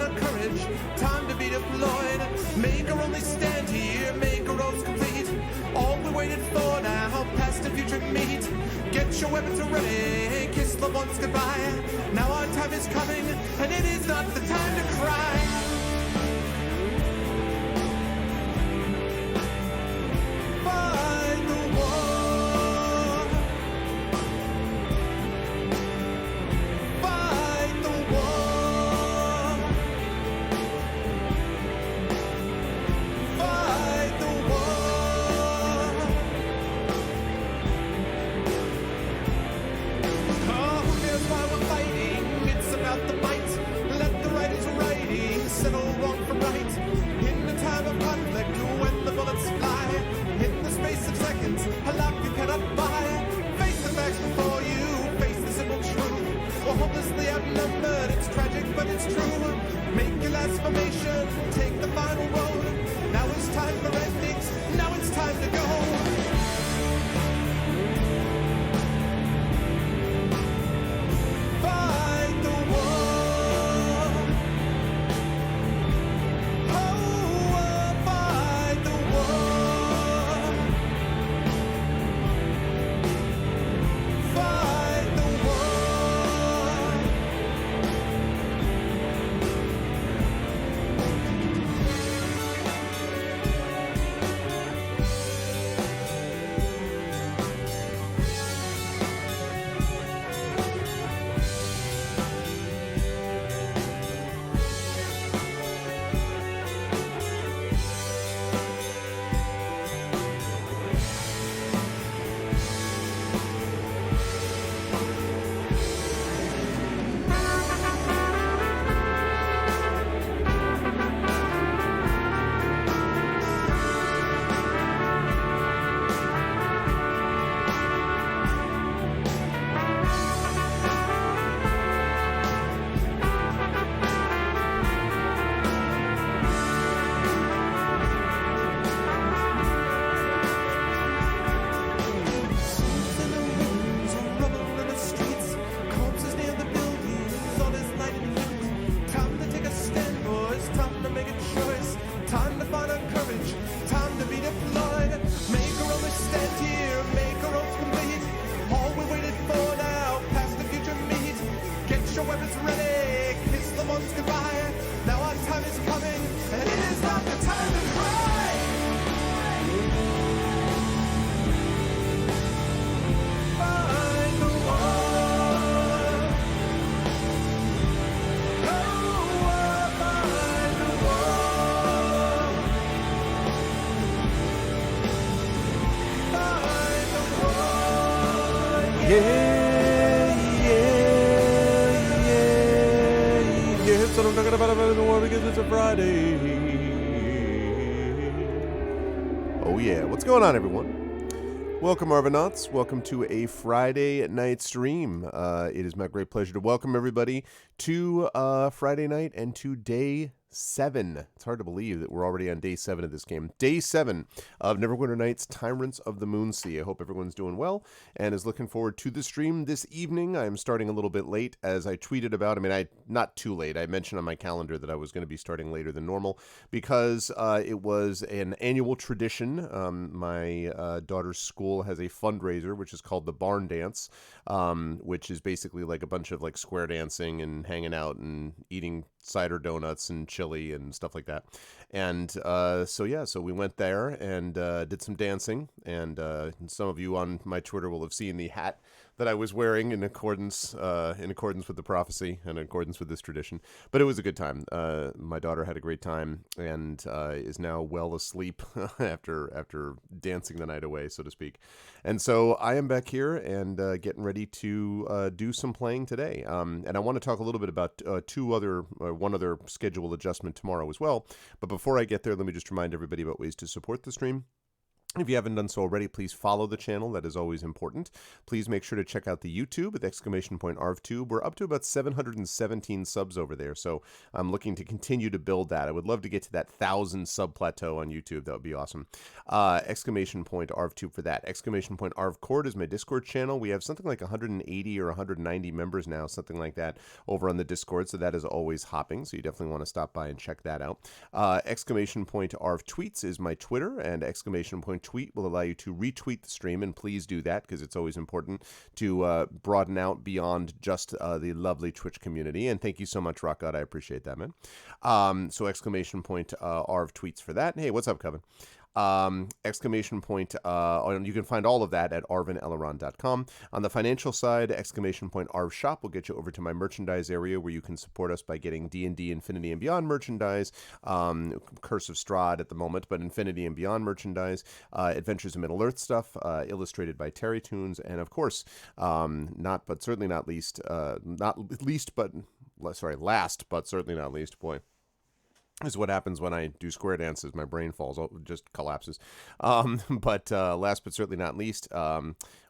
our courage, time to be deployed. Make our only stand here, make our roads complete. All we waited for now, past and future meet. Get your weapons ready, kiss the ones goodbye. Now our time is coming, and it is not the time to cry. Fight the war. Fight the war. Fight the war. Oh, who cares why we're fighting? It's about the fight. Let the writers writing settle wrong from right. In the time of conflict, when the bullets fly, in the space of seconds, a life you cannot buy. Face the facts before you, face the simple truth. We're hopelessly outnumbered, it's tragic but it's true. Make your last formation, take the final road. Now it's time for endings, now it's time to go. Fight the war. Oh, fight the war. Fight the war. That's what I'm talking about the war, because it's a Friday. Oh yeah, what's going on, everyone? Welcome, Arvanauts. Welcome to a Friday night stream. It is my great pleasure to welcome everybody to Friday night and to day 7. It's hard to believe that we're already on day 7 of this game. Day 7 of Neverwinter Nights, Tyrants of the Moonsea. I hope everyone's doing well and is looking forward to the stream this evening. I'm starting a little bit late, as I tweeted about. Not too late. I mentioned on my calendar that I was going to be starting later than normal because it was an annual tradition. My daughter's school has a fundraiser, which is called the Barn Dance, which is basically like a bunch of like square dancing and hanging out and eating cider donuts and chili and stuff like that. And so we went there and did some dancing, and some of you on my Twitter will have seen the hat that I was wearing in accordance with the prophecy and in accordance with this tradition. But it was a good time. My daughter had a great time and is now well asleep after dancing the night away, so to speak. And so I am back here and getting ready to do some playing today. And I want to talk a little bit about one other schedule adjustment tomorrow as well. But before I get there, let me just remind everybody about ways to support the stream. If you haven't done so already, please follow the channel. That is always important. Please make sure to check out the YouTube with !ArvTube. We're up to about 717 subs over there, so I'm looking to continue to build that. I would love to get to that 1,000 sub plateau on YouTube. That would be awesome. !ArvTube for that. !ArvCord is my Discord channel. We have something like 180 or 190 members now, something like that, over on the Discord, so that is always hopping, so you definitely want to stop by and check that out. !ArvTweets is my Twitter, and !Tweet will allow you to retweet the stream, and please do that because it's always important to broaden out beyond just the lovely Twitch community. And thank you so much, Rock God. I appreciate that, man. So !Arv tweets for that. Hey, what's up, Kevin? You can find all of that at arvineleron.com. On the financial side, !Arv Shop will get you over to my merchandise area where you can support us by getting D&D Infinity and Beyond merchandise, Curse of Strahd at the moment, but Infinity and Beyond merchandise, Adventures in Middle-earth stuff, illustrated by Terry Toons, and of course, last but certainly not least, boy, is what happens when I do square dances. My brain falls, just collapses. But last but certainly not least,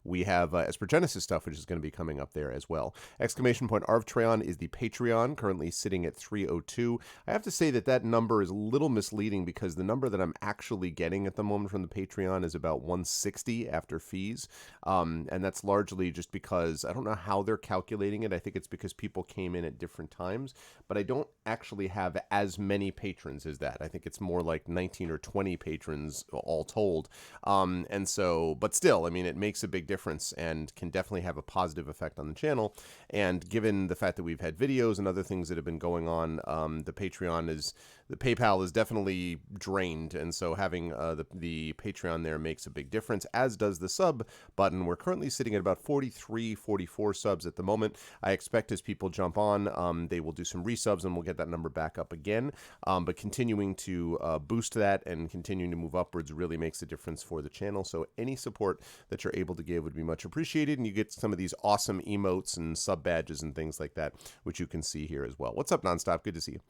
we have Esper Genesis stuff, which is going to be coming up there as well. !Arvtreon is the Patreon, currently sitting at 302. I have to say that number is a little misleading because the number that I'm actually getting at the moment from the Patreon is about 160 after fees. And that's largely just because I don't know how they're calculating it. I think it's because people came in at different times, but I don't actually have as many patrons as that. I think it's more like 19 or 20 patrons all told. And so, but still, I mean, it makes a big difference and can definitely have a positive effect on the channel. And given the fact that we've had videos and other things that have been going on, the PayPal is definitely drained, and so having the Patreon there makes a big difference, as does the sub button. We're currently sitting at about 43, 44 subs at the moment. I expect as people jump on, they will do some resubs and we'll get that number back up again. But continuing to boost that and continuing to move upwards really makes a difference for the channel. So any support that you're able to give would be much appreciated, and you get some of these awesome emotes and sub badges and things like that, which you can see here as well. What's up, Nonstop? Good to see you.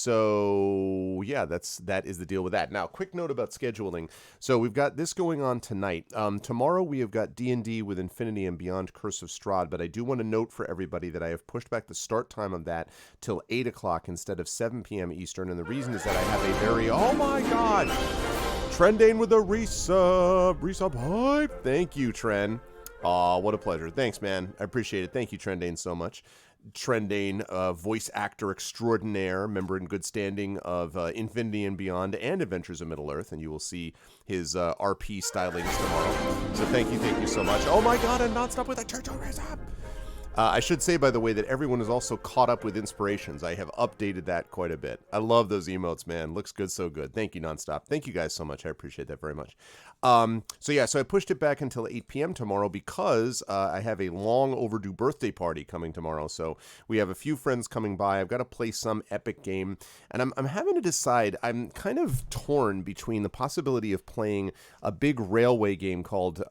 So yeah, that is the deal with that. Now, quick note about scheduling. So we've got this going on tonight. Tomorrow we have got D&D with Infinity and Beyond Curse of Strahd, but I do want to note for everybody that I have pushed back the start time of that till 8 o'clock instead of 7 p.m. Eastern, and the reason is that I have a very, oh my god, Trendane with a resub hype. Thank you, Tren. Aw, what a pleasure. Thanks, man. I appreciate it. Thank you, Trendane, so much. Trendane, voice actor extraordinaire, member in good standing of Infinity and Beyond and Adventures of Middle-earth, and you will see his RP stylings tomorrow. So thank you so much. Oh my god, and Nonstop with a Churchill resub. I should say, by the way, that everyone is also caught up with inspirations. I have updated that quite a bit. I love those emotes, man. Looks good, so good. Thank you, Nonstop. Thank you guys so much. I appreciate that very much. So I pushed it back until 8 p.m. tomorrow because I have a long overdue birthday party coming tomorrow. So we have a few friends coming by. I've got to play some epic game, and I'm having to decide. I'm kind of torn between the possibility of playing a big railway game called,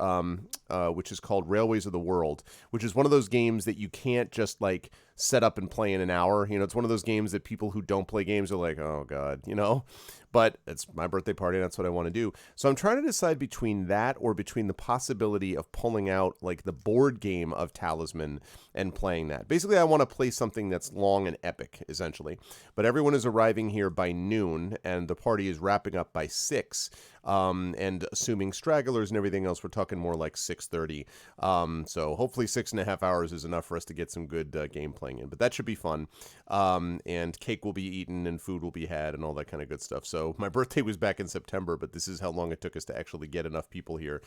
which is called Railways of the World, which is one of those games that you can't just like set up and play in an hour. You know, it's one of those games that people who don't play games are like, oh god, you know. But it's my birthday party, and that's what I want to do. So I'm trying to decide between that or between the possibility of pulling out like the board game of Talisman and playing that. Basically, I want to play something that's long and epic, essentially. But everyone is arriving here by noon, and the party is wrapping up by 6. And assuming stragglers and everything else, we're talking more like 6:30. So hopefully 6.5 hours is enough for us to get some good game playing in. But that should be fun. And cake will be eaten and food will be had and all that kind of good stuff. So my birthday was back in September, but this is how long it took us to actually get enough people here,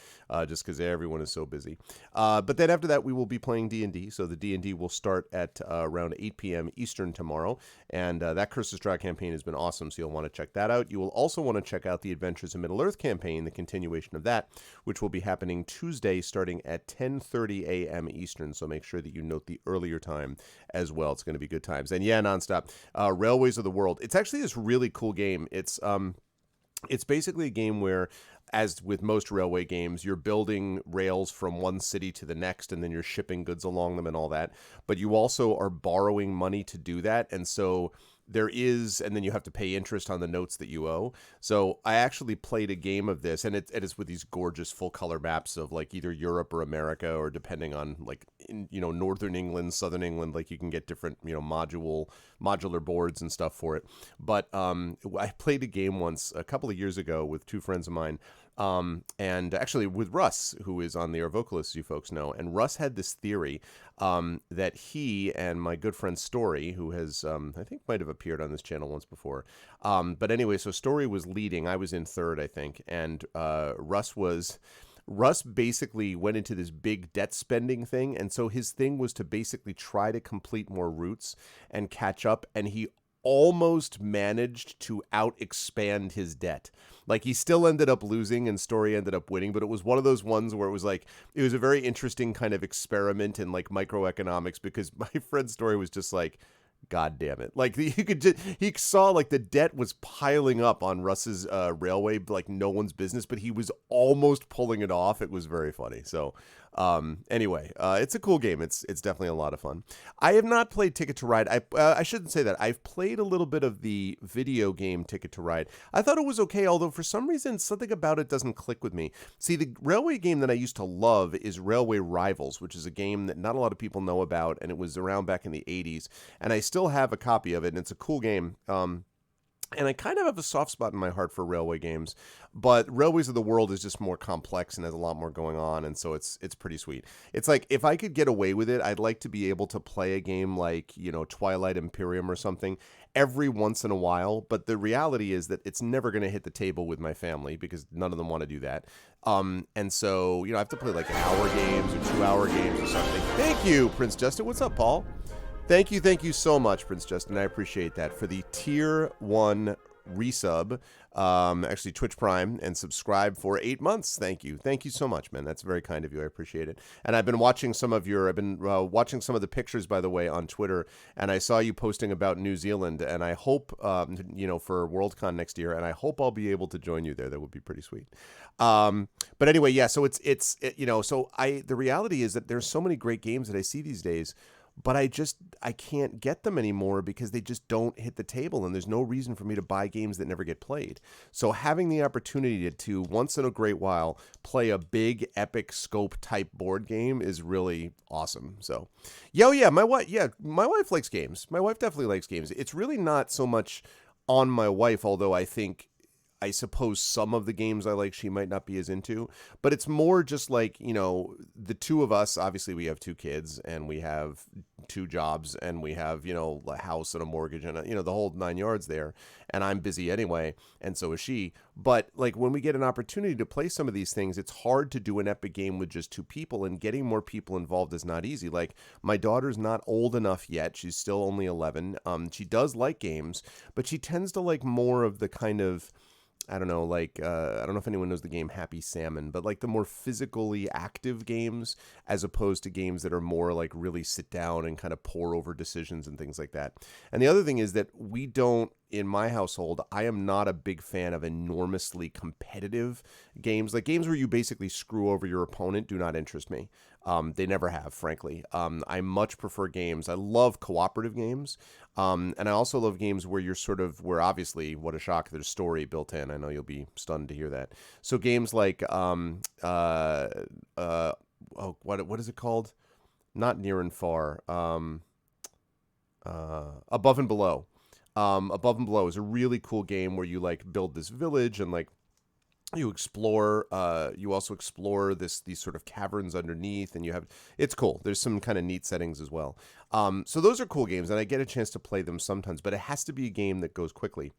just because everyone is so busy. But then after that, we will be playing D&D. So the D&D will start at around 8 p.m. Eastern tomorrow. And that Curse of Strahd campaign has been awesome, so you'll want to check that out. You will also want to check out the Adventures in Middle-earth campaign, the continuation of that, which will be happening Tuesday starting at 10:30 a.m. Eastern. So make sure that you note the earlier time as well. It's going to be good times. And yeah, Nonstop. Railways of the World. It's actually this really cool game. It's basically a game where, as with most railway games, you're building rails from one city to the next, and then you're shipping goods along them and all that. But you also are borrowing money to do that. And so there is, and then you have to pay interest on the notes that you owe. So I actually played a game of this, and it is with these gorgeous full color maps of like either Europe or America, or depending on like in, Northern England, Southern England, like you can get different modular boards and stuff for it. But I played a game once a couple of years ago with two friends of mine. And actually with Russ, who is on the Air Vocalist, you folks know, and Russ had this theory that he and my good friend Story, who has, I think might have appeared on this channel once before. But anyway, so Story was leading. I was in third, I think. And Russ basically went into this big debt spending thing. And so his thing was to basically try to complete more routes and catch up. And he almost managed to out expand his debt. Like he still ended up losing and Story ended up winning, but it was one of those ones where it was a very interesting kind of experiment in like microeconomics, because my friend's Story was just like, God damn it. Like he saw like the debt was piling up on Russ's railway, like no one's business, but he was almost pulling it off. It was very funny. So anyway, it's a cool game. It's definitely a lot of fun. I have not played Ticket to Ride. I shouldn't say that. I've played a little bit of the video game Ticket to Ride. I thought it was okay, although for some reason something about it doesn't click with me. See, the railway game that I used to love is Railway Rivals, which is a game that not a lot of people know about, and it was around back in the 80s, and I still have a copy of it, and it's a cool game. And I kind of have a soft spot in my heart for railway games, but Railways of the World is just more complex and has a lot more going on, and so it's pretty sweet. It's like, if I could get away with it, I'd like to be able to play a game like, Twilight Imperium or something every once in a while, but the reality is that it's never going to hit the table with my family because none of them want to do that. And so, I have to play like hour games or 2-hour games or something. Thank you, Prince Justin. What's up, Paul? Thank you so much, Prince Justin. I appreciate that. For the Tier 1 resub, actually Twitch Prime, and subscribe for 8 months. Thank you so much, man. That's very kind of you. I appreciate it. And I've been watching some of the pictures, by the way, on Twitter, and I saw you posting about New Zealand, and I hope for Worldcon next year, and I hope I'll be able to join you there. That would be pretty sweet. But anyway, yeah, so the reality is that there's so many great games that I see these days, but I can't get them anymore because they just don't hit the table, and there's no reason for me to buy games that never get played. So having the opportunity to once in a great while play a big epic scope type board game is really awesome. So, my wife likes games. My wife definitely likes games. It's really not so much on my wife, although I suppose some of the games I like she might not be as into, but it's more just like, the two of us, obviously we have 2 kids and we have 2 jobs and we have, a house and a mortgage and, the whole 9 yards there. And I'm busy anyway. And so is she. But like when we get an opportunity to play some of these things, it's hard to do an epic game with just 2 people, and getting more people involved is not easy. Like my daughter's not old enough yet. She's still only 11. She does like games, but she tends to like more of the kind of, I don't know, like, I don't know if anyone knows the game Happy Salmon, but like the more physically active games as opposed to games that are more like really sit down and kind of pore over decisions and things like that. And the other thing is that in my household, I am not a big fan of enormously competitive games. Like games where you basically screw over your opponent do not interest me. They never have, frankly. I much prefer games. I love cooperative games. And I also love games where where obviously, what a shock, there's story built in. I know you'll be stunned to hear that. So games like, what is it called? Not Near and Far. Above and Below. Above and Below is a really cool game where you like build this village and like you also explore these sort of caverns underneath, and it's cool. There's some kind of neat settings as well. So those are cool games, and I get a chance to play them sometimes, but it has to be a game that goes quickly.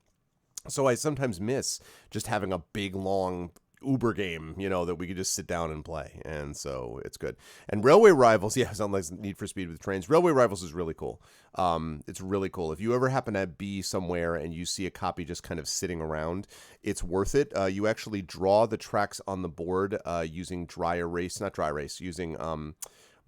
So I sometimes miss just having a big, long Uber game, that we could just sit down and play. And so it's good. And Railway Rivals, yeah, sounds like Need for Speed with trains. Railway Rivals is really cool. It's really cool. If you ever happen to be somewhere and you see a copy just kind of sitting around, it's worth it. You actually draw the tracks on the board using using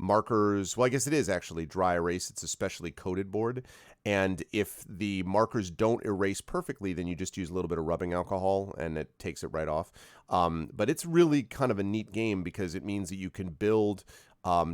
markers. Well, I guess it is actually dry erase. It's a specially coated board. And if the markers don't erase perfectly, then you just use a little bit of rubbing alcohol and it takes it right off. But it's really kind of a neat game because it means that you can build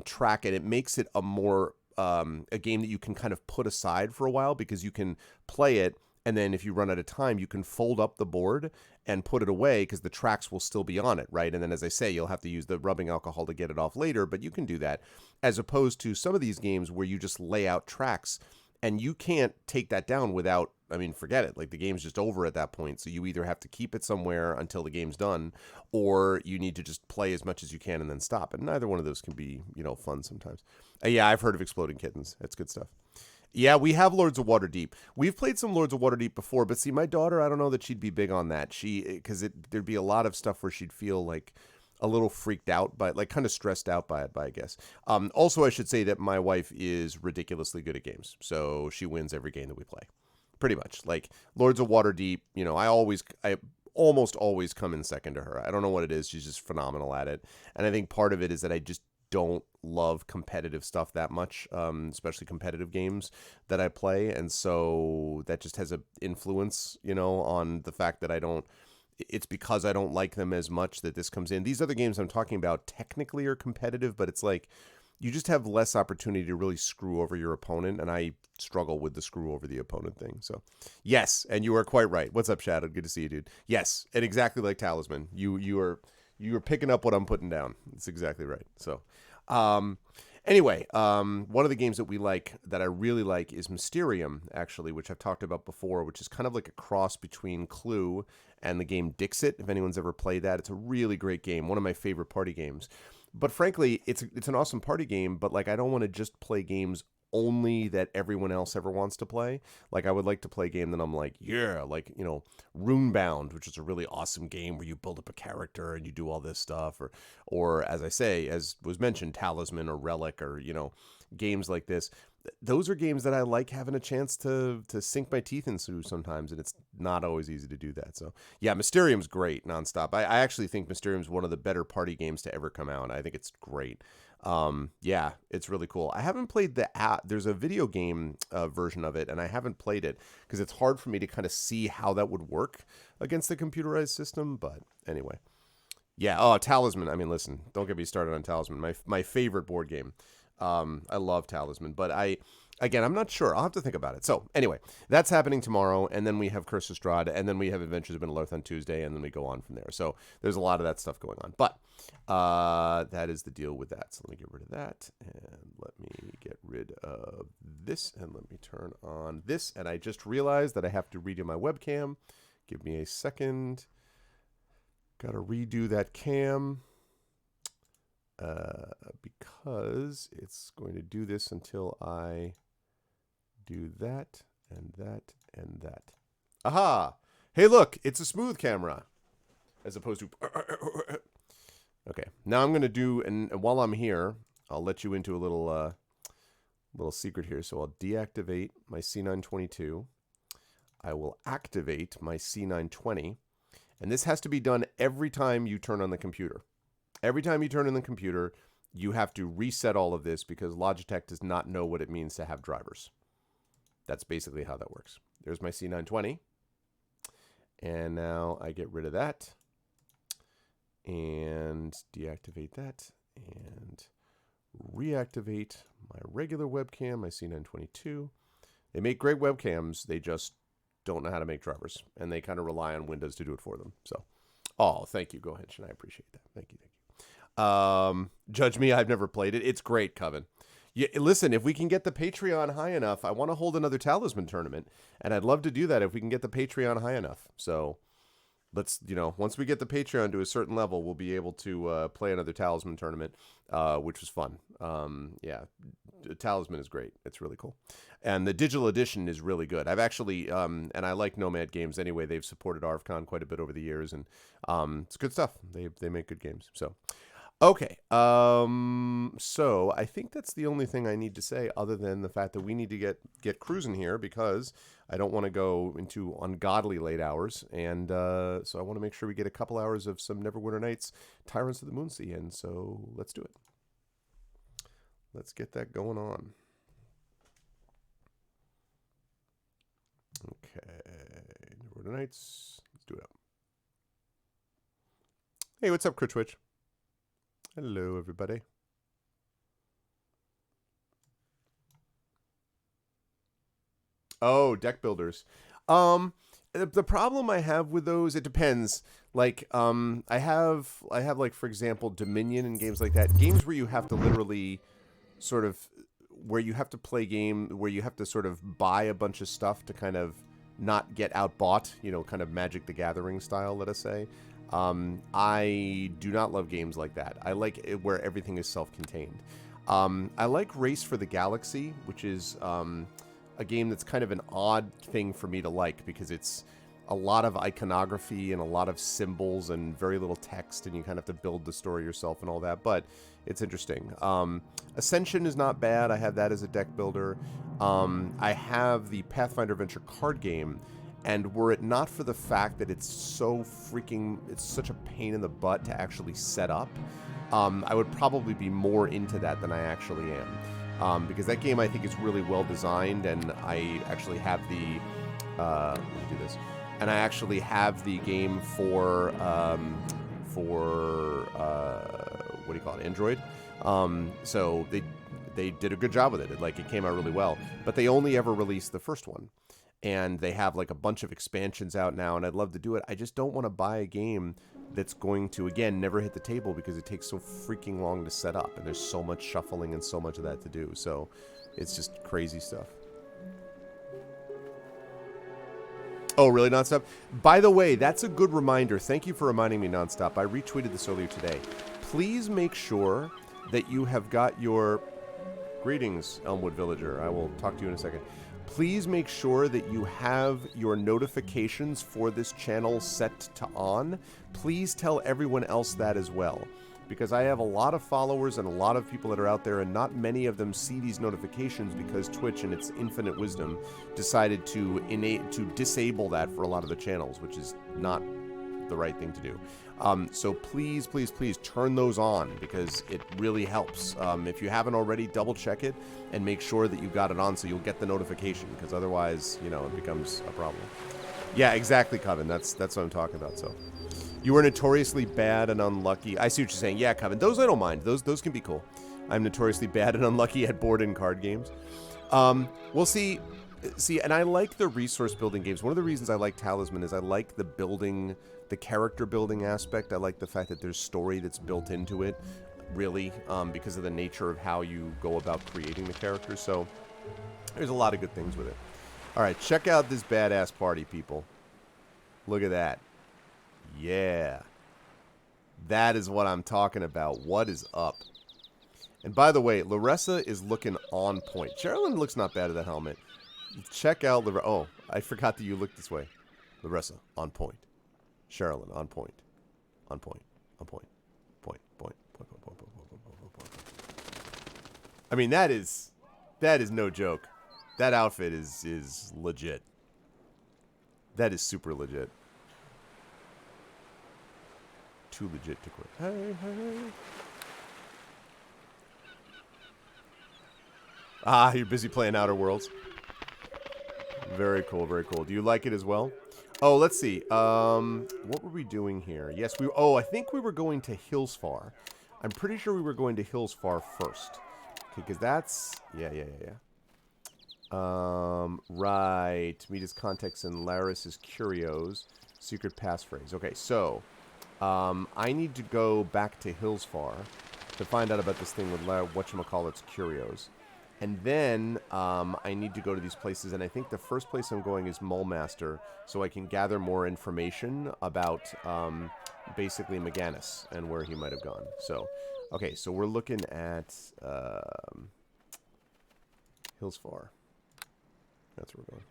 track, and it makes it a more a game that you can kind of put aside for a while because you can play it, and then if you run out of time, you can fold up the board and put it away because the tracks will still be on it, right? And then, as I say, you'll have to use the rubbing alcohol to get it off later, but you can do that, as opposed to some of these games where you just lay out tracks and you can't take that down without, I mean, forget it. Like, the game's just over at that point. So you either have to keep it somewhere until the game's done, or you need to just play as much as you can and then stop. And neither one of those can be, fun sometimes. Yeah, I've heard of Exploding Kittens. That's good stuff. Yeah, we have Lords of Waterdeep. We've played some Lords of Waterdeep before, but see, my daughter, I don't know that she'd be big on that. Because there'd be a lot of stuff where she'd feel like a little freaked out by, like, kind of stressed out by it, I guess. Also, I should say that my wife is ridiculously good at games, so she wins every game that we play, pretty much. Like, Lords of Waterdeep, I almost always come in second to her. I don't know what it is. She's just phenomenal at it, and I think part of it is that I just don't love competitive stuff that much, especially competitive games that I play, and so that just has an influence, on the fact that it's because I don't like them as much that this comes in. These other games I'm talking about technically are competitive, but it's like you just have less opportunity to really screw over your opponent, and I struggle with the screw over the opponent thing. So, yes, and you are quite right. What's up, Shadow? Good to see you, dude. Yes, and exactly like Talisman. You are picking up what I'm putting down. It's exactly right. So, anyway, one of the games that I really like is Mysterium, actually, which I've talked about before, which is kind of like a cross between Clue and the game Dixit. If anyone's ever played that, it's a really great game. One of my favorite party games. But frankly, it's an awesome party game, but like I don't want to just play games only that everyone else ever wants to play. Like, I would like to play a game that I'm like, yeah, like, Runebound, which is a really awesome game where you build up a character and you do all this stuff, or as I say, as was mentioned, Talisman or Relic, or, games like this. Those are games that I like having a chance to sink my teeth into sometimes, and it's not always easy to do that. So, yeah, Mysterium's great nonstop. I actually think Mysterium's one of the better party games to ever come out. I think it's great. Yeah, it's really cool. I haven't played the app. There's a video game version of it, and I haven't played it because it's hard for me to kind of see how that would work against the computerized system. But anyway, yeah. Oh, Talisman. I mean, listen, don't get me started on Talisman. My favorite board game. I love Talisman, but I'm not sure. I'll have to think about it. So anyway, that's happening tomorrow, and then we have Curse of Strahd, and then we have Adventures of Middle-earth on Tuesday, and then we go on from there. So there's a lot of that stuff going on, but that is the deal with that. So let me get rid of that, and let me get rid of this, and let me turn on this. And I just realized that I have to redo my webcam. Give me a second. Got to redo that cam. Because it's going to do this until I do that and that and that. Aha! Hey, look, it's a smooth camera as opposed to. Okay, now I'm going to do, and while I'm here, I'll let you into a little secret here. So I'll deactivate my C922. I will activate my C920, and this has to be done every time you turn on the computer. Every time you turn on the computer, you have to reset all of this because Logitech does not know what it means to have drivers. That's basically how that works. There's my C920. And now I get rid of that and deactivate that and reactivate my regular webcam, my C922. They make great webcams. They just don't know how to make drivers, and they kind of rely on Windows to do it for them. So, oh, thank you. Go ahead, Shin. I appreciate that. Thank you. Judge me, I've never played it. It's great, Coven. Yeah, listen, if we can get the Patreon high enough, I want to hold another Talisman tournament, and I'd love to do that if we can get the Patreon high enough. So let's, once we get the Patreon to a certain level, we'll be able to play another Talisman tournament, which was fun. Yeah, Talisman is great. It's really cool. And the digital edition is really good. I've actually, and I like Nomad Games anyway. They've supported ARVCon quite a bit over the years, and it's good stuff. They make good games. So, okay. So I think that's the only thing I need to say other than the fact that we need to get cruising here because I don't want to go into ungodly late hours. And so I want to make sure we get a couple hours of some Neverwinter Nights, Tyrants of the Moonsea. And so let's do it. Let's get that going on. Okay. Neverwinter Nights. Let's do it up. Hey, what's up, Critchwitch? Hello, everybody. Oh, deck builders. The problem I have with those, it depends. Like, I have like, for example, Dominion and games like that. Games where you have to literally sort of, where you have to play game, where you have to sort of buy a bunch of stuff to kind of not get outbought, kind of Magic the Gathering style, let us say. I do not love games like that. I like it where everything is self-contained. I like Race for the Galaxy, which is a game that's kind of an odd thing for me to like because it's a lot of iconography and a lot of symbols and very little text, and you kind of have to build the story yourself and all that, but it's interesting. Ascension is not bad. I have that as a deck builder. I have the Pathfinder Adventure card game, and were it not for the fact that it's such a pain in the butt to actually set up, I would probably be more into that than I actually am. Because that game I think is really well designed, and I actually have the let me do this. And I actually have the game for what do you call it, Android. So they did a good job with it. It came out really well. But they only ever released the first one, and they have like a bunch of expansions out now. And I'd love to do it. I just don't want to buy a game that's going to, again, never hit the table because it takes so freaking long to set up, and there's so much shuffling and so much of that to do. So it's just crazy stuff. Oh, really, Nonstop? By the way, that's a good reminder. Thank you for reminding me, Nonstop. I retweeted this earlier today. Please make sure that you have got your... Greetings, Elmwood Villager. I will talk to you in a second. Please make sure that you have your notifications for this channel set to on. Please tell everyone else that as well, because I have a lot of followers and a lot of people that are out there, and not many of them see these notifications because Twitch, in its infinite wisdom, decided to disable that for a lot of the channels, which is not the right thing to do. So please, please, please turn those on, because it really helps. If you haven't already, double check it and make sure that you've got it on so you'll get the notification, because otherwise, it becomes a problem. Yeah, exactly, Coven. That's what I'm talking about. So you were notoriously bad and unlucky. I see what you're saying. Yeah, Coven. Those I don't mind. Those can be cool. I'm notoriously bad and unlucky at board and card games. We'll see, and I like the resource building games. One of the reasons I like Talisman is I like the character building aspect. I like the fact that there's story that's built into it, really, because of the nature of how you go about creating the characters. So there's a lot of good things with it. All right, check out this badass party, people. Look at that. Yeah. That is what I'm talking about. What is up? And by the way, Larissa is looking on point. Sherilyn looks not bad at that helmet. Check out Larissa. Oh, I forgot that you look this way. Larissa, on point. Sherilyn, on point. On point. On point. Point. Point. Point. Point. Point. Point. Point. Point. Point. I mean, that is no joke. That outfit is legit. That is super legit. Too legit to quit. Hey, hey. Ah, you're busy playing Outer Worlds. Very cool, very cool. Do you like it as well? Oh, let's see. What were we doing here? Yes, I think we were going to Hillsfar. I'm pretty sure we were going to Hillsfar first. Okay, because that's... Yeah. Right. Mita's Context and Laris's Curios. Secret passphrase. Okay, so... I need to go back to Hillsfar to find out about this thing with whatchamacallit's Curios. And then I need to go to these places, and I think the first place I'm going is Mulmaster, so I can gather more information about basically Meganis and where he might have gone. So, okay, so we're looking at Hillsfar. That's where we're going.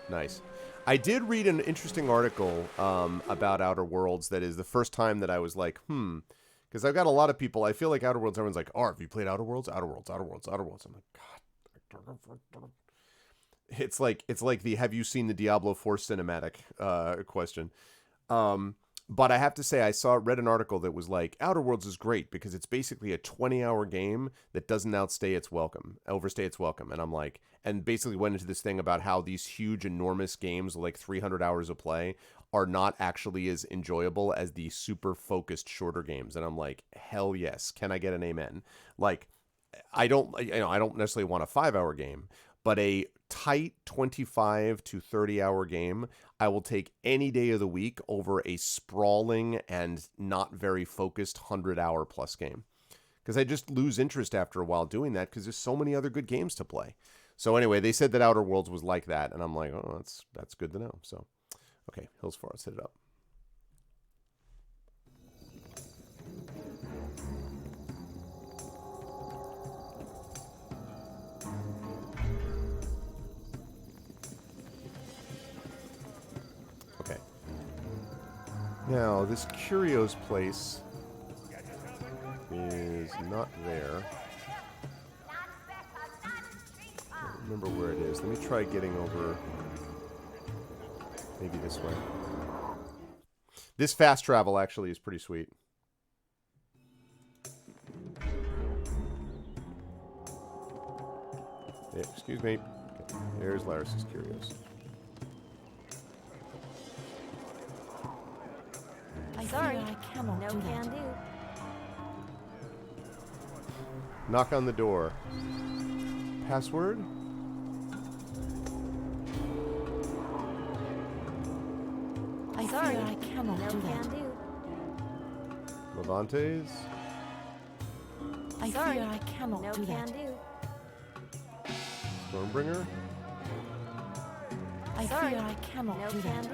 Nice. I did read an interesting article about Outer Worlds. That is the first time that I was like, because I've got a lot of people. I feel like Outer Worlds, everyone's like, oh, have you played Outer Worlds? Outer Worlds, Outer Worlds, Outer Worlds. I'm like, God. It's like the have you seen the Diablo 4 cinematic question. But I have to say, read an article that was like, Outer Worlds is great because it's basically a 20-hour game that doesn't overstay its welcome. And I'm like, and basically went into this thing about how these huge, enormous games, like 300 hours of play, are not actually as enjoyable as the super focused, shorter games. And I'm like, hell yes. Can I get an amen? Like, I don't necessarily want a 5-hour game, but a tight 25 to 30-hour game I will take any day of the week over a sprawling and not very focused 100-hour plus game. Because I just lose interest after a while doing that because there's so many other good games to play. So anyway, they said that Outer Worlds was like that, and I'm like, oh, that's good to know. So, okay, Hills Forest, hit it up. Okay. Now, this Curios place is not there. I don't remember where it is. Let me try getting over maybe this way. This fast travel actually is pretty sweet. Yeah, excuse me. Okay, there's Laris's Curios. Sorry, I cannot do that. Can do. Knock on the door. Password? Sorry, I cannot do that. Levantes? I fear I cannot do that. Stormbringer? I fear I cannot do that.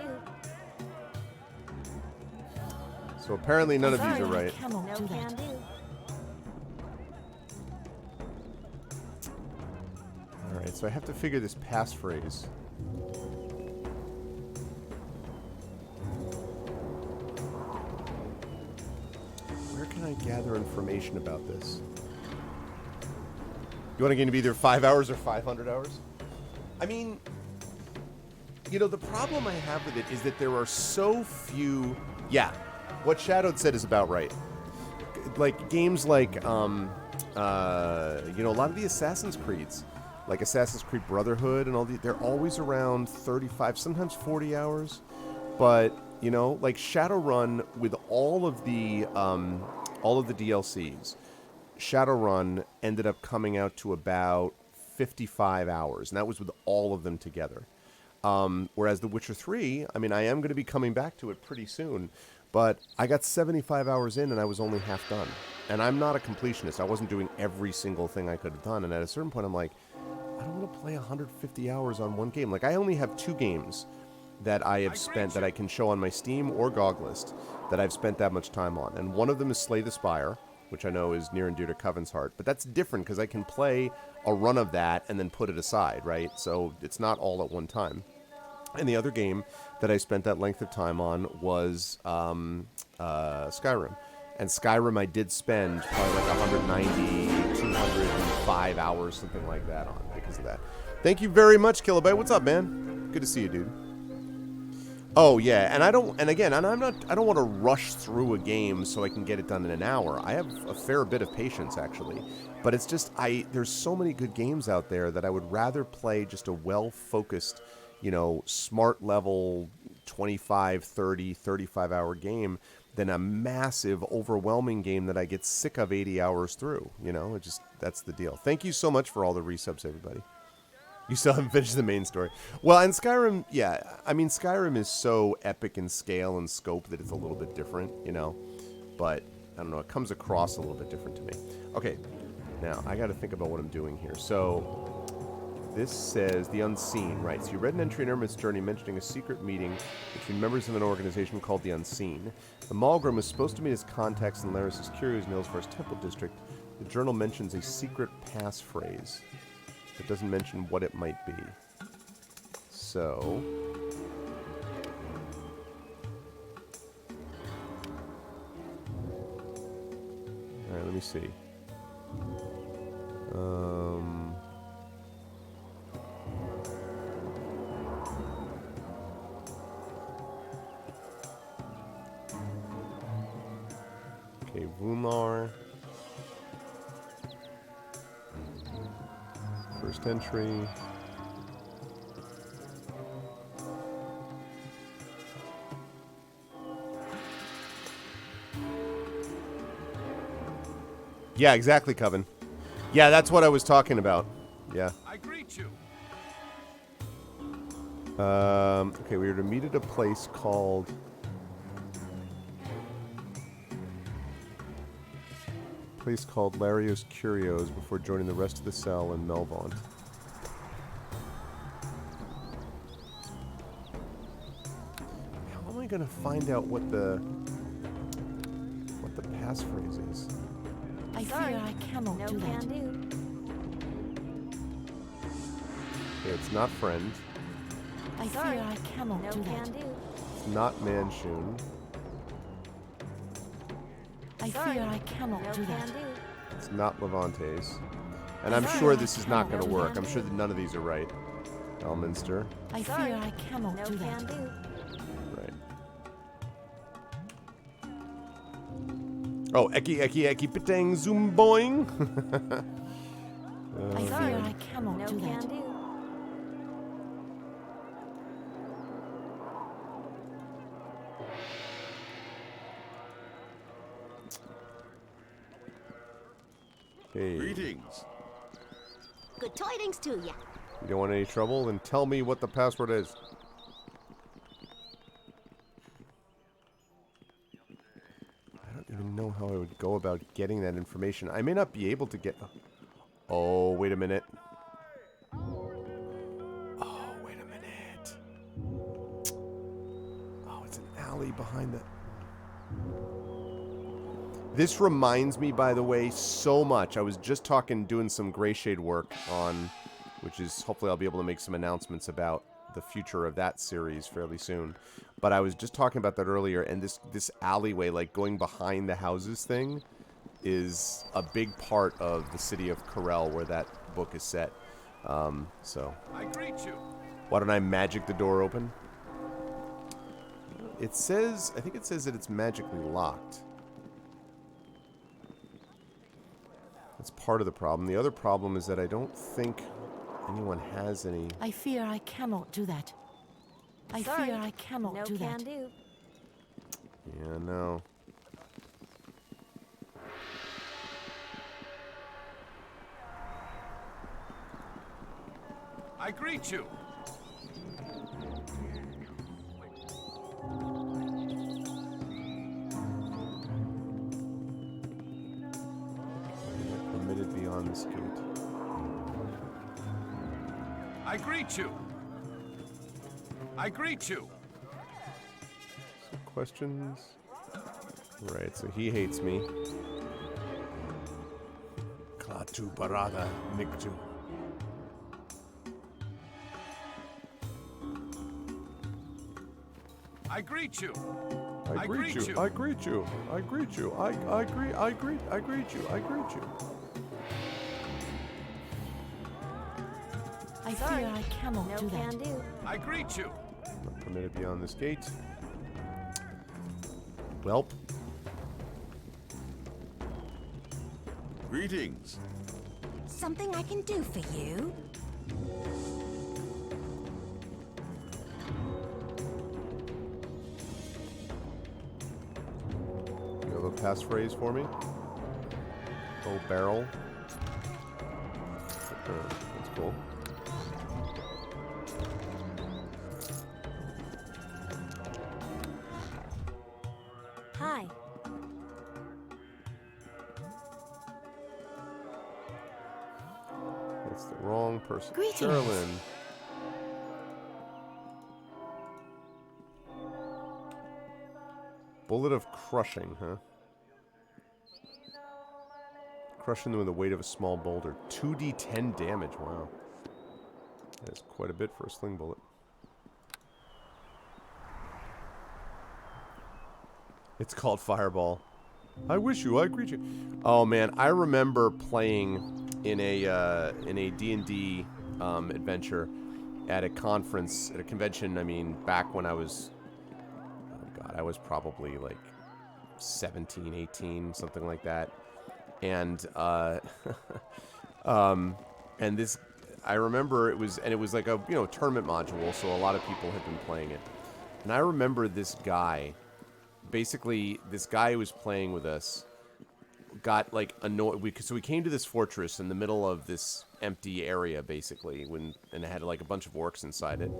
So apparently none of these are right. I cannot do that. Alright, so I have to figure this passphrase. Where can I gather information about this? You want to get to be either 5 hours or 500 hours? I mean, you know, the problem I have with it is that there are so few... Yeah, what Shadowed said is about right. Like, games like, you know, a lot of the Assassin's Creeds, like Assassin's Creed Brotherhood and all the, they're always around 35, sometimes 40 hours. But, you know, like Shadowrun with all of the DLCs, Shadowrun ended up coming out to about 55 hours, and that was with all of them together. Whereas The Witcher 3, I mean, I am going to be coming back to it pretty soon, but I got 75 hours in and I was only half done. And I'm not a completionist. I wasn't doing every single thing I could have done. And at a certain point, I'm like, I don't want to play 150 hours on one game. Like, I only have 2 games that I have spent that I can show on my Steam or GOG list that I've spent that much time on. And one of them is Slay the Spire, which I know is near and dear to Coven's heart. But that's different because I can play a run of that and then put it aside, right? So it's not all at one time. And the other game that I spent that length of time on was Skyrim. And Skyrim I did spend probably like 190, 205 hours, something like that on because of that. Thank you very much, Kilobyte. What's up, man? Good to see you, dude. Oh yeah, and I don't want to rush through a game so I can get it done in an hour. I have a fair bit of patience actually, but it's just there's so many good games out there that I would rather play just a well-focused, you know, smart level 25, 30, 35 hour game than a massive, overwhelming game that I get sick of 80 hours through. You know, it just, that's the deal. Thank you so much for all the resubs, everybody. You still haven't finished the main story. Well, and Skyrim, yeah, I mean, Skyrim is so epic in scale and scope that it's a little bit different, you know. But, I don't know, it comes across a little bit different to me. Okay, now, I got to think about what I'm doing here. So, this says The Unseen, right? So you read an entry in Ermit's Journey mentioning a secret meeting between members of an organization called The Unseen. The Malgrim was supposed to meet his contacts in Laris's Curios Mills for his Temple District. The journal mentions a secret passphrase. It doesn't mention what it might be. So... Alright, let me see. Okay, Vumar. First entry. Yeah, exactly, Coven. Yeah, that's what I was talking about. Yeah. I greet you. Okay, we were to meet at a place called... Lario's Curios before joining the rest of the cell in Melvaunt. How am I gonna find out what the passphrase is? I fear I cannot do that. Okay, it's not friend. I fear I cannot do that. It's not Manshun. I fear I cannot do that. It's not Levantes. And I'm sure this is not going to work. I'm sure that none of these are right. Elminster. I fear I cannot do that. Right. Oh, Eki Pitang Zoom Boing. I fear I cannot do that. Hey. Greetings. Good tidings to ya. You don't want any trouble? Then tell me what the password is. I don't even know how I would go about getting that information. I may not be able to get... Oh, wait a minute. Oh, wait a minute. Oh, it's an alley behind the... This reminds me, by the way, so much. I was just doing some gray shade work on, which is, hopefully I'll be able to make some announcements about the future of that series fairly soon. But I was just talking about that earlier, and this alleyway, like going behind the houses thing, is a big part of the city of Corel, where that book is set. So, I greet you. why don't I magic the door open? It says, I think it says that it's magically locked. That's part of the problem. The other problem is that I don't think anyone has any... I fear I cannot do that. I fear I cannot do that. Yeah, no. I greet you. Permitted beyond this gate. I greet you. I greet you. Questions? Right, so he hates me. Klatu Barada Niktu. I greet you. I greet you. I greet you. I greet you. I greet you. I greet you. I fear I cannot do that. I greet you. Not permitted beyond this gate. Welp. Greetings. Something I can do for you? You have a passphrase for me? Oh, barrel. That's cool. Hi. That's the wrong person. Greetings. Sherilyn. Bullet of crushing, huh? Crushing them with the weight of a small boulder. 2d10 damage, wow. That's quite a bit for a sling bullet. It's called Fireball. I wish you, I greet you. Oh man, I remember playing in a D&D adventure at a conference, at a convention, I mean, back when I was, oh god, I was probably like 17, 18, something like that. And, and this, I remember it was like a, you know, tournament module, so a lot of people had been playing it. And I remember this guy, basically, this guy who was playing with us got like annoyed. So we came to this fortress in the middle of this empty area, basically, and it had like a bunch of orcs inside it.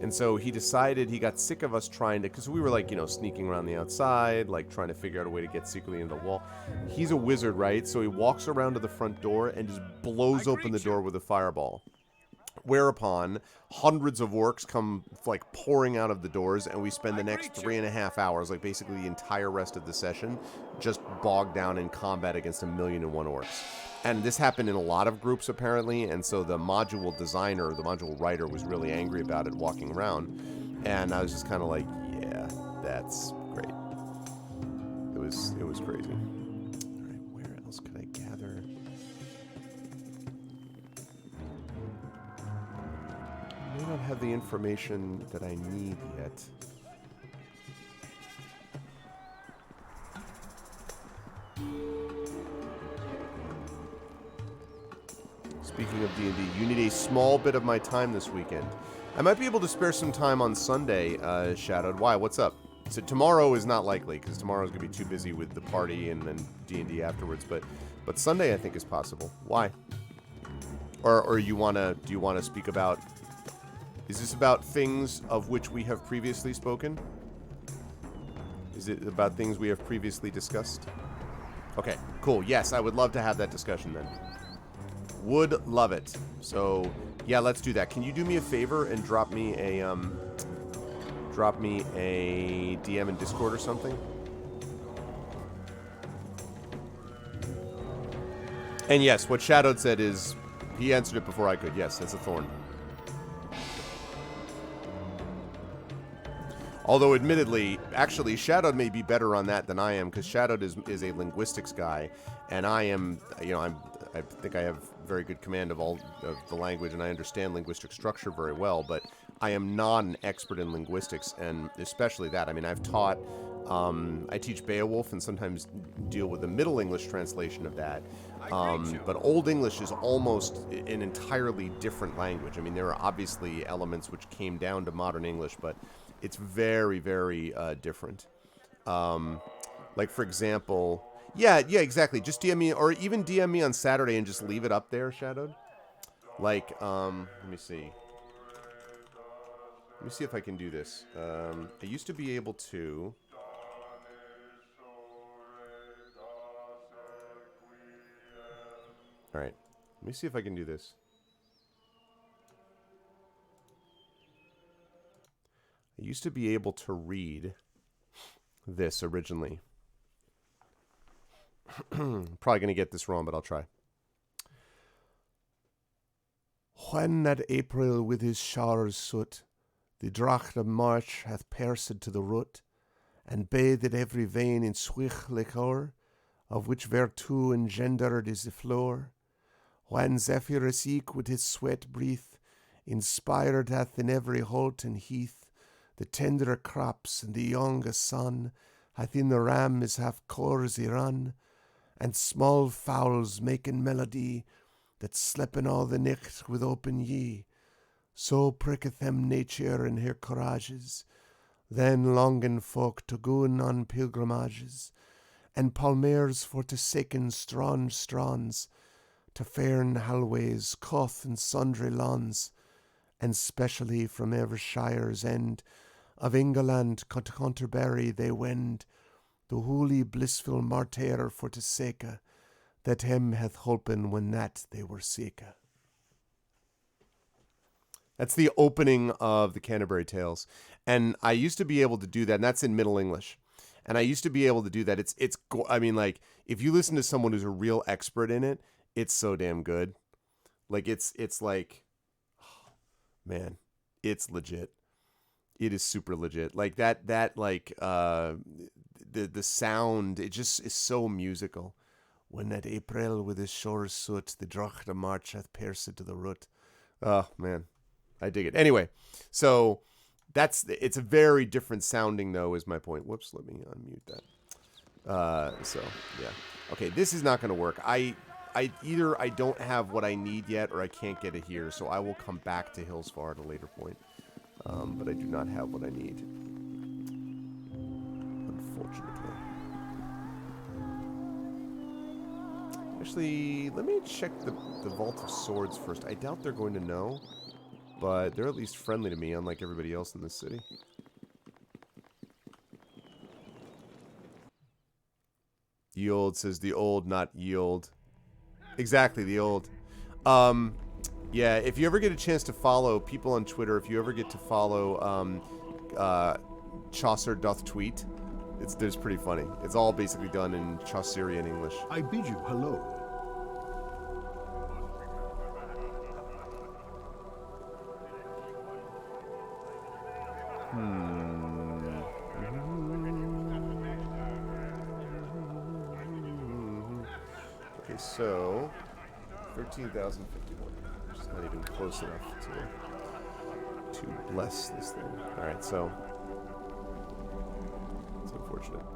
And so he decided he got sick of us trying to, because we were like, sneaking around the outside, like trying to figure out a way to get secretly into the wall. He's a wizard, right? So he walks around to the front door and just blows open the door with a fireball. Whereupon, hundreds of orcs come, like, pouring out of the doors, and we spend the next 3.5 hours, like, basically the entire rest of the session, just bogged down in combat against 1,000,001 orcs. And this happened in a lot of groups, apparently, and so the module designer, the module writer, was really angry about it walking around. And I was just kind of like, yeah, that's great. It was crazy. All right, where else could I gather? I may not have the information that I need yet. Speaking of D&D, you need a small bit of my time this weekend. I might be able to spare some time on Sunday, Shadowed. Why? What's up? So tomorrow is not likely, because tomorrow's going to be too busy with the party and then D&D afterwards, but Sunday I think is possible. Why? Or do you want to speak about... Is this about things of which we have previously spoken? Is it about things we have previously discussed? Okay, cool. Yes, I would love to have that discussion then. Would love it. So, yeah, let's do that. Can you do me a favor and drop me a DM in Discord or something? And yes, what Shadowed said is, he answered it before I could. Yes, that's a thorn. Although, admittedly, actually, Shadowed may be better on that than I am, because Shadowed is a linguistics guy, and I am, I think I have very good command of all of the language, and I understand linguistic structure very well, but I am not an expert in linguistics, and especially that. I mean, I've taught, I teach Beowulf and sometimes deal with the Middle English translation of that, but Old English is almost an entirely different language. I mean, there are obviously elements which came down to modern English, but it's very, very different. Like, for example... Yeah, exactly. Just DM me, or even DM me on Saturday and just leave it up there, Shadowed. Like, let me see. Let me see if I can do this. I used to be able to... Alright. Let me see if I can do this. I used to be able to read this originally. Probably going to get this wrong, but I'll try. When that April with his showers soot, the dracht of March hath pierced to the root, and bathed every vein in swych liquor, of which vertu engendered is the floor, when Zephyrus eke with his sweat breath, inspired hath in every holt and heath, the tenderer crops and the younger sun, hath in the ram is half corsy run, and small fowls making melody, that slepen all the nicht with open ye. So pricketh them nature in her courages, then longen folk to goon on pilgrimages, and palmers for to saken strands, to fern halways, coth and sundry lawns, and specially from ever shire's end, of England to Canterbury they wend, the holy blissful martyr for to sake, that him hath holpen when that they were sick. That's the opening of the Canterbury Tales, and I used to be able to do that, and that's in Middle English. And I used to be able to do that. I mean, like, if you listen to someone who's a real expert in it, it's so damn good. Like, it's like, oh, man, it's legit. It is super legit. Like that like the sound, it just is so musical. When that April with his shores soot, the dracht of March hath pierced to the root. Oh man, I dig it. Anyway, so it's a very different sounding though, is my point. Whoops, let me unmute that. So yeah, okay, this is not going to work. Either I don't have what I need yet, or I can't get it here. So I will come back to Hillsfar at a later point. But I do not have what I need, unfortunately. Actually, let me check the Vault of Swords first. I doubt they're going to know, but they're at least friendly to me, unlike everybody else in this city. The old says the old, not yield. Exactly, the old. Yeah, if you ever get a chance to follow people on Twitter, if you ever get to follow Chaucer Doth Tweet, it's pretty funny. It's all basically done in Chaucerian English. I bid you hello. Okay, so 13,051, which is not even close enough to bless this thing. All right, so it's unfortunate.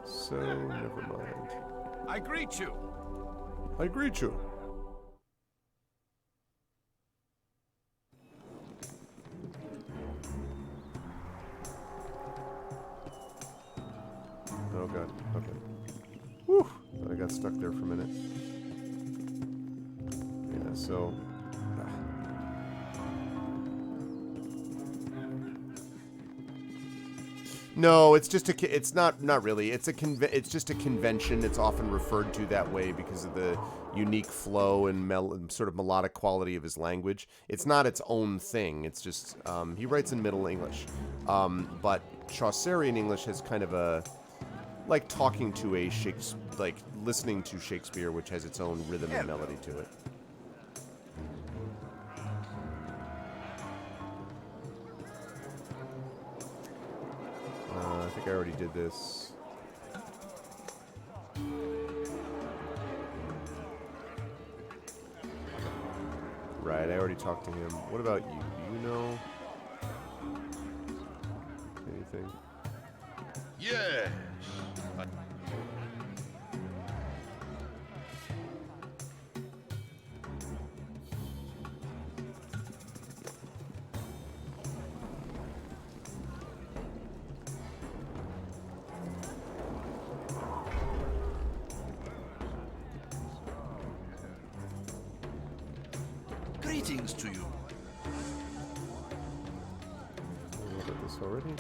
So never mind. I greet you. I greet you. Oh god. Okay. Whew. Thought I got stuck there for a minute. Yeah. So. No, it's just a. It's not really. It's It's just a convention. It's often referred to that way because of the unique flow and sort of melodic quality of his language. It's not its own thing. It's just he writes in Middle English, but Chaucerian English has kind of a like talking to a Shakespeare, like listening to Shakespeare, which has its own rhythm and melody to it. I think I already did this. Right, I already talked to him. What about you? Do you know anything? Yes. Greetings to you. Look at this already.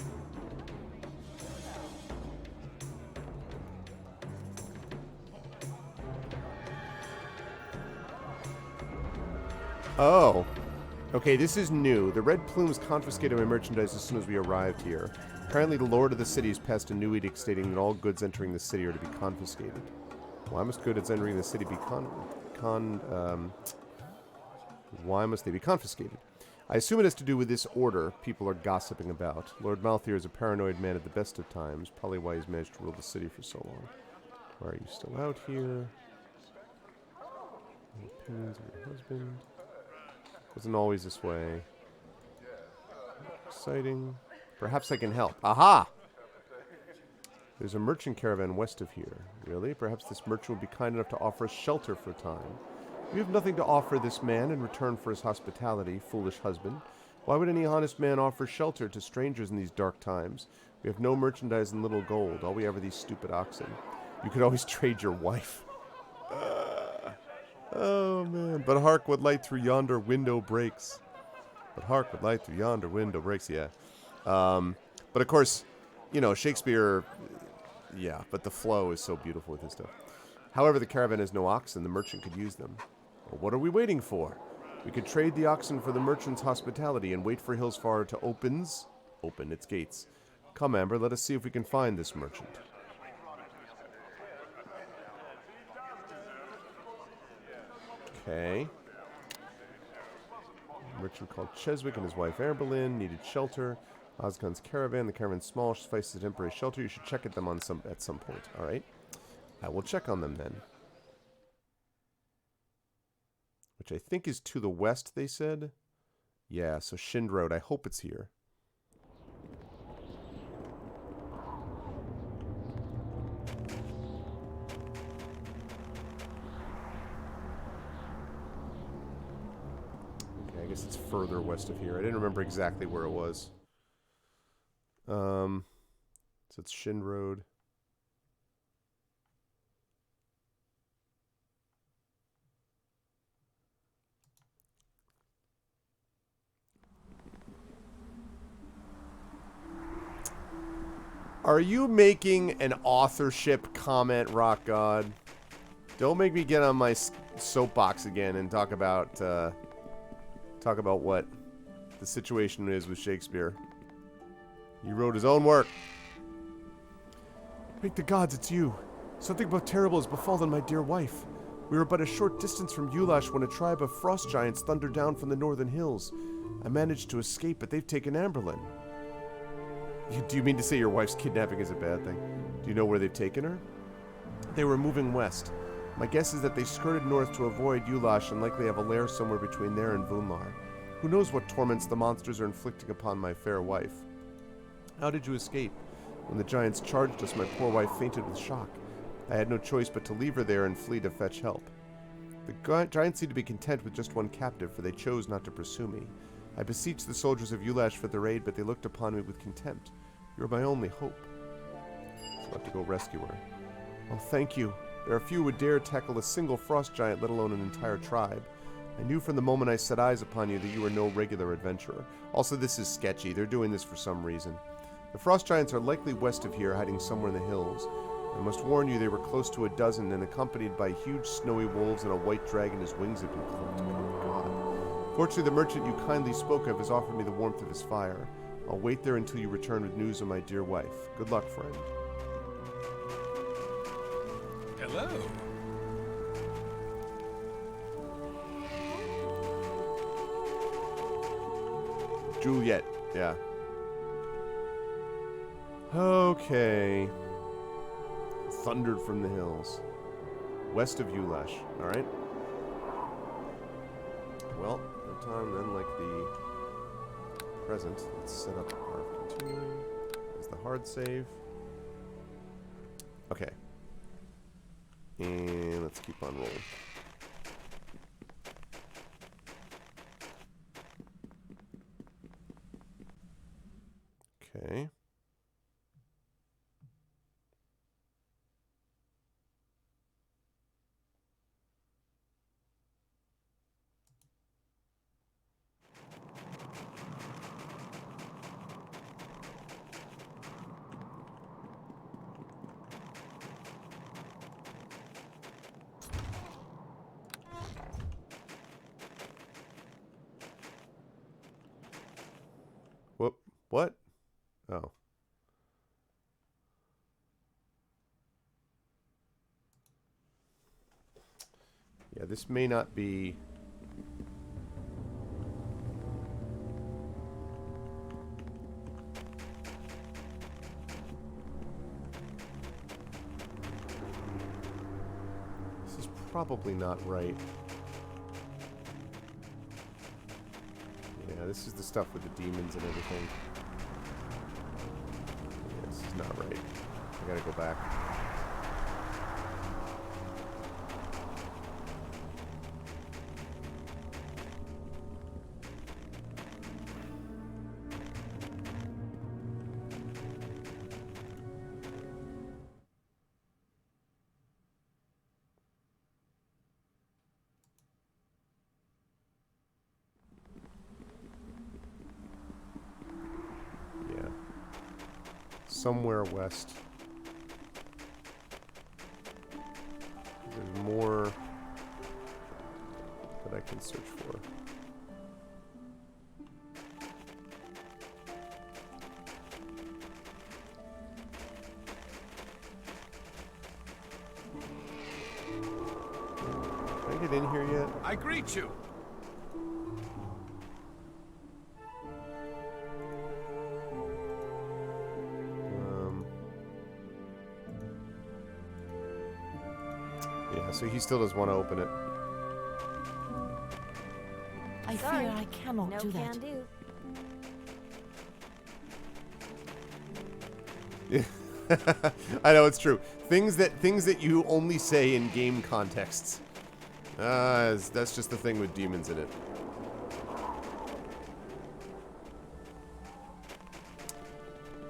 Oh. Okay, this is new. The Red Plumes confiscated my merchandise as soon as we arrived here. Apparently the lord of the city has passed a new edict stating that all goods entering the city are to be confiscated. Why must goods entering the city be why must they be confiscated? I assume it has to do with this order people are gossiping about. Lord Malthier is a paranoid man at the best of times, probably why he's managed to rule the city for so long. Why are you still out here? Any opinions of your husband? Wasn't always this way. Exciting. Perhaps I can help. Aha! There's a merchant caravan west of here. Really? Perhaps this merchant will be kind enough to offer us shelter for a time. We have nothing to offer this man in return for his hospitality, foolish husband. Why would any honest man offer shelter to strangers in these dark times? We have no merchandise and little gold. All we have are these stupid oxen. You could always trade your wife. Oh, man. But hark, what light through yonder window breaks. But hark, what light through yonder window breaks. Yeah. But of course, you know, Shakespeare... Yeah, but the flow is so beautiful with his stuff. However, the caravan has no oxen. The merchant could use them. Well, what are we waiting for? We could trade the oxen for the merchant's hospitality and wait for Hillsfar to open its gates. Come, Amber, let us see if we can find this merchant. Okay. A merchant called Cheswick and his wife Amberlyn needed shelter. Osgun's caravan. The caravan's small, suffices as temporary shelter. You should check at them at some point. All right. I will check on them then. Which I think is to the west, they said. Yeah, so Shind Road. I hope it's here. Okay, I guess it's further west of here. I didn't remember exactly where it was. So it's Shind Road. Are you making an authorship comment, Rock God? Don't make me get on my soapbox again and talk about what the situation is with Shakespeare. He wrote his own work. Thank the gods it's you. Something but terrible has befallen my dear wife. We were but a short distance from Ulash when a tribe of frost giants thundered down from the northern hills. I managed to escape, but they've taken Amberlin. Do you mean to say your wife's kidnapping is a bad thing? Do you know where they've taken her? They were moving west. My guess is that they skirted north to avoid Ulash and likely have a lair somewhere between there and Vunlar. Who knows what torments the monsters are inflicting upon my fair wife? How did you escape? When the giants charged us, my poor wife fainted with shock. I had no choice but to leave her there and flee to fetch help. The giants seemed to be content with just one captive, for they chose not to pursue me. I beseeched the soldiers of Ulash for their aid, but they looked upon me with contempt. You are my only hope. So I have to go rescue her. Oh, thank you. There are few who would dare tackle a single frost giant, let alone an entire tribe. I knew from the moment I set eyes upon you that you were no regular adventurer. Also, this is sketchy. They're doing this for some reason. The frost giants are likely west of here, hiding somewhere in the hills. I must warn you, they were close to a dozen and accompanied by huge snowy wolves and a white dragon whose wings had been clipped. Oh, God. Fortunately, the merchant you kindly spoke of has offered me the warmth of his fire. I'll wait there until you return with news of my dear wife. Good luck, friend. Hello. Juliet, yeah. Okay. Thundered from the hills. West of Ulash, alright? Well, no time then like the present. Let's set up our continuing. There's the hard save. Okay. And let's keep on rolling. Okay. Whoop. What? Oh. Yeah, this may not be... This is probably not right. Yeah, this is the stuff with the demons and everything. Yeah, this is not right. I gotta go back. Somewhere west. There's more that I can search for. Can I get in here yet? I greet you. So he still doesn't want to open it. I fear I cannot do that. I know, it's true. Things that you only say in game contexts. That's just the thing with demons in it.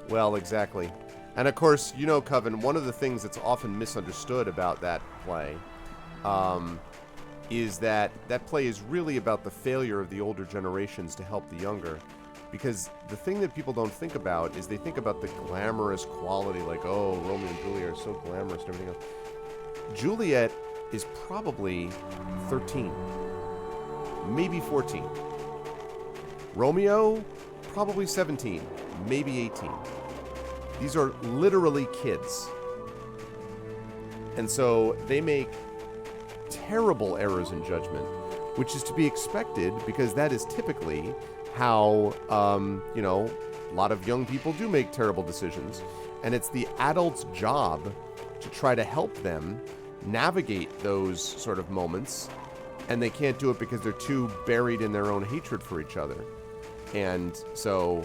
Well, exactly. And of course, you know, Coven, one of the things that's often misunderstood about that play is that play is really about the failure of the older generations to help the younger. because the thing that people don't think about is they think about the glamorous quality, like, oh, Romeo and Juliet are so glamorous and everything else. Juliet is probably 13, maybe 14. Romeo, probably 17, maybe 18. These are literally kids. And so they make terrible errors in judgment, which is to be expected because that is typically how, a lot of young people do make terrible decisions. And it's the adult's job to try to help them navigate those sort of moments. And they can't do it because they're too buried in their own hatred for each other. And so,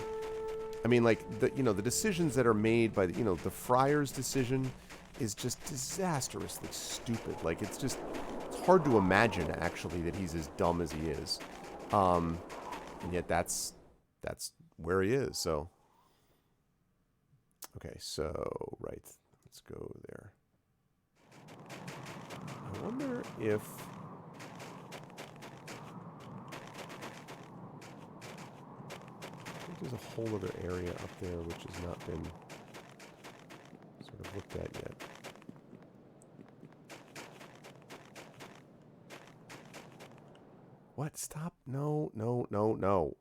I mean, like, the decisions that are made by, the friar's decision is just disastrously stupid. Like, it's hard to imagine, actually, that he's as dumb as he is. And yet that's where he is, so. Okay, so, right. Let's go there. I wonder if... I think there's a whole other area up there which has not been sort of looked at yet. What? Stop. No, no, no, no.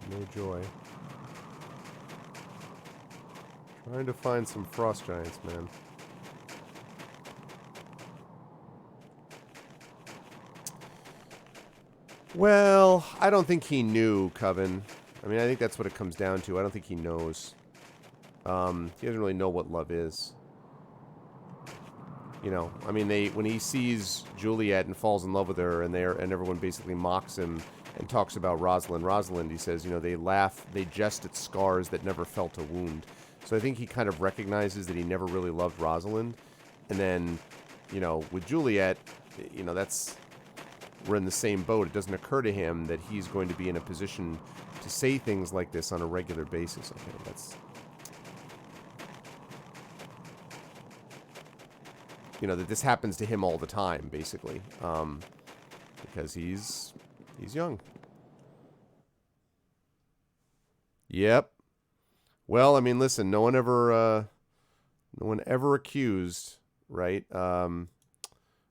No joy. Trying to find some frost giants, man. Well, I don't think he knew, Coven. I mean, I think that's what it comes down to. I don't think he knows. He doesn't really know what love is. I mean, when he sees Juliet and falls in love with her, and everyone basically mocks him and talks about Rosalind, he says, they laugh, they jest at scars that never felt a wound. So I think he kind of recognizes that he never really loved Rosalind. And then, with Juliet, we're in the same boat. It doesn't occur to him that he's going to be in a position to say things like this on a regular basis. Okay, that's... that this happens to him all the time, basically. Because he's young. Yep. Well, I mean, listen, no one ever accused, right,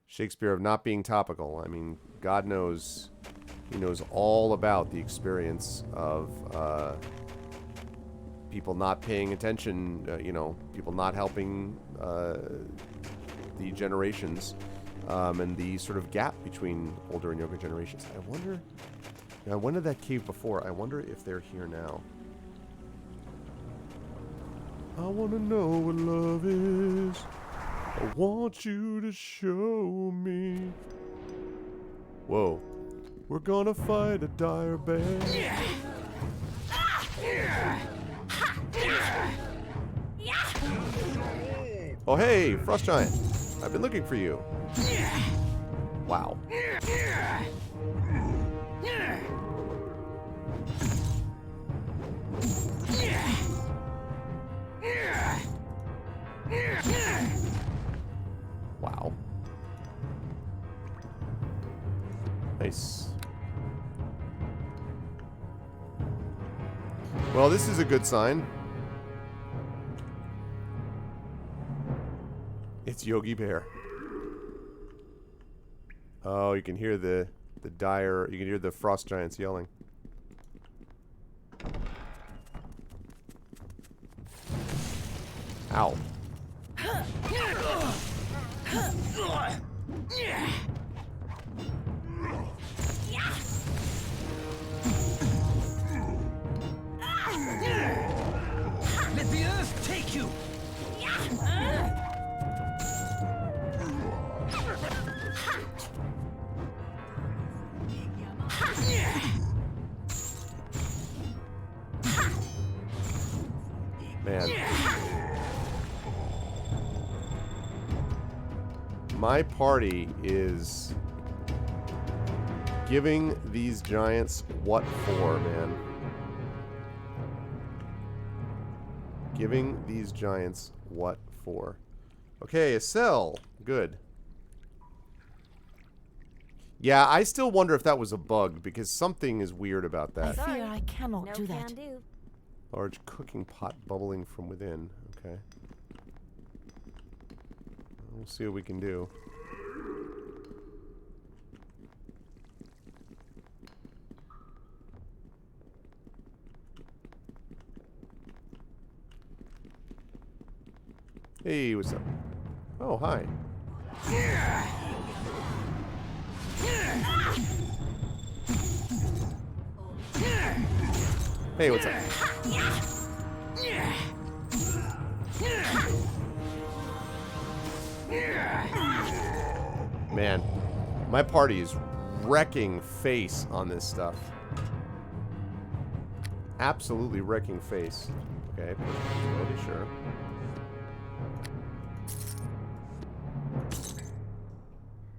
Shakespeare of not being topical. I mean, God knows, he knows all about the experience of people not paying attention, people not helping the generations, and the sort of gap between older and younger generations. I went to that cave before. I wonder if they're here now. I want to know what love is. I want you to show me. Whoa. We're gonna fight a dire bear. Oh, hey, Frost Giant. I've been looking for you. Wow. Wow. Nice. Well, this is a good sign. It's Yogi Bear. Oh, you can hear the dire, you can hear the frost giants yelling. Ow. Let the earth take you. Man. My party is giving these giants what for, man. Giving these giants what for. Okay, a cell. Good. Yeah, I still wonder if that was a bug, because something is weird about I that. fear I cannot No do that. can do. Large cooking pot bubbling from within. Okay. We'll see what we can do. Hey, what's up? Oh, hi. Hey, what's up? Man, my party is wrecking face on this stuff. Absolutely wrecking face. Okay, push sure.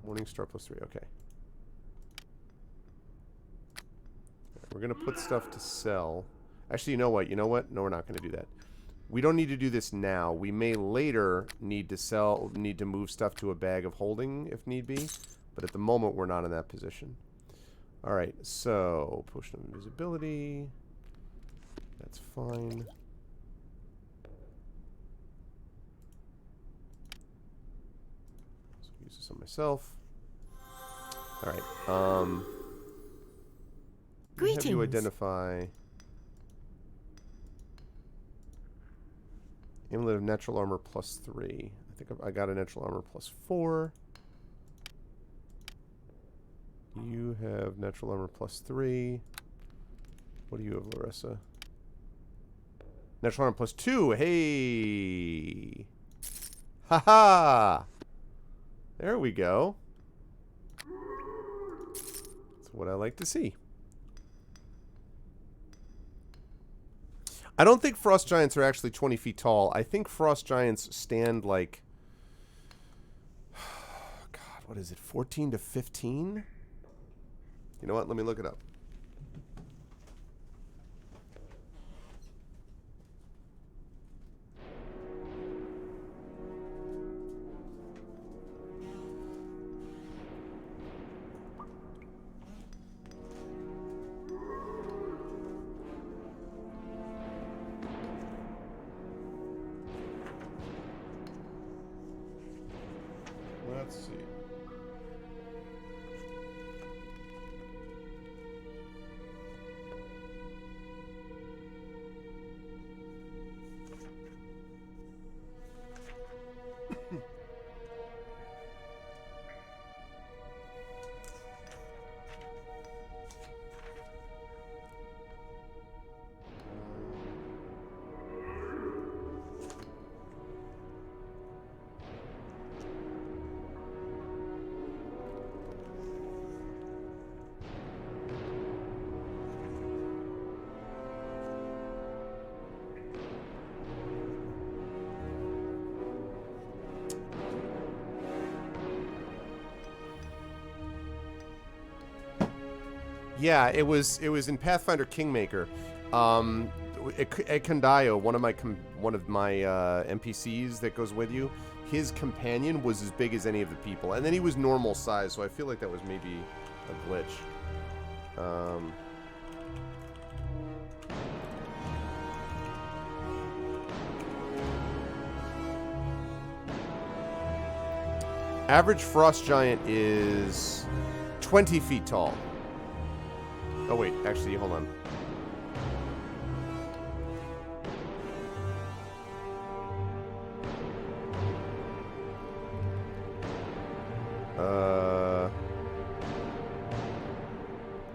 Morning star +3, okay. We're going to put stuff to sell. Actually, you know what? No, we're not going to do that. We don't need to do this now. We may later need to move stuff to a bag of holding if need be. But at the moment, we're not in that position. All right, so potion of invisibility. That's fine. So use this on myself. All right. Greetings. Have you identify amulet of natural armor +3. I think I got a natural armor +4. You have natural armor +3. What do you have, Larissa? Natural armor +2. Hey. Haha. There we go. That's what I like to see. I don't think frost giants are actually 20 feet tall. I think frost giants stand like, God, what is it, 14 to 15? You know what? Let me look it up. Let's see. Yeah, it was in Pathfinder Kingmaker. Ekondayo, one of my NPCs that goes with you, his companion was as big as any of the people, and then he was normal size. So I feel like that was maybe a glitch. Average frost giant is 20 feet tall. Oh wait, actually, hold on. Uh,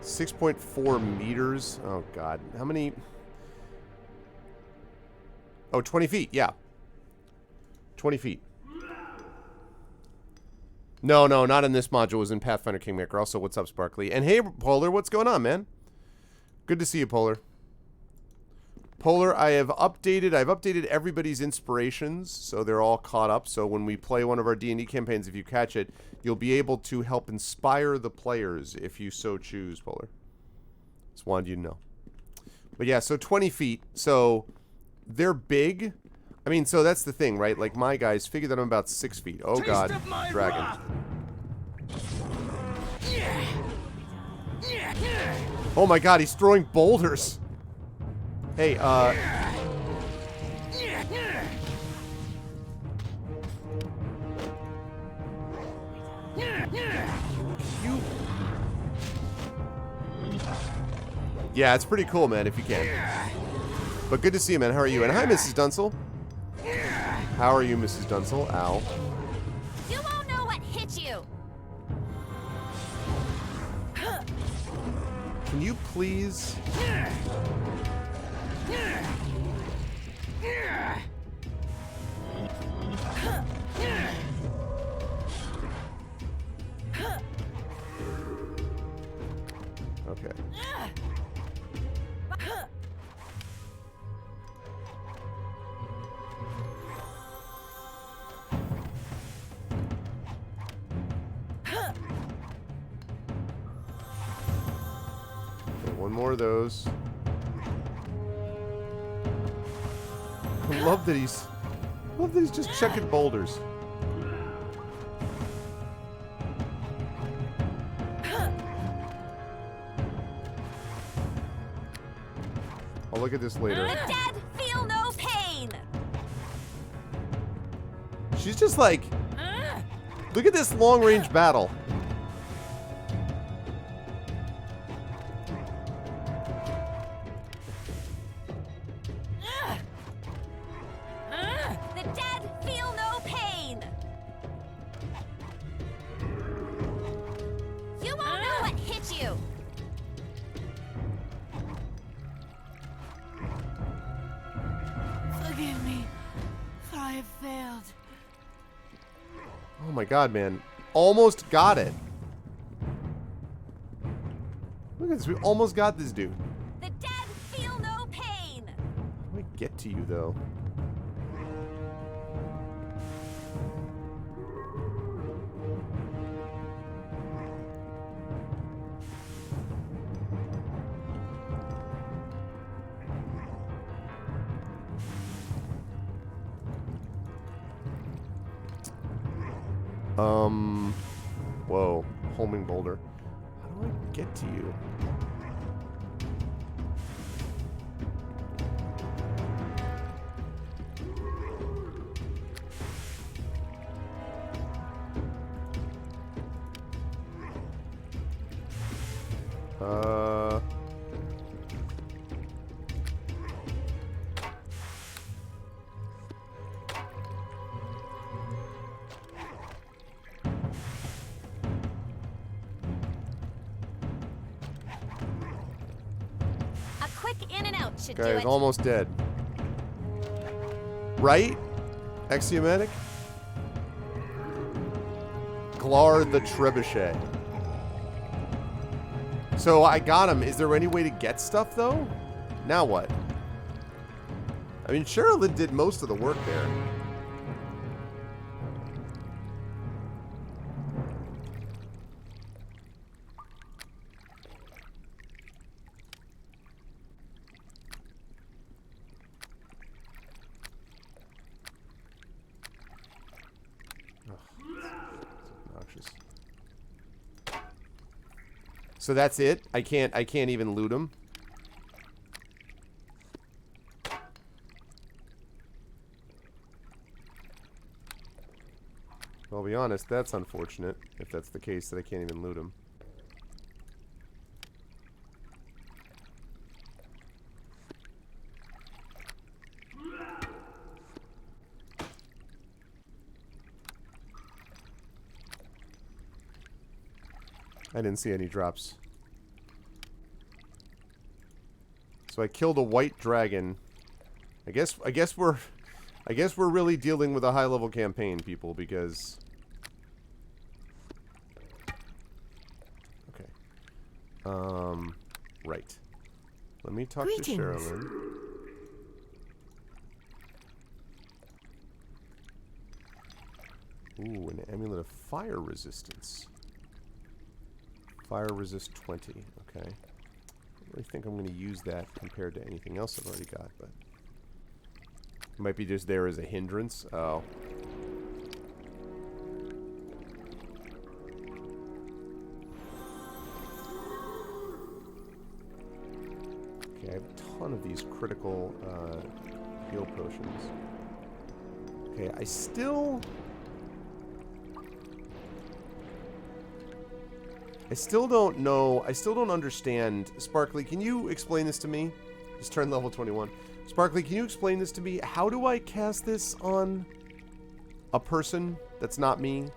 6.4 meters. Oh god, how many? Oh, 20 feet. Yeah, 20 feet. No, not in this module. It was in Pathfinder Kingmaker. Also, what's up, Sparkly? And hey, Polar, what's going on, man? Good to see you, Polar. Polar, I've updated everybody's inspirations, so they're all caught up. So when we play one of our D&D campaigns, if you catch it, you'll be able to help inspire the players if you so choose, Polar. Just wanted you to know. But yeah, so 20 feet. So they're big. I mean, so that's the thing, right? Like my guys, figure that I'm about 6 feet. Oh god, dragon. Oh my god, he's throwing boulders. Hey, yeah, it's pretty cool, man, if you can. But good to see you, man. How are you? And hi, Mrs. Dunsel. How are you, Mrs. Dunsel? Ow. You won't know what hit you. Can you please... Okay. One more of those. I love that he's just chucking boulders. I'll look at this later. The dead feel no pain. She's just like, look at this long-range battle. The dead feel no pain. You won't know what hit you. Forgive me, for I have failed. Oh my god, man. Almost got it. Look at this. We almost got this dude. The dead feel no pain. How do I get to you, though? Whoa. Homing boulder. How do I get to you? A quick in and out should do Guy's it. almost dead. Right? Axiomatic? Glar the Trebuchet. So I got him. Is there any way to get stuff, though? Now what? I mean, Sherilyn did most of the work there. Obnoxious. So that's it? I can't even loot him? Well, I'll be honest, that's unfortunate, if that's the case, that I can't even loot him. I didn't see any drops. So I killed a white dragon. I guess we're really dealing with a high-level campaign, people, because... Okay. Right. Let me talk Greetings. to Sherilyn. Ooh, an amulet of fire resistance. Fire resist 20. Okay. I don't really think I'm going to use that compared to anything else I've already got, but it might be just there as a hindrance. Oh. Okay, I have a ton of these critical heal potions. Okay, I still don't know. I still don't understand. Sparkly, can you explain this to me? Just turned level 21. Sparkly, can you explain this to me? How do I cast this on a person that's not me?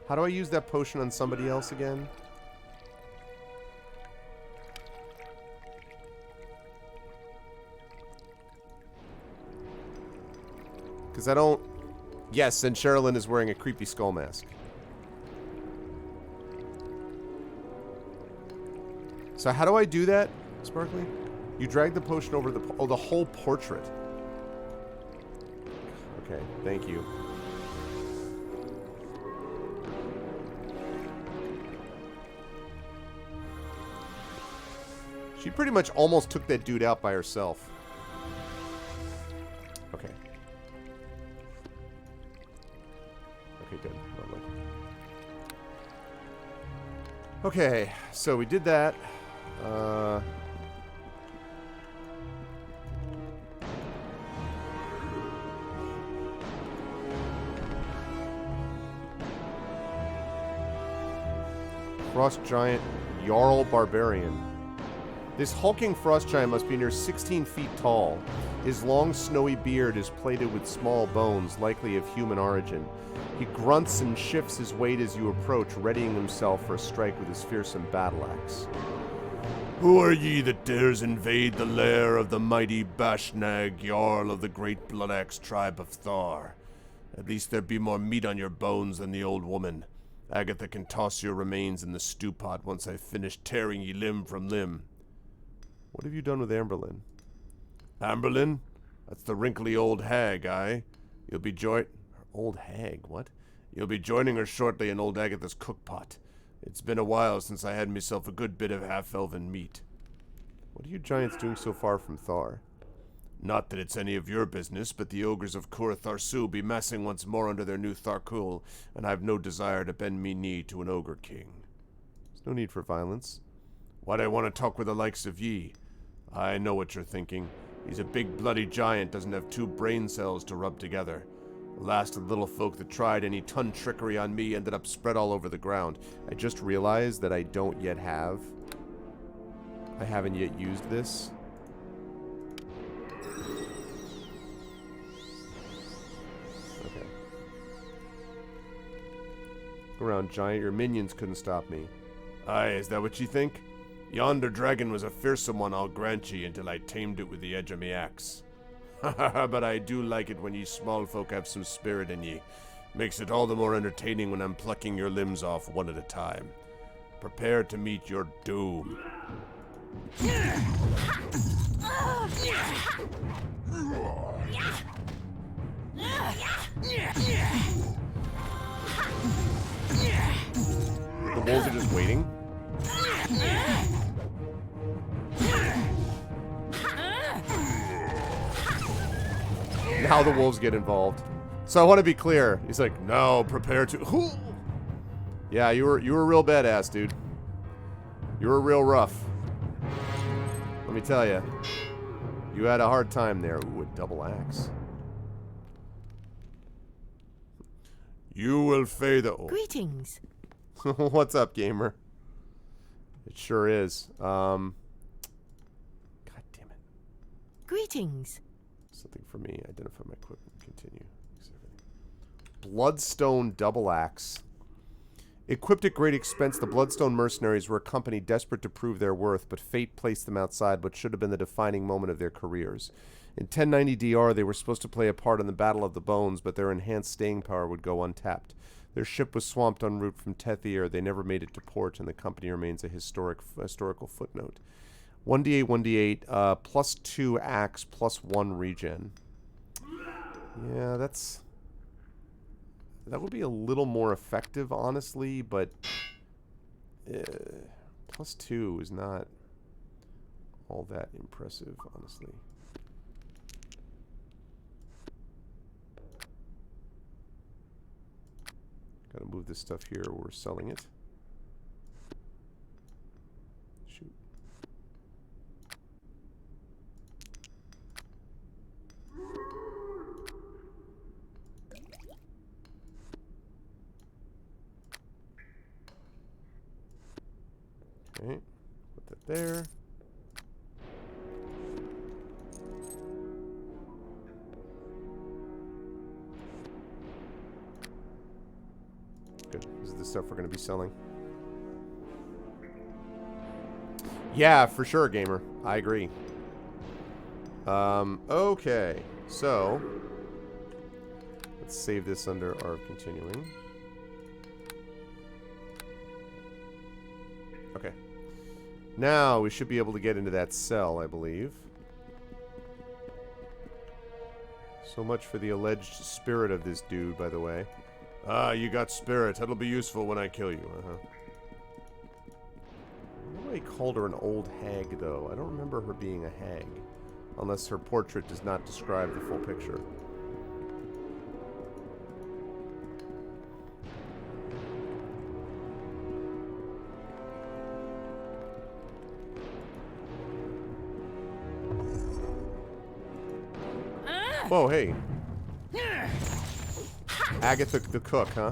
How do I use that potion on somebody else again? Because I don't... Yes, and Sherilyn is wearing a creepy skull mask. So how do I do that, Sparkly? You drag the potion over the... Oh, the whole portrait. Okay, thank you. She pretty much almost took that dude out by herself. Okay. Okay, good. Lovely. Okay, so we did that. Frost Giant Jarl Barbarian. This hulking frost giant must be near 16 feet tall. His long, snowy beard is plated with small bones, likely of human origin. He grunts and shifts his weight as you approach, readying himself for a strike with his fearsome battle axe. Who are ye that dares invade the lair of the mighty Bashnag, Jarl of the great Bloodaxe tribe of Thar? At least there be more meat on your bones than the old woman. Agatha can toss your remains in the stew pot once I've finished tearing ye limb from limb. What have you done with Amberlyn? Amberlyn? That's the wrinkly old hag, aye? You'll be Old hag, what? You'll be joining her shortly in old Agatha's cookpot. It's been a while since I had myself a good bit of half-elven meat. What are you giants doing so far from Thar? Not that it's any of your business, but the ogres of Kur Tharsu be massing once more under their new Tharkul, and I've no desire to bend me knee to an ogre king. There's no need for violence. Why'd I want to talk with the likes of ye? I know what you're thinking. He's a big bloody giant, doesn't have two brain cells to rub together. The last of the little folk that tried any ton trickery on me ended up spread all over the ground. I just realized that I don't yet have... I haven't yet used this. Okay. Go around, giant. Your minions couldn't stop me. Aye, is that what you think? Yonder dragon was a fearsome one, I'll grant ye, until I tamed it with the edge of me axe. But I do like it when ye small folk have some spirit in ye. Makes it all the more entertaining when I'm plucking your limbs off one at a time. Prepare to meet your doom. The wolves are just waiting? Now the wolves get involved. So I want to be clear. He's like, no, prepare to... Yeah, you were real badass, dude. You were real rough. Let me tell you. You had a hard time there. Ooh, a double axe. You will fade the... Oh. Greetings. What's up, gamer? It sure is. God damn it. Greetings. Something for me. Identify my equipment. Continue. Bloodstone double axe. Equipped at great expense, the Bloodstone mercenaries were a company desperate to prove their worth, but fate placed them outside what should have been the defining moment of their careers. In 1090 DR, they were supposed to play a part in the Battle of the Bones, but their enhanced staying power would go untapped. Their ship was swamped en route from Tethir. They never made it to port, and the company remains a historical footnote. 1d8, 1d8, plus 2 axe, plus 1 regen. Yeah, that's That would be a little more effective, honestly, but +2 is not all that impressive, honestly. Gotta move this stuff here where we're selling it. Shoot. Okay, put that there. Good. This is the stuff we're going to be selling. Yeah, for sure, gamer. I agree. Okay. So, let's save this under our continuing. Okay. Now, we should be able to get into that cell, I believe. So much for the alleged spirit of this dude, by the way. Ah, you got spirit. That'll be useful when I kill you. Why do I called her an old hag, though? I don't remember her being a hag. Unless her portrait does not describe the full picture. Whoa, hey. Agatha the cook, huh?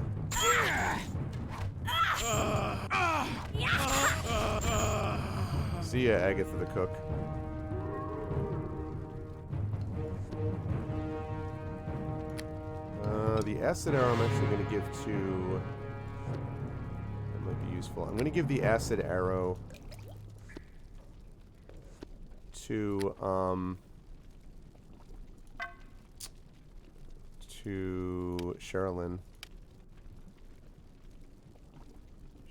See ya, Agatha the cook. The acid arrow I'm actually going to give to... That might be useful. I'm going to give the acid arrow to Sherilyn.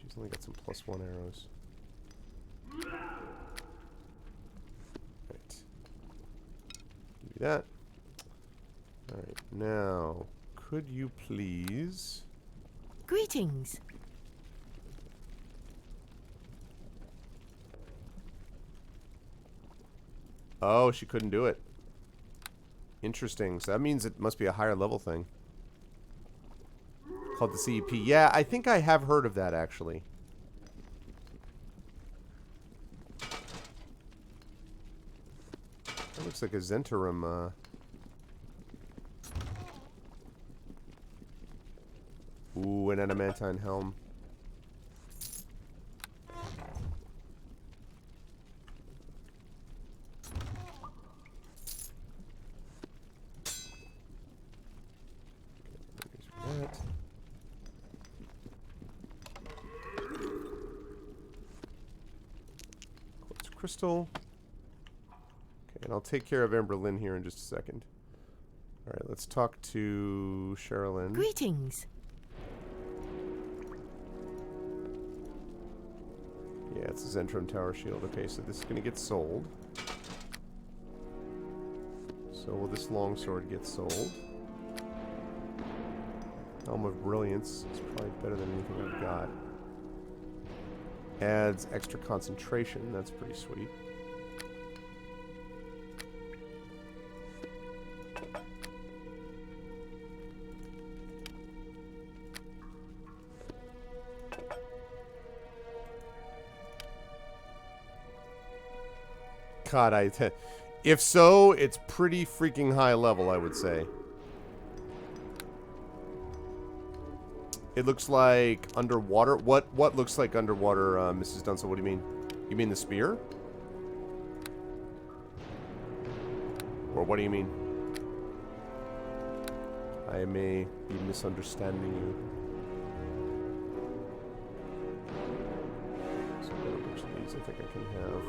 She's only got some +1 arrows. Right. Give you that. Alright, now, could you please... Greetings. Oh, she couldn't do it. Interesting. So that means it must be a higher level thing. Called the CEP. Yeah, I think I have heard of that, actually. That looks like a Zentarum, Ooh, an adamantine helm. That. Quartz crystal. Okay, and I'll take care of Emberlyn here in just a second. Alright, let's talk to Sherilyn. Greetings. Yeah, it's a Zentrum Tower Shield. Okay, so this is going to get sold. So will this longsword get sold? Helm of Brilliance is probably better than anything I've got. Adds extra concentration. That's pretty sweet. God, if so, it's pretty freaking high level, I would say. It looks like underwater. What looks like underwater, Mrs. Dunsel? What do you mean? You mean the spear? Or what do you mean? I may be misunderstanding you. So I've got a bunch of these I think I can have.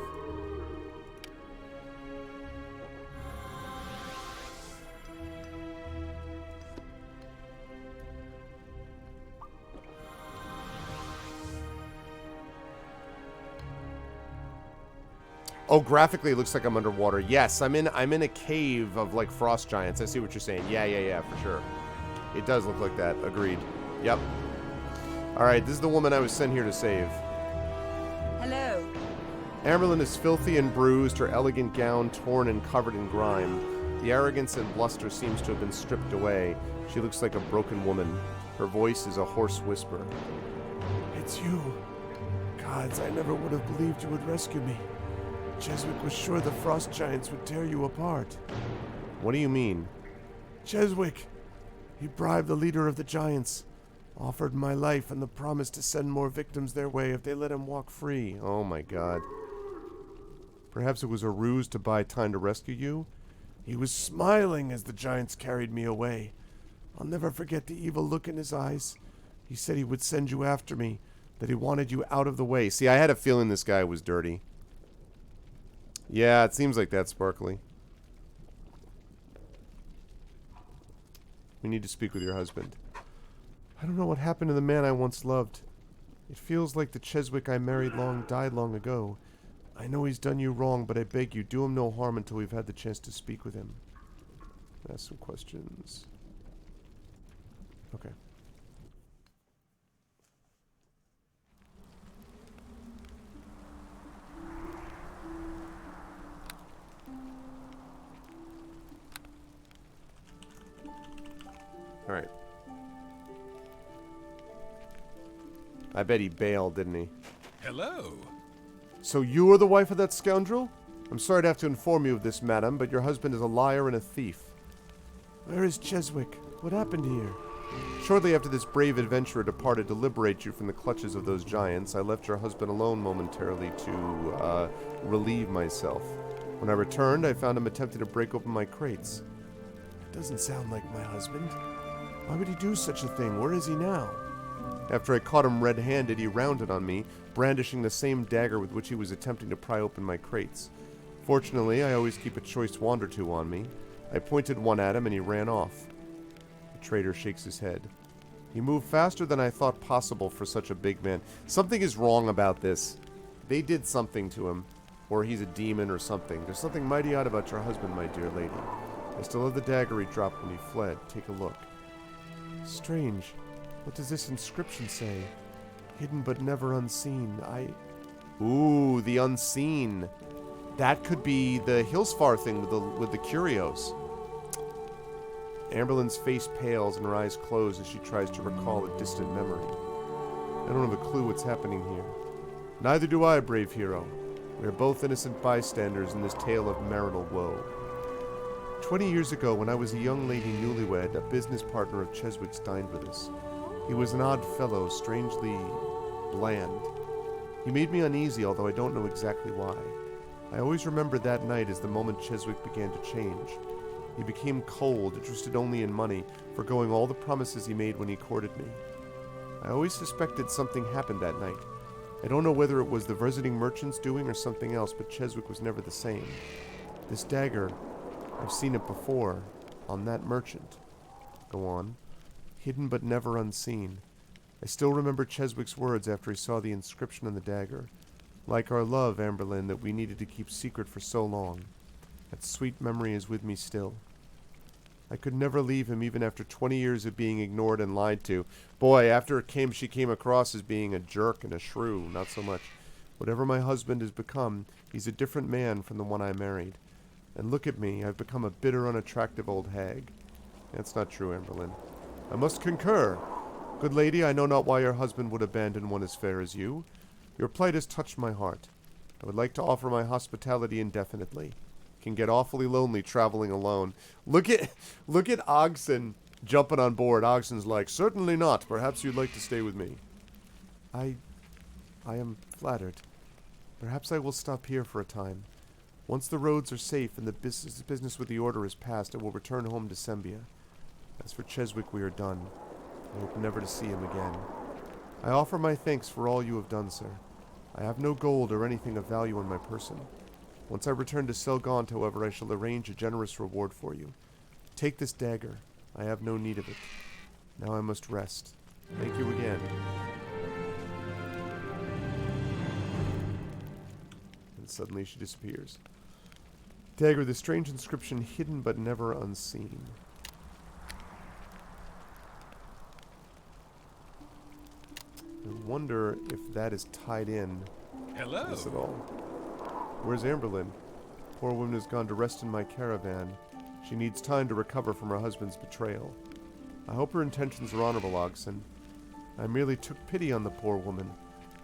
Oh, graphically it looks like I'm underwater. Yes, I'm in a cave of like frost giants. I see what you're saying. Yeah, for sure. It does look like that. Agreed. Yep. Alright, this is the woman I was sent here to save. Hello. Amberlyn is filthy and bruised, her elegant gown torn and covered in grime. The arrogance and bluster seems to have been stripped away. She looks like a broken woman. Her voice is a hoarse whisper. It's you. Gods, I never would have believed you would rescue me. Cheswick was sure the frost giants would tear you apart. What do you mean? Cheswick! He bribed the leader of the giants, offered my life and the promise to send more victims their way if they let him walk free. Oh my god. Perhaps it was a ruse to buy time to rescue you? He was smiling as the giants carried me away. I'll never forget the evil look in his eyes. He said he would send you after me, that he wanted you out of the way. See, I had a feeling this guy was dirty. Yeah, it seems like that, Sparkly. We need to speak with your husband. I don't know what happened to the man I once loved. It feels like the Cheswick I married died long ago. I know he's done you wrong, but I beg you, do him no harm until we've had the chance to speak with him. Ask some questions. Okay. Alright. I bet he bailed, didn't he? Hello. So you are the wife of that scoundrel? I'm sorry to have to inform you of this, madam, but your husband is a liar and a thief. Where is Cheswick? What happened here? Shortly after this brave adventurer departed to liberate you from the clutches of those giants, I left your husband alone momentarily to, relieve myself. When I returned, I found him attempting to break open my crates. It doesn't sound like my husband. Why would he do such a thing? Where is he now? After I caught him red-handed, he rounded on me, brandishing the same dagger with which he was attempting to pry open my crates. Fortunately, I always keep a choice wand or two on me. I pointed one at him and he ran off. The traitor shakes his head. He moved faster than I thought possible for such a big man. Something is wrong about this. They did something to him. Or he's a demon or something. There's something mighty odd about your husband, my dear lady. I still have the dagger he dropped when he fled. Take a look. Strange. What does this inscription say? Hidden but never unseen. Ooh, the unseen. That could be the Hillsfar thing with the curios. Amberlyn's face pales and her eyes close as she tries to recall a distant memory. I don't have a clue what's happening here. Neither do I, brave hero. We are both innocent bystanders in this tale of marital woe. 20 years ago, when I was a young lady newlywed, a business partner of Cheswick's dined with us. He was an odd fellow, strangely bland. He made me uneasy, although I don't know exactly why. I always remember that night as the moment Cheswick began to change. He became cold, interested only in money, forgoing all the promises he made when he courted me. I always suspected something happened that night. I don't know whether it was the visiting merchant's doing or something else, but Cheswick was never the same. This dagger, I've seen it before, on that merchant. Go on. Hidden but never unseen. I still remember Cheswick's words after he saw the inscription on the dagger. Like our love, Amberlyn, that we needed to keep secret for so long. That sweet memory is with me still. I could never leave him even after 20 years of being ignored and lied to. Boy, after she came across as being a jerk and a shrew, not so much. Whatever my husband has become, he's a different man from the one I married. And look at me, I've become a bitter, unattractive old hag. That's not true, Amberlyn. I must concur. Good lady, I know not why your husband would abandon one as fair as you. Your plight has touched my heart. I would like to offer my hospitality indefinitely. Can get awfully lonely traveling alone. Look at Ogson jumping on board. Ogson's like, certainly not. Perhaps you'd like to stay with me. I am flattered. Perhaps I will stop here for a time. Once the roads are safe and the business with the order is past, I will return home to Sembia. As for Cheswick, we are done. I hope never to see him again. I offer my thanks for all you have done, sir. I have no gold or anything of value on my person. Once I return to Selgaunt, however, I shall arrange a generous reward for you. Take this dagger. I have no need of it. Now I must rest. Thank you again. And suddenly she disappears. Dagger, the strange inscription hidden but never unseen. I wonder if that is tied in Hello. to this at all. Where's Amberlyn? Poor woman has gone to rest in my caravan. She needs time to recover from her husband's betrayal. I hope her intentions are honorable, Ogson. I merely took pity on the poor woman.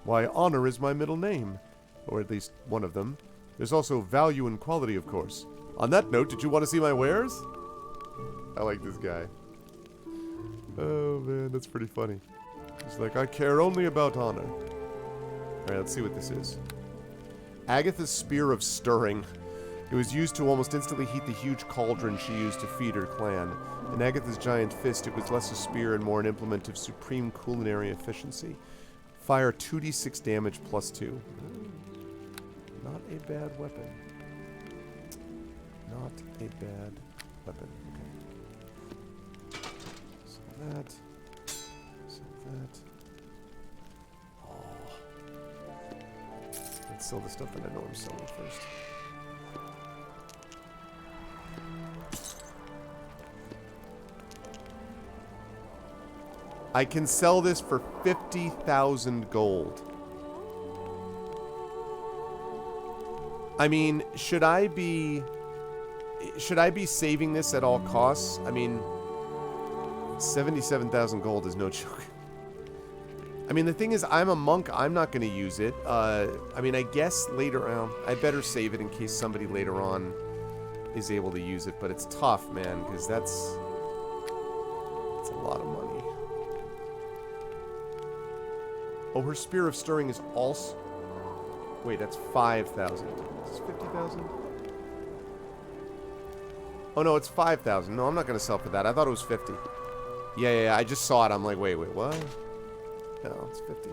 Why, honor is my middle name. Or at least one of them. There's also value and quality, of course. On that note, did you want to see my wares? I like this guy. Oh, man, that's pretty funny. He's like, I care only about honor. Alright, let's see what this is. Agatha's Spear of Stirring. It was used to almost instantly heat the huge cauldron she used to feed her clan. In Agatha's giant fist, it was less a spear and more an implement of supreme culinary efficiency. Fire 2d6 damage plus 2. Not a bad weapon. Not a bad weapon. Okay. So that. So that. Oh. Let's sell the stuff that I know I'm selling first. I can sell this for 50,000 gold. I mean, should I be saving this at all costs? I mean, 77,000 gold is no joke. I mean, the thing is, I'm a monk. I'm not going to use it. I mean, I guess later on, I better save it in case somebody later on is able to use it. But it's tough, man, because that's a lot of money. Oh, her Spear of Stirring is also... Wait, that's 5,000. Is this 50,000? Oh, no, it's 5,000. No, I'm not going to sell for that. I thought it was 50. Yeah, I just saw it. I'm like, wait, what? No, it's 50.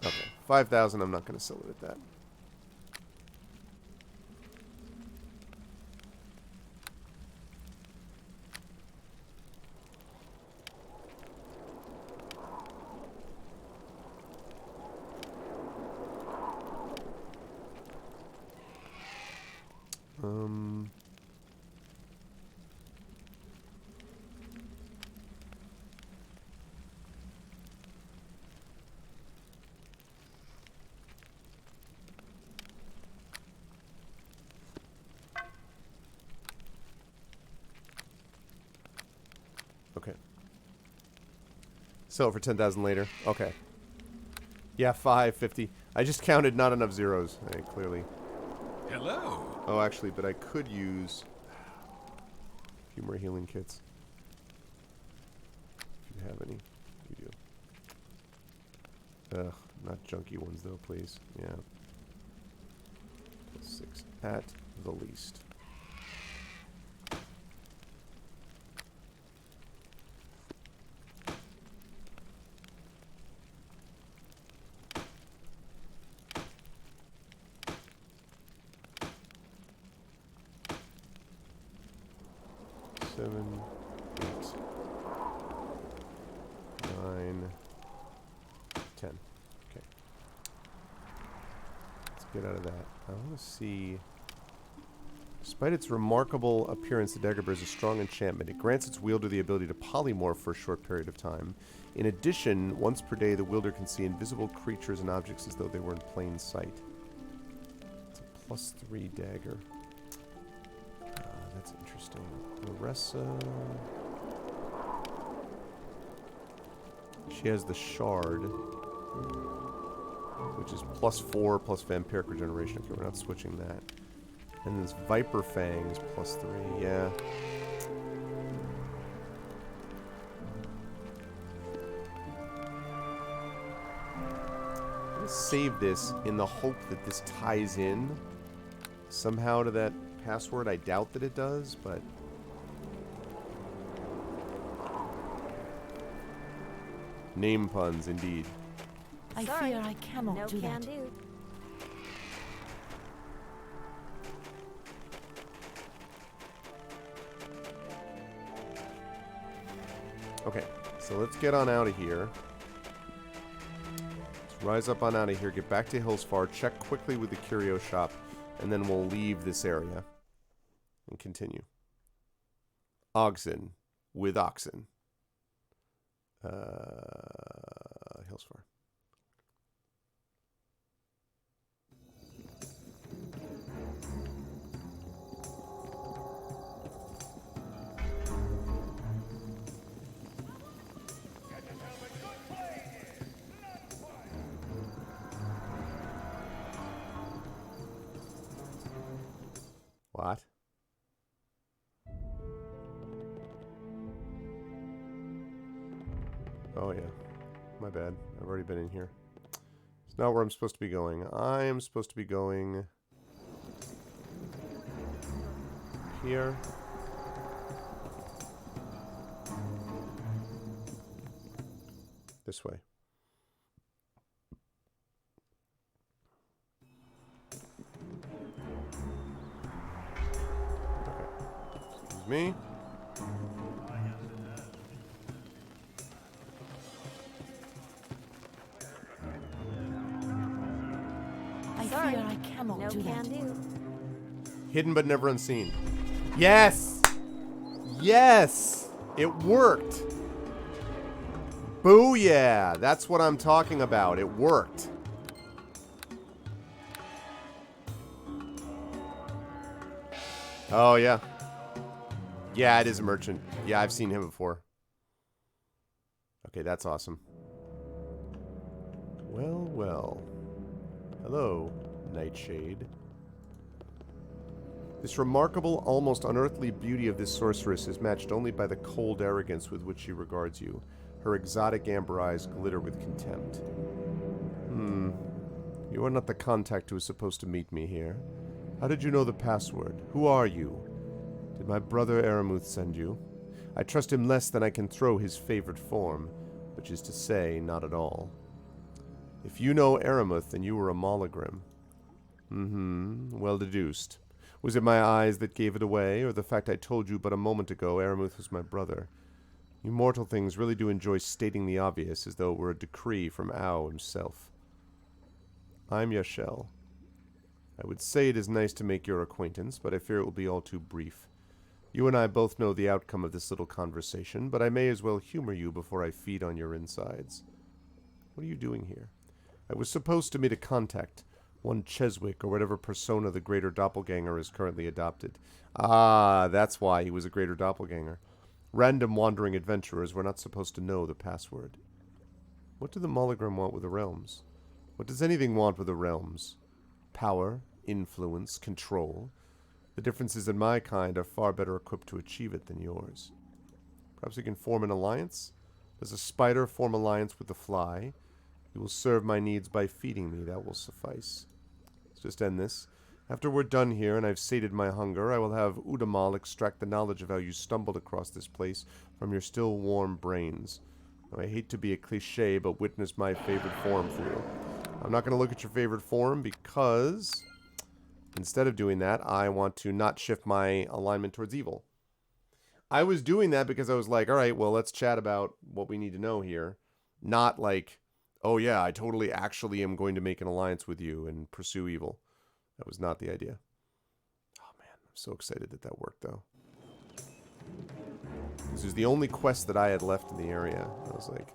Okay, 5,000. I'm not going to sell it at that. Okay. Sell it for 10,000 later. Okay. Yeah, 550. I just counted not enough zeros. Clearly. Hello. Oh, actually, but I could use a few more healing kits. If you have any. You do. Ugh, not junky ones though, please. Yeah. Plus 6 at the least. Seven, 8, 9, 10. Okay. Let's get out of that. I want to see... Despite its remarkable appearance, the dagger bears a strong enchantment. It grants its wielder the ability to polymorph for a short period of time. In addition, once per day, the wielder can see invisible creatures and objects as though they were in plain sight. It's a +3 dagger. That's interesting. Larissa... She has the shard, which is +4 plus vampiric regeneration. Okay, we're not switching that. And this Viper Fangs +3, yeah. I'm gonna save this in the hope that this ties in somehow to that password. I doubt that it does, but... Name puns, indeed. I Sorry, fear I cannot no do can that. do. Okay, so let's get on out of here. Let's rise up on out of here, get back to Hillsfar, check quickly with the curio shop, and then we'll leave this area and continue. Ogson with oxen. Hillsfar. What? Oh yeah, my bad. I've already been in here. It's not where I'm supposed to be going. I am supposed to be going here. This way. Excuse me. I fear I cannot No do can that. do. Hidden but never unseen. Yes! Yes! It worked! Booyah! That's what I'm talking about. It worked. Oh, yeah. Yeah, it is a merchant. Yeah, I've seen him before. Okay, that's awesome. Well, well. Hello, Nightshade. This remarkable, almost unearthly beauty of this sorceress is matched only by the cold arrogance with which she regards you. Her exotic amber eyes glitter with contempt. You are not the contact who is supposed to meet me here. How did you know the password? Who are you? Did my brother Aramuth send you? I trust him less than I can throw his favorite form, which is to say, not at all. If you know Aramuth, then you were a Molagrim. Well deduced. Was it my eyes that gave it away, or the fact I told you but a moment ago Aramuth was my brother? You mortal things really do enjoy stating the obvious as though it were a decree from Ao himself. I'm Yashel. I would say it is nice to make your acquaintance, but I fear it will be all too brief. You and I both know the outcome of this little conversation, but I may as well humor you before I feed on your insides. What are you doing here? I was supposed to meet a contact, one Cheswick, or whatever persona the greater doppelganger is currently adopted. Ah, that's why he was a greater doppelganger. Random wandering adventurers were not supposed to know the password. What do the Molagrim want with the realms? What does anything want with the realms? Power, influence, control. The differences in my kind are far better equipped to achieve it than yours. Perhaps we can form an alliance? Does a spider form alliance with the fly? You will serve my needs by feeding me. That will suffice. Let's just end this. After we're done here and I've sated my hunger, I will have Udamal extract the knowledge of how you stumbled across this place from your still warm brains. Now, I hate to be a cliche, but witness my favorite form, fool. I'm not going to look at your favorite form because instead of doing that, I want to not shift my alignment towards evil. I was doing that because I was like, all right, well, let's chat about what we need to know here. Not like, oh yeah, I totally actually am going to make an alliance with you and pursue evil. That was not the idea. Oh man, I'm so excited that that worked though. This was the only quest that I had left in the area. I was like,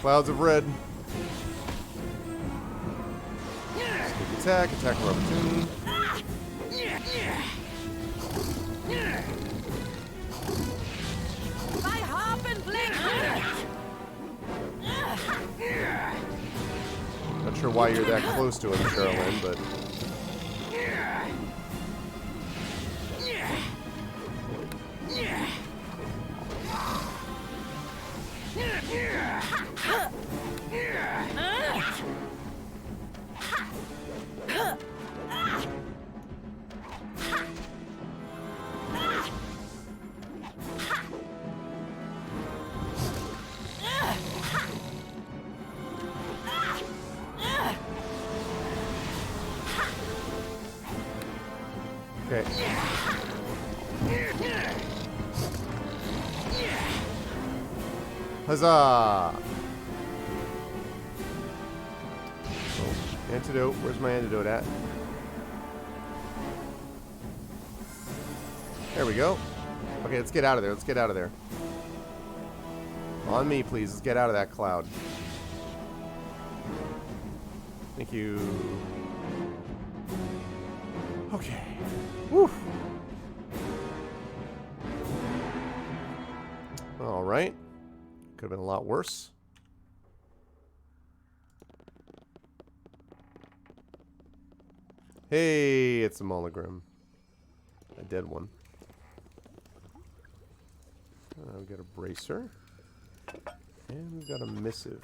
clouds of red. Sneak attack, attack of opportunity. My harp and blade. Not sure why you're that close to him, Carolyn, but Huzzah! Oh, antidote. Where's my antidote at? There we go. Okay, let's get out of there. Let's get out of there. On me, please. Let's get out of that cloud. Thank you. Okay. Woo. All right. Could have been a lot worse. Hey, it's a Molygrim. A dead one. We've got a bracer. And we've got a missive.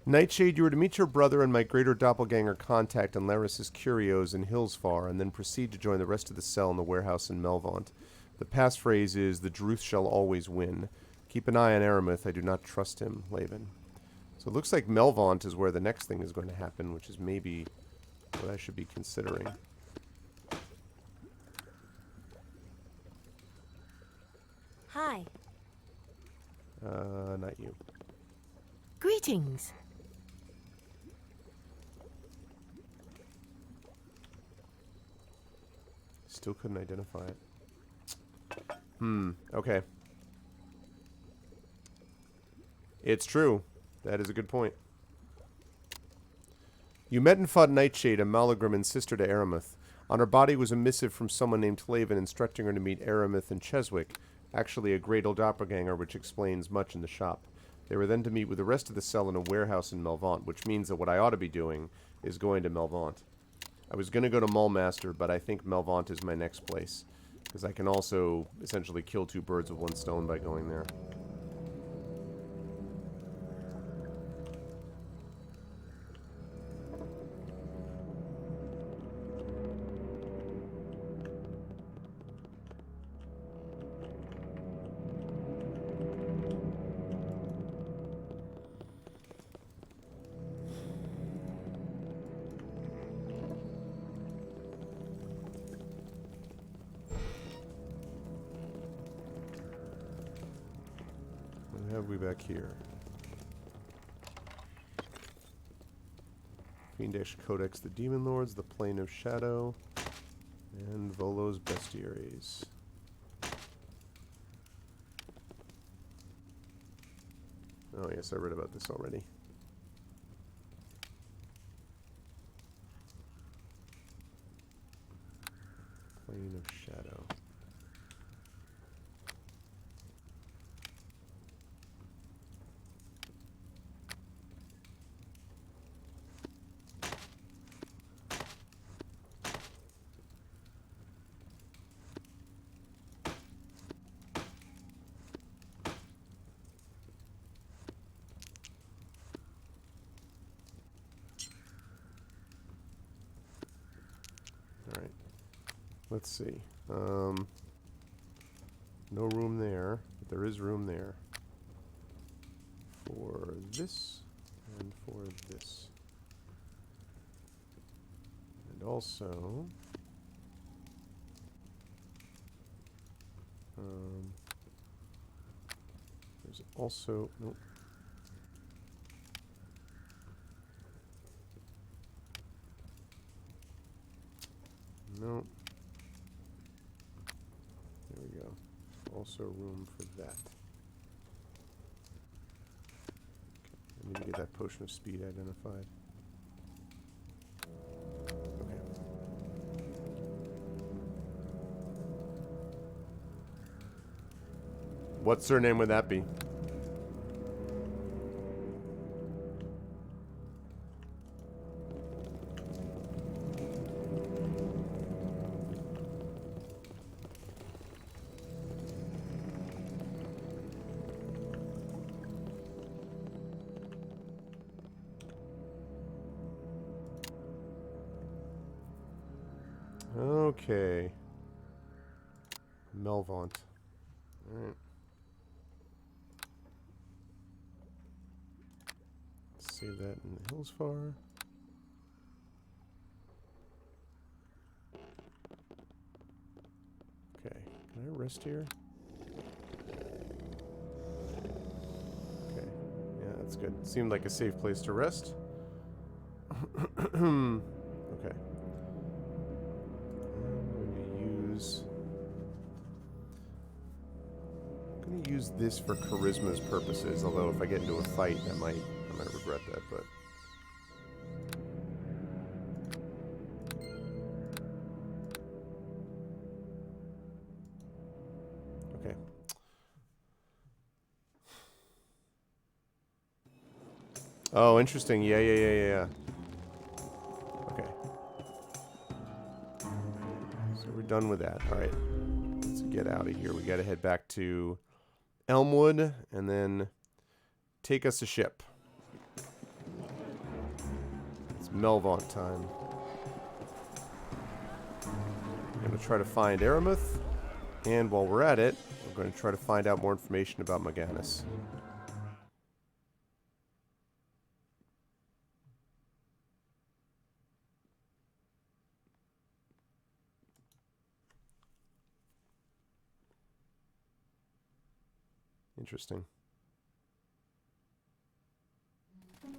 Nightshade, you were to meet your brother and my greater doppelganger contact on Laris's Curios in Hillsfar, and then proceed to join the rest of the cell in the warehouse in Melvaunt. The passphrase is, the Druth shall always win. Keep an eye on Aramuth. I do not trust him, Laven. So it looks like Melvaunt is where the next thing is going to happen, which is maybe what I should be considering. Hi. Not you. Greetings. Still couldn't identify it. Okay. It's true. That is a good point. You met and fought Nightshade, a Molygrim and sister to Aramuth. On her body was a missive from someone named Laven instructing her to meet Aramuth and Cheswick, actually a great old doppelganger, which explains much in the shop. They were then to meet with the rest of the cell in a warehouse in Melvaunt, which means that what I ought to be doing is going to Melvaunt. I was going to go to Mulmaster, but I think Melvaunt is my next place, because I can also essentially kill two birds with one stone by going there. What have we back here? Fiendish Codex, the Demon Lords, the Plane of Shadow, and Volo's Bestiaries. Oh yes, I read about this already. Plane of Shadow. Alright. Let's see. No room there, but there is room there. For this, and for this. And also... there's also... Nope. No. There we go. Also room for that. Okay. I need to get that potion of speed identified. Okay. What surname would that be? Okay. Melvaunt. Alright. Save that in the Hillsfar. Okay, can I rest here? Okay, yeah, that's good. Seemed like a safe place to rest. Okay. I'm going to use this for charisma's purposes, although if I get into a fight, I might regret that, but... Okay. Oh, interesting. Yeah. Okay. So we're done with that. All right. Let's get out of here. We got to head back to Elmwood and then take us a ship. It's Melvaunt time. We're going to try to find Aramuth. And while we're at it, we're going to try to find out more information about Morganis. Interesting. Don't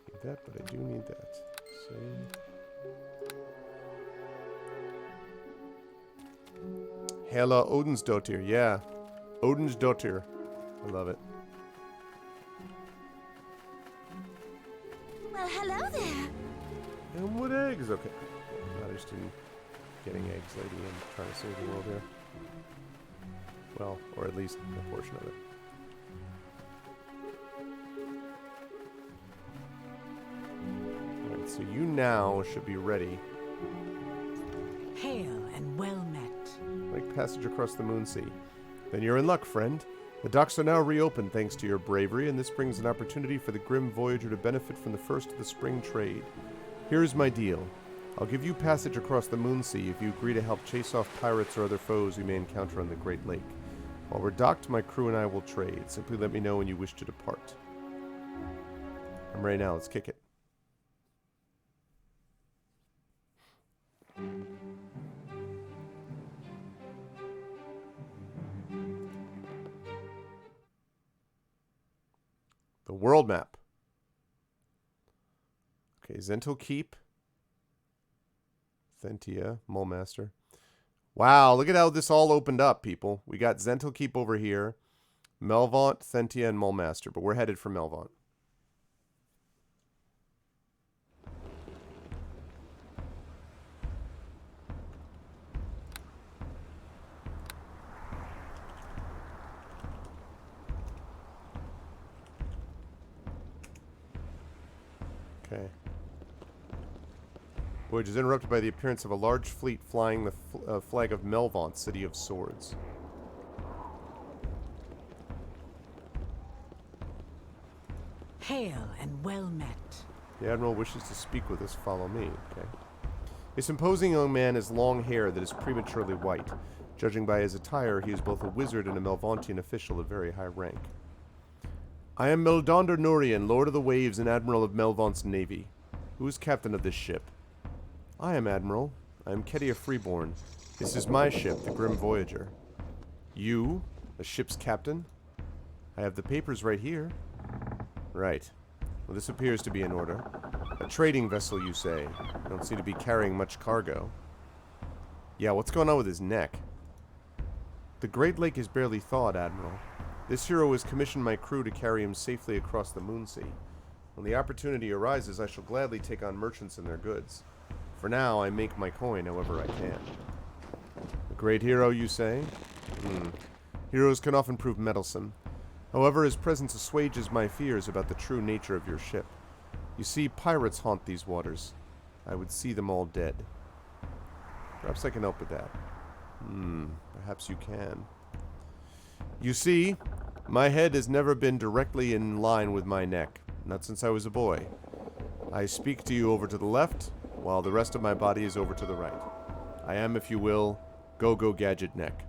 need that, but I do need that. Hela Odensdottir, yeah. Odensdottir. I love it. Well, hello there. And what eggs? Okay. I'm not interested in getting eggs, lady. I'm trying to save the world here. Well, or at least a portion of it. Alright, so you now should be ready. Hail and well met. Like passage across the Moonsea. Then you're in luck, friend. The docks are now reopened thanks to your bravery, and this brings an opportunity for the grim voyager to benefit from the first of the spring trade. Here's my deal. I'll give you passage across the Moonsea if you agree to help chase off pirates or other foes we may encounter on the Great Lake. While we're docked, my crew and I will trade. Simply let me know when you wish to depart. I'm ready now. Let's kick it. The world map. Okay, Zentil Keep. Thentia, Mulemaster. Wow, look at how this all opened up, people. We got Zentil Keep over here. Melvaunt, Thentia, and Mulemaster, but we're headed for Melvaunt. Okay. Voyage is interrupted by the appearance of a large fleet flying the flag of Melvaunt, City of Swords. Hail and well met. The Admiral wishes to speak with us. Follow me. Okay. This imposing young man has long hair that is prematurely white. Judging by his attire, he is both a wizard and a Melvauntian official of very high rank. I am Meldonder Nurian, Lord of the Waves and Admiral of Melvaunt's navy. Who is captain of this ship? I am Admiral. I am Kedia Freeborn. This is my ship, the Grim Voyager. You? A ship's captain? I have the papers right here. Right. Well, this appears to be in order. A trading vessel, you say. Don't seem to be carrying much cargo. Yeah, what's going on with his neck? The Great Lake is barely thawed, Admiral. This hero has commissioned my crew to carry him safely across the Moonsea. When the opportunity arises, I shall gladly take on merchants and their goods. For now, I make my coin however I can. A great hero, you say? Heroes can often prove meddlesome. However, his presence assuages my fears about the true nature of your ship. You see, pirates haunt these waters. I would see them all dead. Perhaps I can help with that. Perhaps you can. You see, my head has never been directly in line with my neck. Not since I was a boy. I speak to you over to the left, while the rest of my body is over to the right. I am, if you will, Go-Go Gadget Neck.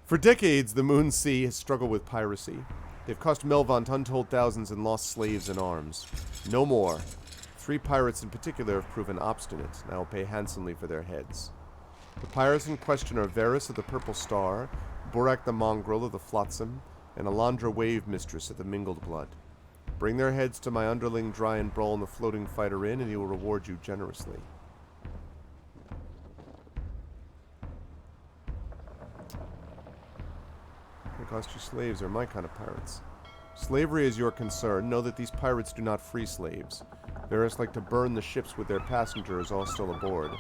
For decades, the Moonsea has struggled with piracy. They've cost Melvant untold thousands and lost slaves and arms. No more. 3 pirates in particular have proven obstinate, and I will pay handsomely for their heads. The pirates in question are Varys of the Purple Star, Borak the Mongrel of the Flotsam, and Alondra Wave Mistress of the Mingled Blood. Bring their heads to my underling Dry and Brawl in the Floating Fighter Inn, and he will reward you generously. They cost you slaves are my kind of pirates. Slavery is your concern. Know that these pirates do not free slaves. Varys like to burn the ships with their passengers all still aboard.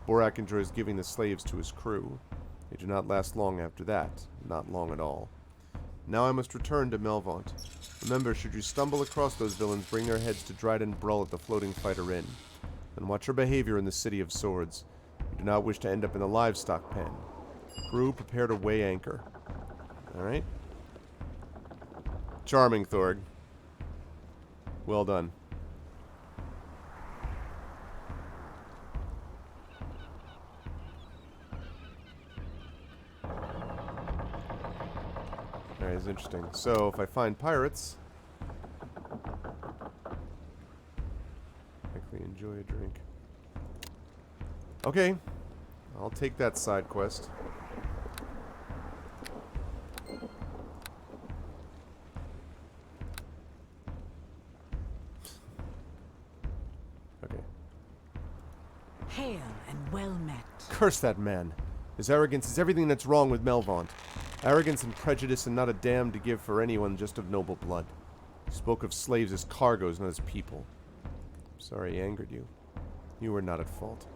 Borak enjoys giving the slaves to his crew. They do not last long after that. Not long at all. Now I must return to Melvant. Remember, should you stumble across those villains, bring their heads to Dryden Brull at the Floating Fighter Inn. And watch your behavior in the City of Swords. You do not wish to end up in the livestock pen. Crew, prepare to weigh anchor. Alright. Charming, Thorg. Well done. Alright, it's interesting. So, if I find pirates... likely enjoy a drink. Okay. I'll take that side quest. Okay. Hail and well met. Curse that man. His arrogance is everything that's wrong with Melvant. Arrogance and prejudice and not a damn to give for anyone just of noble blood. He spoke of slaves as cargoes, not as people. I'm sorry he angered you. You were not at fault.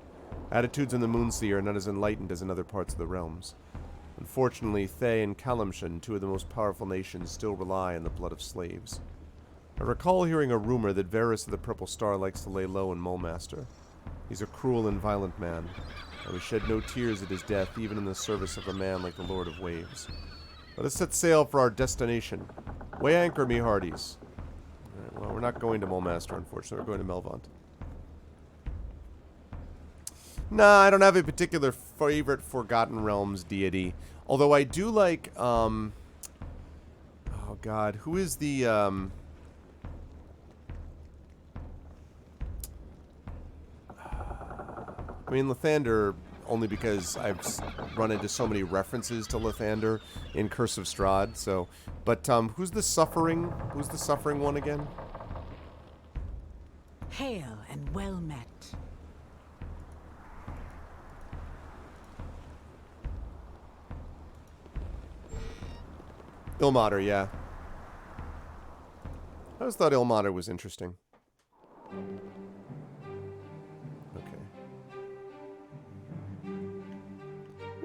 Attitudes in the Moonsea are not as enlightened as in other parts of the realms. Unfortunately, Thay and Calamshan, 2 of the most powerful nations, still rely on the blood of slaves. I recall hearing a rumor that Varys of the Purple Star likes to lay low in Mulmaster. He's a cruel and violent man. I would shed no tears at his death, even in the service of a man like the Lord of Waves. Let us set sail for our destination. Weigh anchor, me hearties. Alright, well, we're not going to Mulmaster, unfortunately. We're going to Melvant. Nah, I don't have a particular favorite Forgotten Realms deity. Although I do like, oh god, who is the, I mean, Lathander, only because I've run into so many references to Lathander in Curse of Strahd, so... But, who's the Suffering one again? Hail and well met. Ilmater, yeah. I always thought Ilmater was interesting. Okay.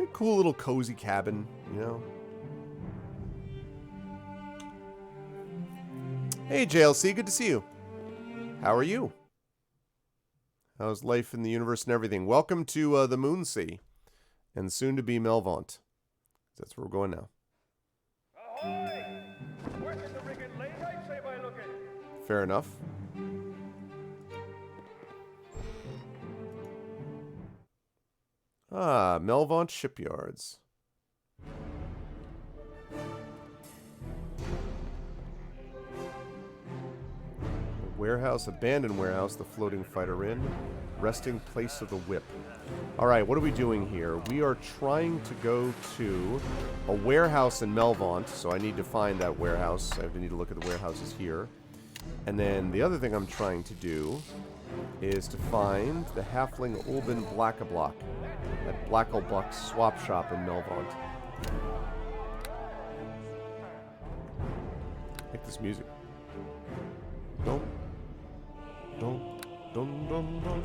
A cool little cozy cabin, you know? Hey, JLC, good to see you. How are you? How's life in the universe and everything? Welcome to the Moonsea, and soon to be Melvant. That's where we're going now. Fair enough. Ah, Melvant Shipyards. Warehouse, abandoned warehouse, the Floating Fighter Inn, resting place of the whip. Alright, what are we doing here? We are trying to go to a warehouse in Melvant, so I need to find that warehouse. I need to look at the warehouses here. And then the other thing I'm trying to do is to find the Halfling Ulben Blackablock at Blackablock Swap Shop in Melvant. I like this music. Dum, dum, dum, dum, dum.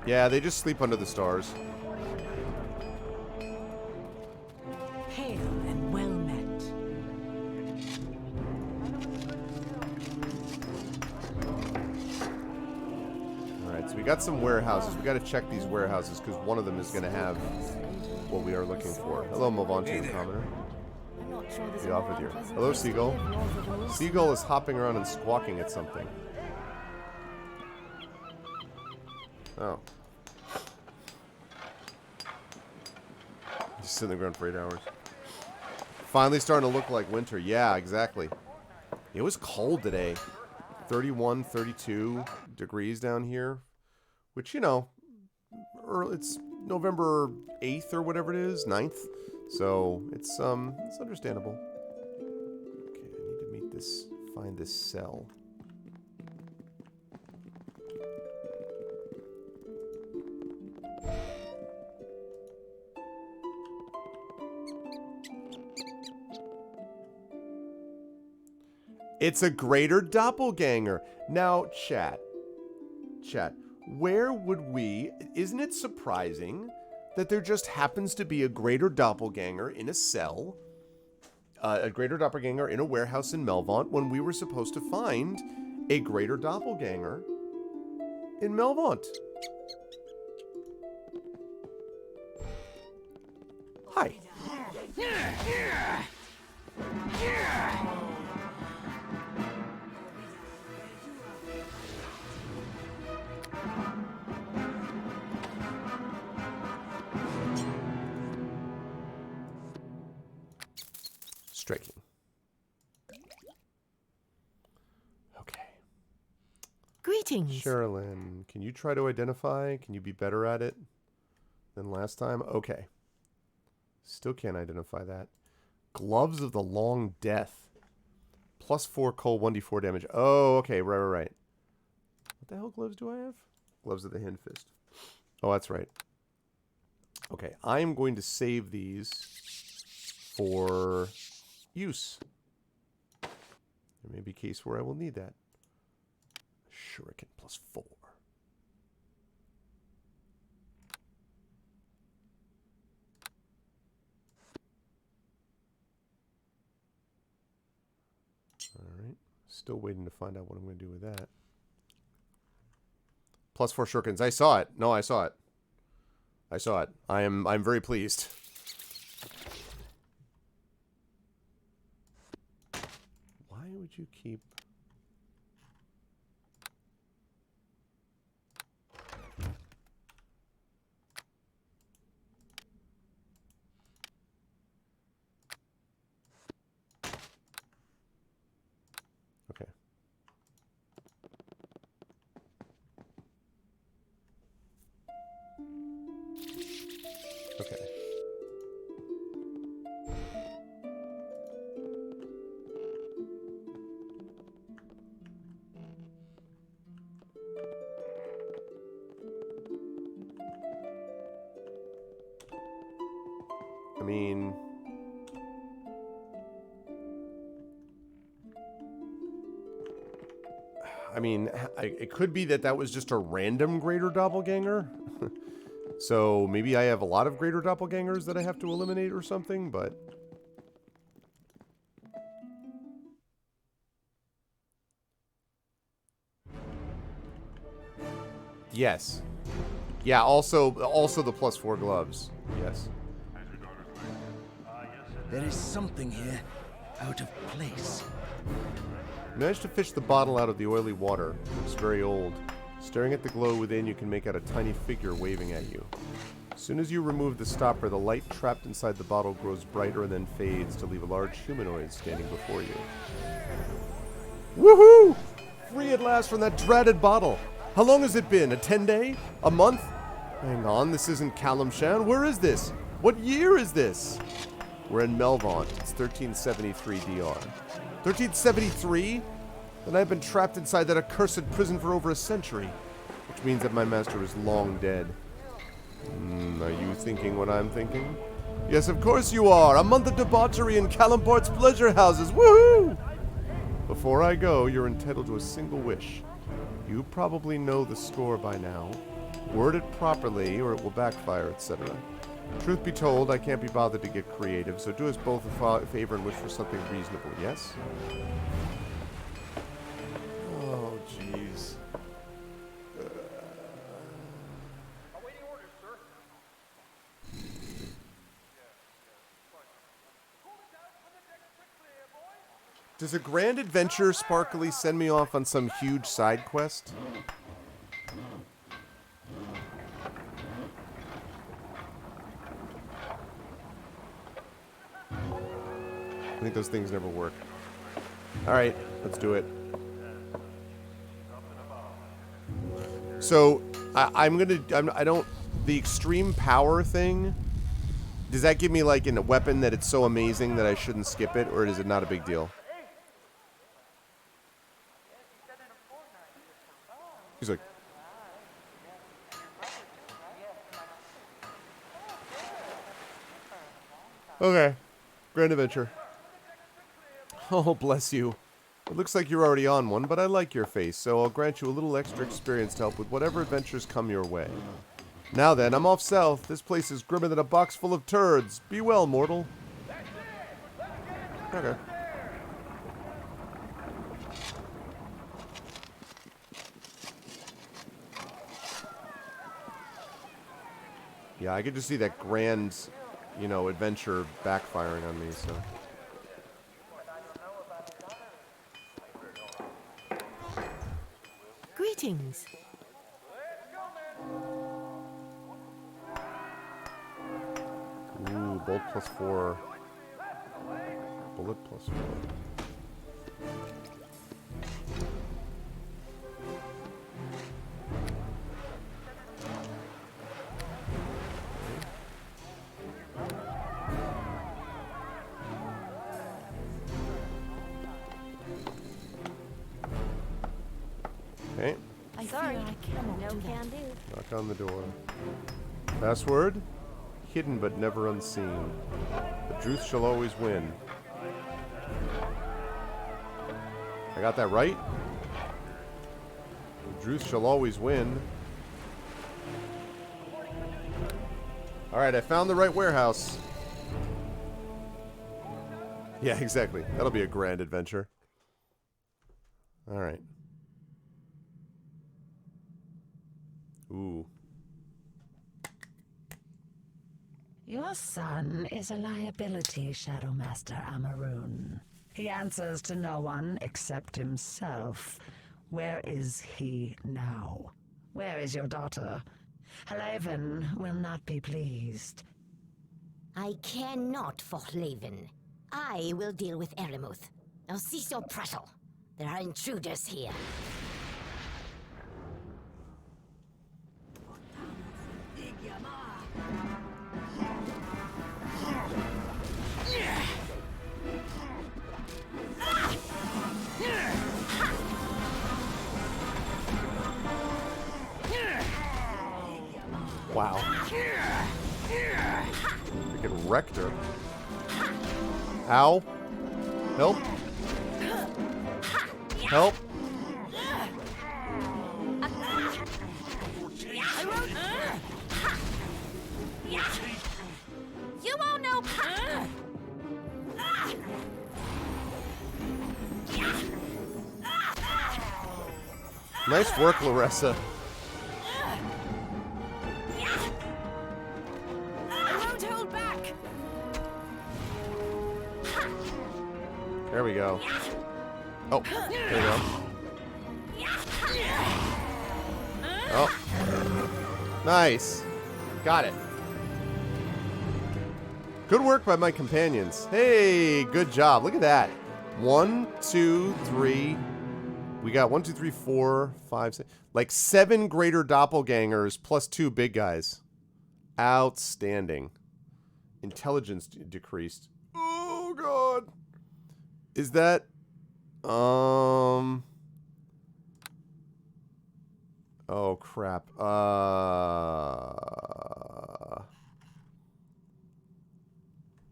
Yeah, they just sleep under the stars. Hail and well met. Alright, so we got some warehouses. We got to check these warehouses because one of them is going to have what we are looking for. Hello, Movantian Commoner. Be off with you. Hello, Seagull. Seagull is hopping around and squawking at something. Oh. Just sit in the ground for 8 hours. Finally starting to look like winter. Yeah, exactly. It was cold today. 31, 32 degrees down here. Which, you know, it's November 8th or whatever it is, 9th. So it's understandable. Okay, I need to find this cell. It's a greater doppelganger. Now, chat, where would we... Isn't it surprising that there just happens to be a greater doppelganger in a cell, a greater doppelganger in a warehouse in Melvaunt, when we were supposed to find a greater doppelganger in Melvaunt? Hi. Striking. Okay. Greetings. Sherilyn, can you try to identify? Can you be better at it than last time? Okay. Still can't identify that. Gloves of the Long Death. +4 cold 1d4 damage. Oh, okay. Right. What the hell gloves do I have? Gloves of the Hand Fist. Oh, that's right. Okay. I'm going to save these for use. There may be a case where I will need that. Shuriken +4. Alright. Still waiting to find out what I'm going to do with that. +4 shurikens. I saw it. No, I saw it. I saw it. I'm very pleased. Why would you keep... Okay. Okay. I mean, it could be that was just a random greater doppelganger. So maybe I have a lot of greater doppelgangers that I have to eliminate or something, but... Yes. Yeah, also the +4 gloves. Yes. There is something here out of place. Managed to fish the bottle out of the oily water. It's very old. Staring at the glow within, you can make out a tiny figure waving at you. As soon as you remove the stopper, the light trapped inside the bottle grows brighter and then fades to leave a large humanoid standing before you. Woohoo! Free at last from that dreaded bottle. How long has it been? A 10-day? A month? Hang on, this isn't Kalimshan. Where is this? What year is this? We're in Melvaunt. It's 1373 DR. 1373? Then I've been trapped inside that accursed prison for over a century. Which means that my master is long dead. Are you thinking what I'm thinking? Yes, of course you are! A month of debauchery in Kalimport's pleasure houses! Woohoo! Before I go, you're entitled to a single wish. You probably know the score by now. Word it properly, or it will backfire, etc. Truth be told, I can't be bothered to get creative, so do us both a favor and wish for something reasonable, yes? Oh, jeez. Does a grand adventure sparkly send me off on some huge side quest? I think those things never work. Alright, let's do it. So, I don't... The extreme power thing... Does that give me, like, in a weapon that it's so amazing that I shouldn't skip it? Or is it not a big deal? He's like... Okay. Grand Adventure. Oh, bless you. It looks like you're already on one, but I like your face, so I'll grant you a little extra experience to help with whatever adventures come your way. Now then, I'm off south. This place is grimmer than a box full of turds. Be well, mortal. Okay. Yeah, I could just see that grand, you know, adventure backfiring on me, so... Greetings. Ooh, bolt +4. Bullet +4. Okay. I Sorry. fear I cannot No do that. can do. Knock on the door. Password? Hidden but never unseen. The truth shall always win. I got that right? The truth shall always win. Alright, I found the right warehouse. Yeah, exactly. That'll be a grand adventure. Alright. Ooh. Your son is a liability, Shadowmaster Amaroon. He answers to no one except himself. Where is he now? Where is your daughter? Halaven will not be pleased. I care not for Laven. I will deal with Eremuth. Now cease your prattle. There are intruders here. Wow. Freaking wrecked her. Ow. Help. Help. You won't know. Nice work, Larissa. There we go. Oh, there we go. Oh. Nice. Got it. Good work by my companions. Hey, good job. Look at that. 1, 2, 3. We got 1, 2, 3, 4, 5, 6. Like 7 greater doppelgangers plus 2 big guys. Outstanding. Intelligence decreased. Oh, God. Is that... Oh, crap.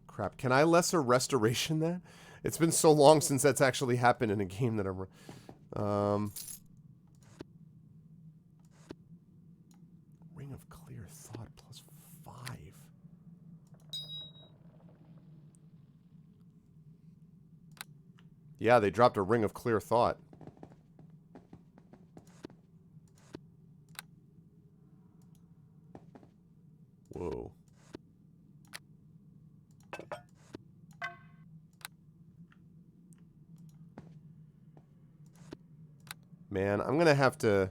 Crap. Can I lesser restoration that? It's been so long since that's actually happened in a game that I'm... Ring of Clear Thought plus 5. Yeah, they dropped a Ring of Clear Thought. Whoa. Man, I'm gonna have to...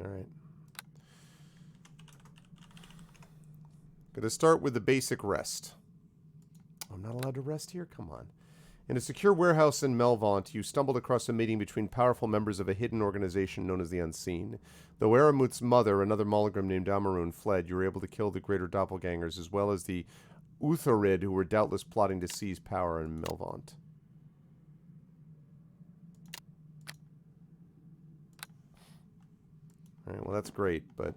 Alright. Gonna start with the basic rest. I'm not allowed to rest here? Come on. In a secure warehouse in Melvaunt, you stumbled across a meeting between powerful members of a hidden organization known as the Unseen. Though Aramuth's mother, another Molygrim named Amarun, fled, you were able to kill the greater doppelgangers, as well as the Utharid, who were doubtless plotting to seize power in Melvaunt. Alright, well that's great, but...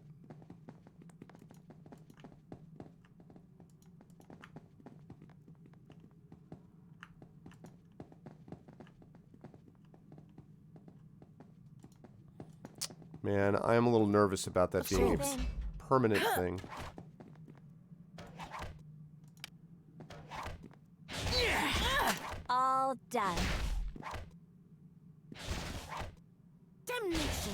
Man, I am a little nervous about that being a permanent thing. All done. Damnation.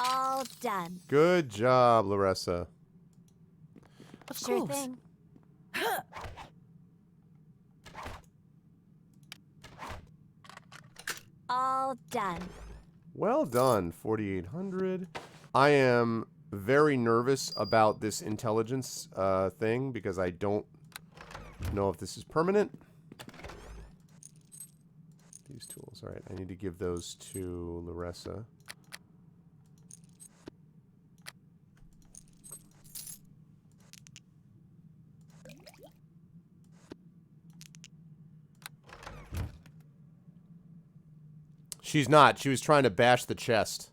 All done. Good job, Larissa. Of Sure course. thing. All done. Well done, 4,800. I am very nervous about this intelligence thing because I don't know if this is permanent. These tools. Alright, I need to give those to Larissa. She's not. She was trying to bash the chest.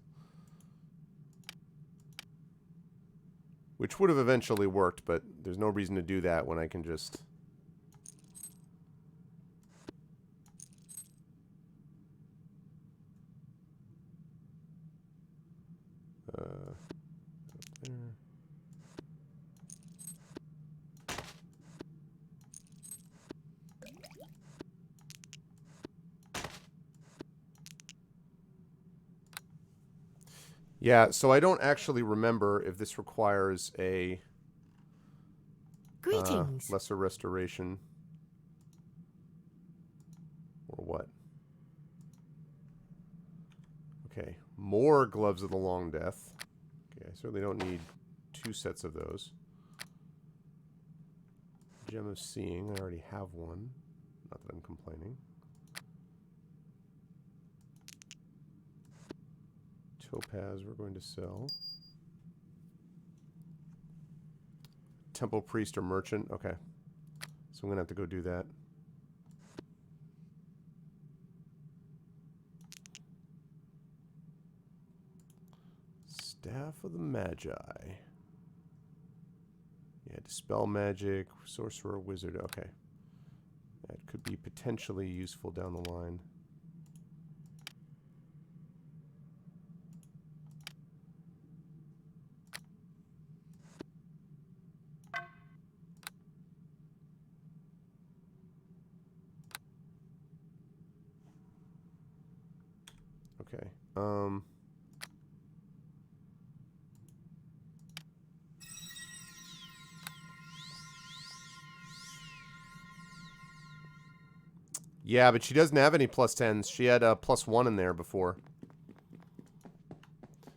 Which would have eventually worked, but there's no reason to do that when I can just... there. Yeah, so I don't actually remember if this requires a Greetings. lesser restoration or what. Okay, more Gloves of the Long Death. Okay, I certainly don't need 2 sets of those. Gem of Seeing, I already have one. Not that I'm complaining. Topaz we're going to sell. Temple Priest or Merchant. Okay. So I'm going to have to go do that. Staff of the Magi. Yeah, Dispel Magic, Sorcerer, Wizard. Okay. That could be potentially useful down the line. Okay. Yeah, but she doesn't have any +10s. She had a +1 in there before.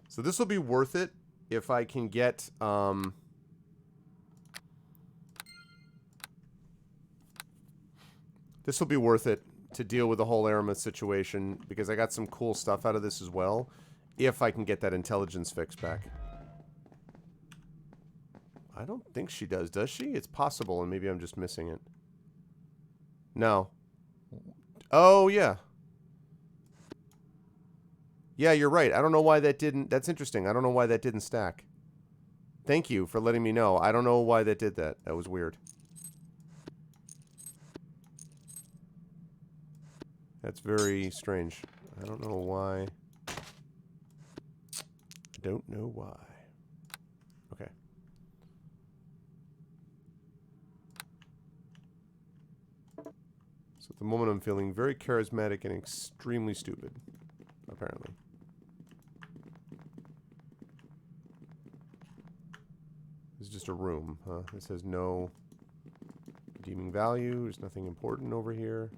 So this will be worth it if I can get, this will be worth it to deal with the whole Aramuth situation, because I got some cool stuff out of this as well, if I can get that intelligence fix back. I don't think she does she? It's possible, and maybe I'm just missing it. No. Oh, yeah. Yeah, you're right. I don't know why that didn't... That's interesting. I don't know why that didn't stack. Thank you for letting me know. I don't know why that did that. That was weird. That's very strange. I don't know why. I don't know why. Okay. So at the moment I'm feeling very charismatic and extremely stupid, apparently. This is just a room, huh? It says no redeeming value. There's nothing important over here.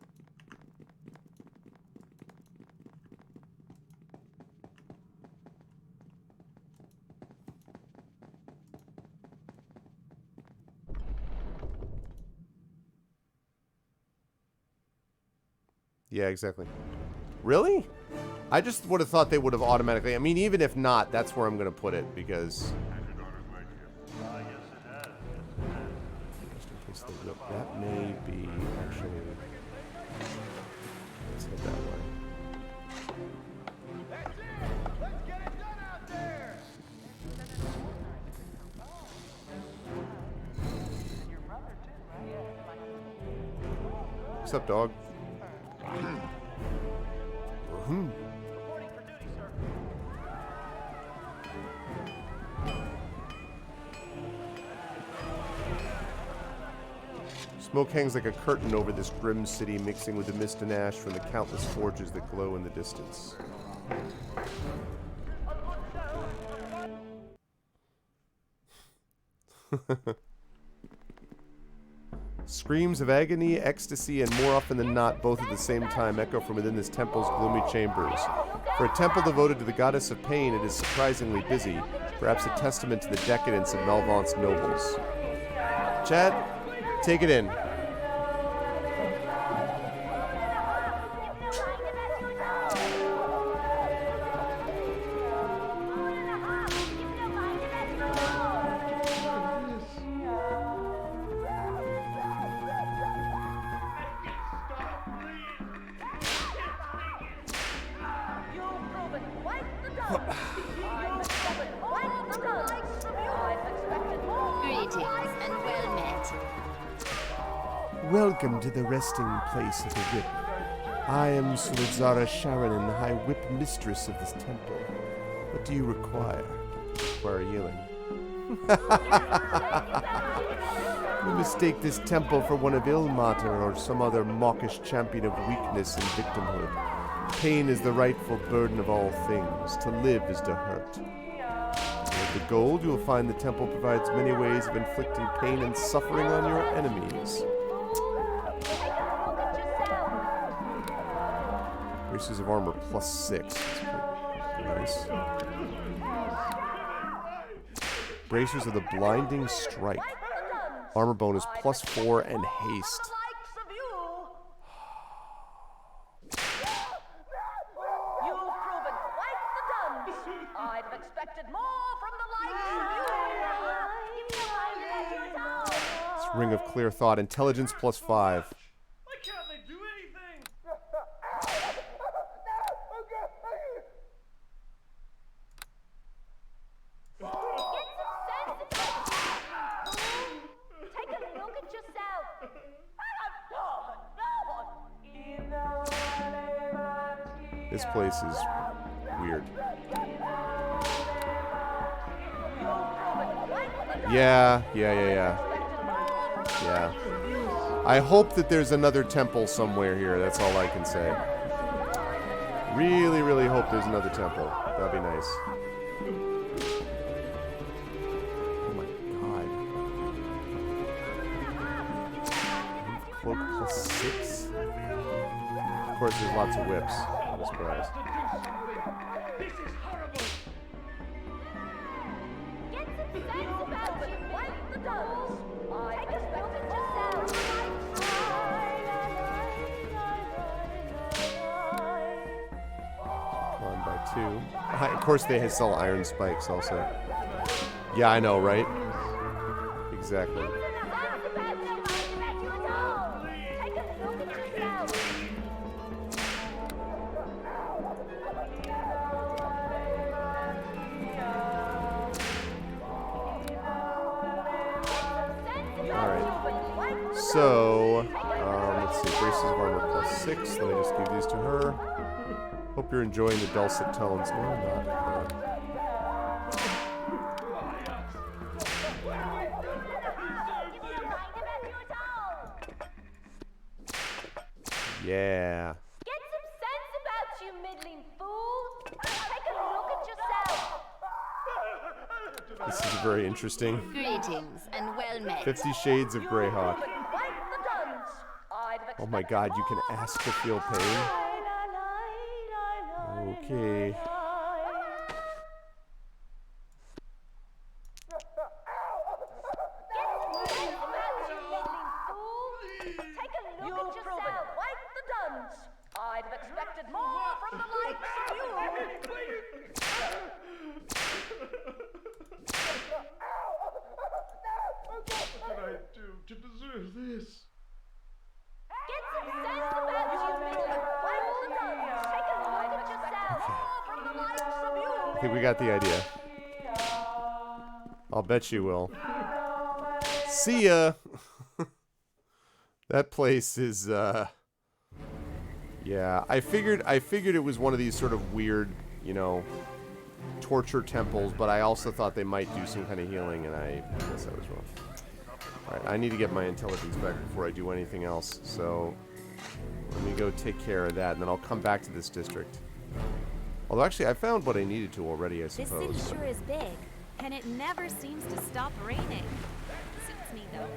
Yeah, exactly. Really? I just would have thought they would have automatically. I mean, even if not, that's where I'm going to put it because. Just in case they whip. That may be actually. Let's head that way. Let's get it done out there! What's up, dog? Smoke hangs like a curtain over this grim city, mixing with the mist and ash from the countless forges that glow in the distance. Screams of agony, ecstasy, and more often than not, both at the same time, echo from within this temple's gloomy chambers. For a temple devoted to the goddess of pain, it is surprisingly busy, perhaps a testament to the decadence of Malvant's nobles. Chad, take it in. Welcome to the resting place of the whip. I am Sulazara Sharanen, the High Whip Mistress of this temple. What do you require? Require healing. You mistake this temple for one of Ilmater or some other mawkish champion of weakness and victimhood. Pain is the rightful burden of all things. To live is to hurt. With the gold, you will find the temple provides many ways of inflicting pain and suffering on your enemies. Braces of armor +6. That's pretty nice. Bracers of the blinding strike. Armor bonus +4 and haste. This ring of clear thought. Intelligence +5. This place is weird. Yeah. I hope that there's another temple somewhere here. That's all I can say. Really, really hope there's another temple. That'd be nice. Oh my god. Cloak +6? Of course, there's lots of whips. I'm surprised. This is horrible! Get some sense about it! Wipe the dust! I expected yourself! Climb by 2. Of course, they sell iron spikes also. Yeah, I know, right? Exactly. So, let's see, braces of armor +6. Let me just give these to her. Hope you're enjoying the dulcet tones. No, I'm not. Yeah. Get some sense about you, middling fool. Take a look at yourself. This is very interesting. Greetings and well met. 50 Shades of Greyhawk. Wipe the duns. I'd have Oh my god, you can ask to feel pain? Okay. I'd have expected more from the likes of you. What can I do to deserve this? Get some sense about you, middling. Wipe the duns. Take a look at yourself. More from the likes of you. I think we got the idea. I'll bet you will. See ya! That place is, yeah, I figured it was one of these sort of weird, you know, torture temples, but I also thought they might do some kind of healing, and I guess I was wrong. Alright, I need to get my intelligence back before I do anything else, so let me go take care of that, and then I'll come back to this district. Although, actually, I found what I needed to already, I This suppose. city sure is big, and it never seems to stop raining. Suits me, though.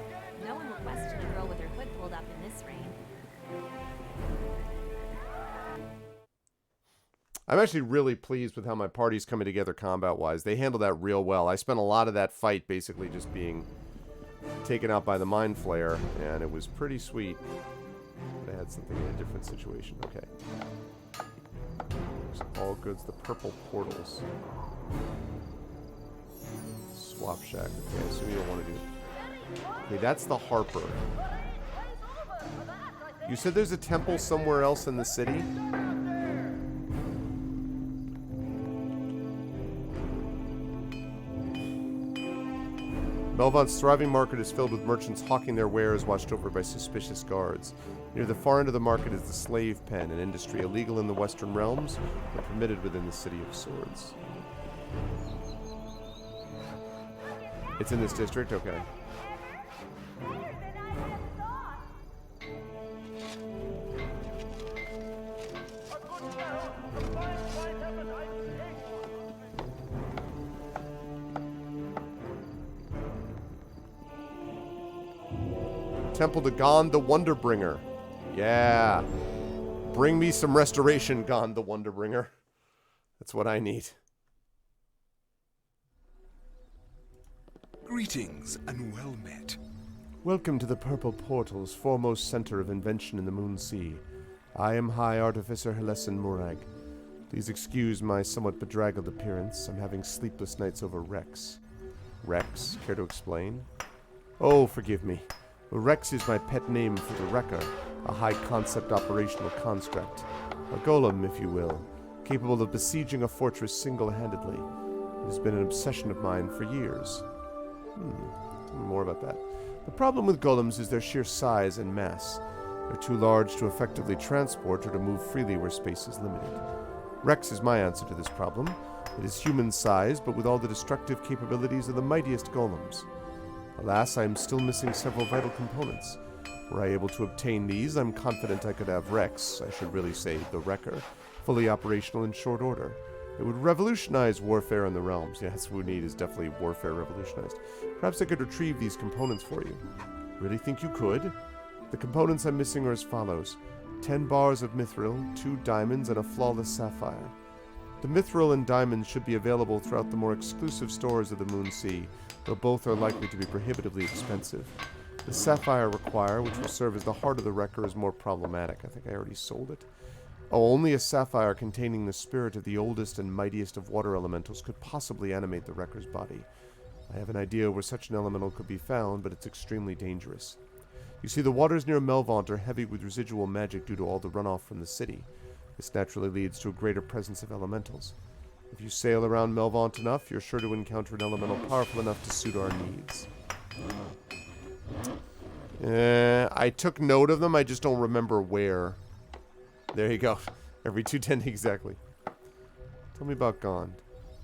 No one will question a girl with her hood pulled up in this rain. I'm actually really pleased with how my party's coming together combat-wise. They handled that real well. I spent a lot of that fight basically just being taken out by the Mind Flayer, and it was pretty sweet. But I had something in a different situation. Okay. All goods, the purple portals. Swap shack. Okay, I assume you don't want to do it. Okay, that's the Harper. You said there's a temple somewhere else in the city? Melvont's thriving market is filled with merchants hawking their wares, watched over by suspicious guards. Near the far end of the market is the slave pen, an industry illegal in the Western realms, but permitted within the City of Swords. It's in this district? Okay. Temple to Gond the Wonderbringer. Yeah. Bring me some restoration, Gond the Wonderbringer. That's what I need. Greetings and well met. Welcome to the Purple Portal's foremost center of invention in the Moonsea. I am High Artificer Helesin Murag. Please excuse my somewhat bedraggled appearance. I'm having sleepless nights over Rex. Rex? Care to explain? Oh, forgive me. Rex is my pet name for the Wrecker, a high-concept operational construct. A golem, if you will, capable of besieging a fortress single-handedly. It has been an obsession of mine for years. Tell me more about that. The problem with golems is their sheer size and mass. They're too large to effectively transport or to move freely where space is limited. Rex is my answer to this problem. It is human-sized, but with all the destructive capabilities of the mightiest golems. Alas, I am still missing several vital components. Were I able to obtain these, I'm confident I could have Rex, I should really say the Wrecker, fully operational in short order. It would revolutionize warfare in the realms. Yes, what we need is definitely warfare revolutionized. Perhaps I could retrieve these components for you. Really think you could? The components I'm missing are as follows. 10 bars of mithril, 2 diamonds, and a flawless sapphire. The mithril and diamonds should be available throughout the more exclusive stores of the Moonsea, though both are likely to be prohibitively expensive. The sapphire require, which will serve as the heart of the Wrecker, is more problematic. I think I already sold it. Oh, only a sapphire containing the spirit of the oldest and mightiest of water elementals could possibly animate the Wrecker's body. I have an idea where such an elemental could be found, but it's extremely dangerous. You see, the waters near Melvont are heavy with residual magic due to all the runoff from the city. This naturally leads to a greater presence of elementals. If you sail around Melvont enough, you're sure to encounter an elemental powerful enough to suit our needs. I took note of them, I just don't remember where. There you go. Every 210 exactly. Tell me about Gond.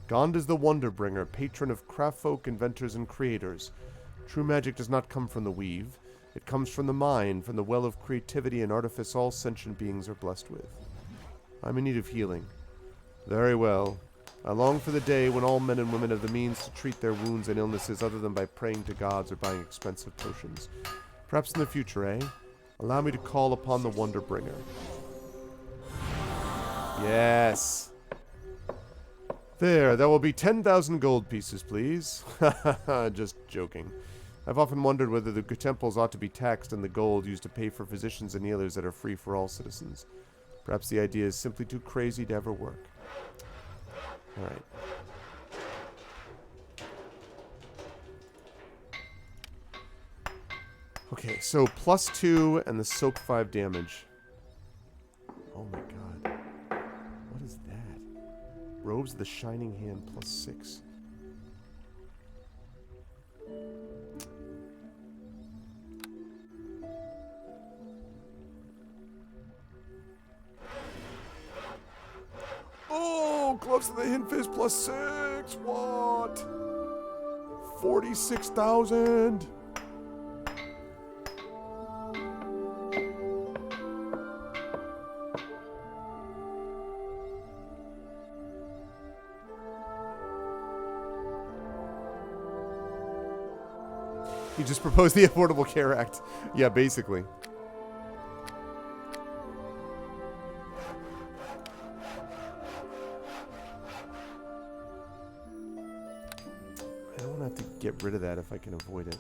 Gond is the Wonderbringer, patron of craftfolk, inventors, and creators. True magic does not come from the weave. It comes from the mind, from the well of creativity and artifice all sentient beings are blessed with. I'm in need of healing. Very well. I long for the day when all men and women have the means to treat their wounds and illnesses other than by praying to gods or buying expensive potions. Perhaps in the future, eh? Allow me to call upon the Wonder Bringer. Yes. There, that will be 10,000 gold pieces, please. Just joking. I've often wondered whether the temples ought to be taxed and the gold used to pay for physicians and healers that are free for all citizens. Perhaps the idea is simply too crazy to ever work. Alright. Okay, so +2 and the soak 5 damage. Oh my god. What is that? Robes of the Shining Hand +6. Oh, Gloves of the Hidden Fist +6. What? 46,000. You just proposed the Affordable Care Act. Yeah, basically. I don't have to get rid of that if I can avoid it.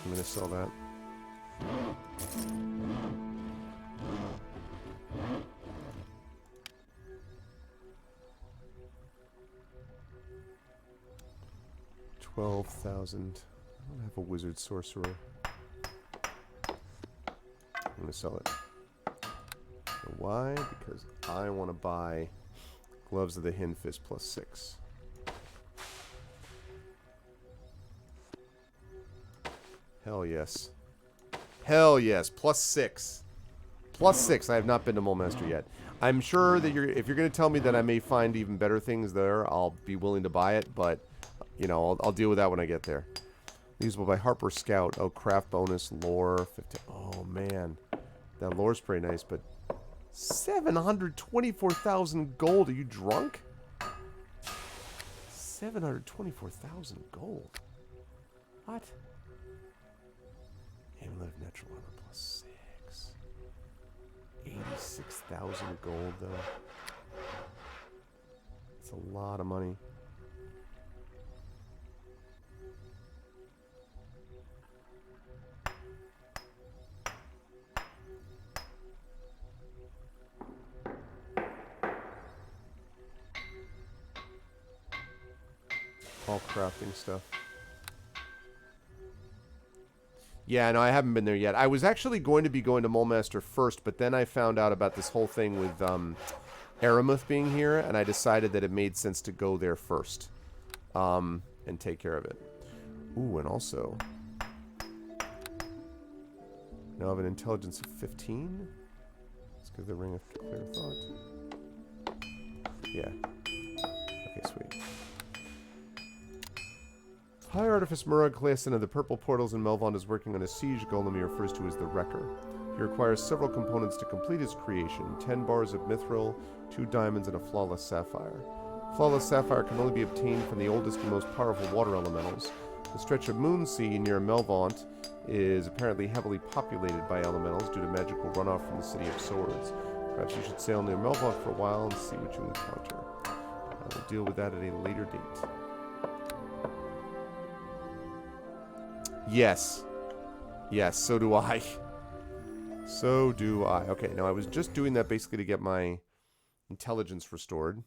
I'm gonna sell that. $12,000. I don't have a wizard sorcerer. I'm gonna sell it. Why? Because I want to buy Gloves of the Hidden Fist +6. Hell yes. Hell yes. +6. +6. I have not been to Mulemaster yet. I'm sure that if you're going to tell me that I may find even better things there, I'll be willing to buy it, but, you know, I'll deal with that when I get there. Usable by Harper Scout. Oh, craft bonus, lore. 50. Oh, man. That lore's pretty nice, but 724,000 gold. Are you drunk? 724,000 gold. What? Amulet of Natural Armor +6. 86,000 gold, though. That's a lot of money. All crafting stuff. Yeah, no, I haven't been there yet. I was actually going to be going to Mulemaster first, but then I found out about this whole thing with Aramuth being here, and I decided that it made sense to go there first and take care of it. Ooh, and also, now I have an intelligence of 15. Let's give the Ring of Clear Thought. Yeah. Okay, sweet. High Artifice Murag Clason of the Purple Portals in Melvond is working on a siege golem he refers to as the Wrecker. He requires several components to complete his creation: 10 bars of mithril, 2 diamonds, and a flawless sapphire. Flawless sapphire can only be obtained from the oldest and most powerful water elementals. The stretch of Moonsea near Melvond is apparently heavily populated by elementals due to magical runoff from the City of Swords. Perhaps you should sail near Melvond for a while and see what you encounter. I will deal with that at a later date. Yes. Yes, so do I. So do I. Okay, now I was just doing that basically to get my intelligence restored.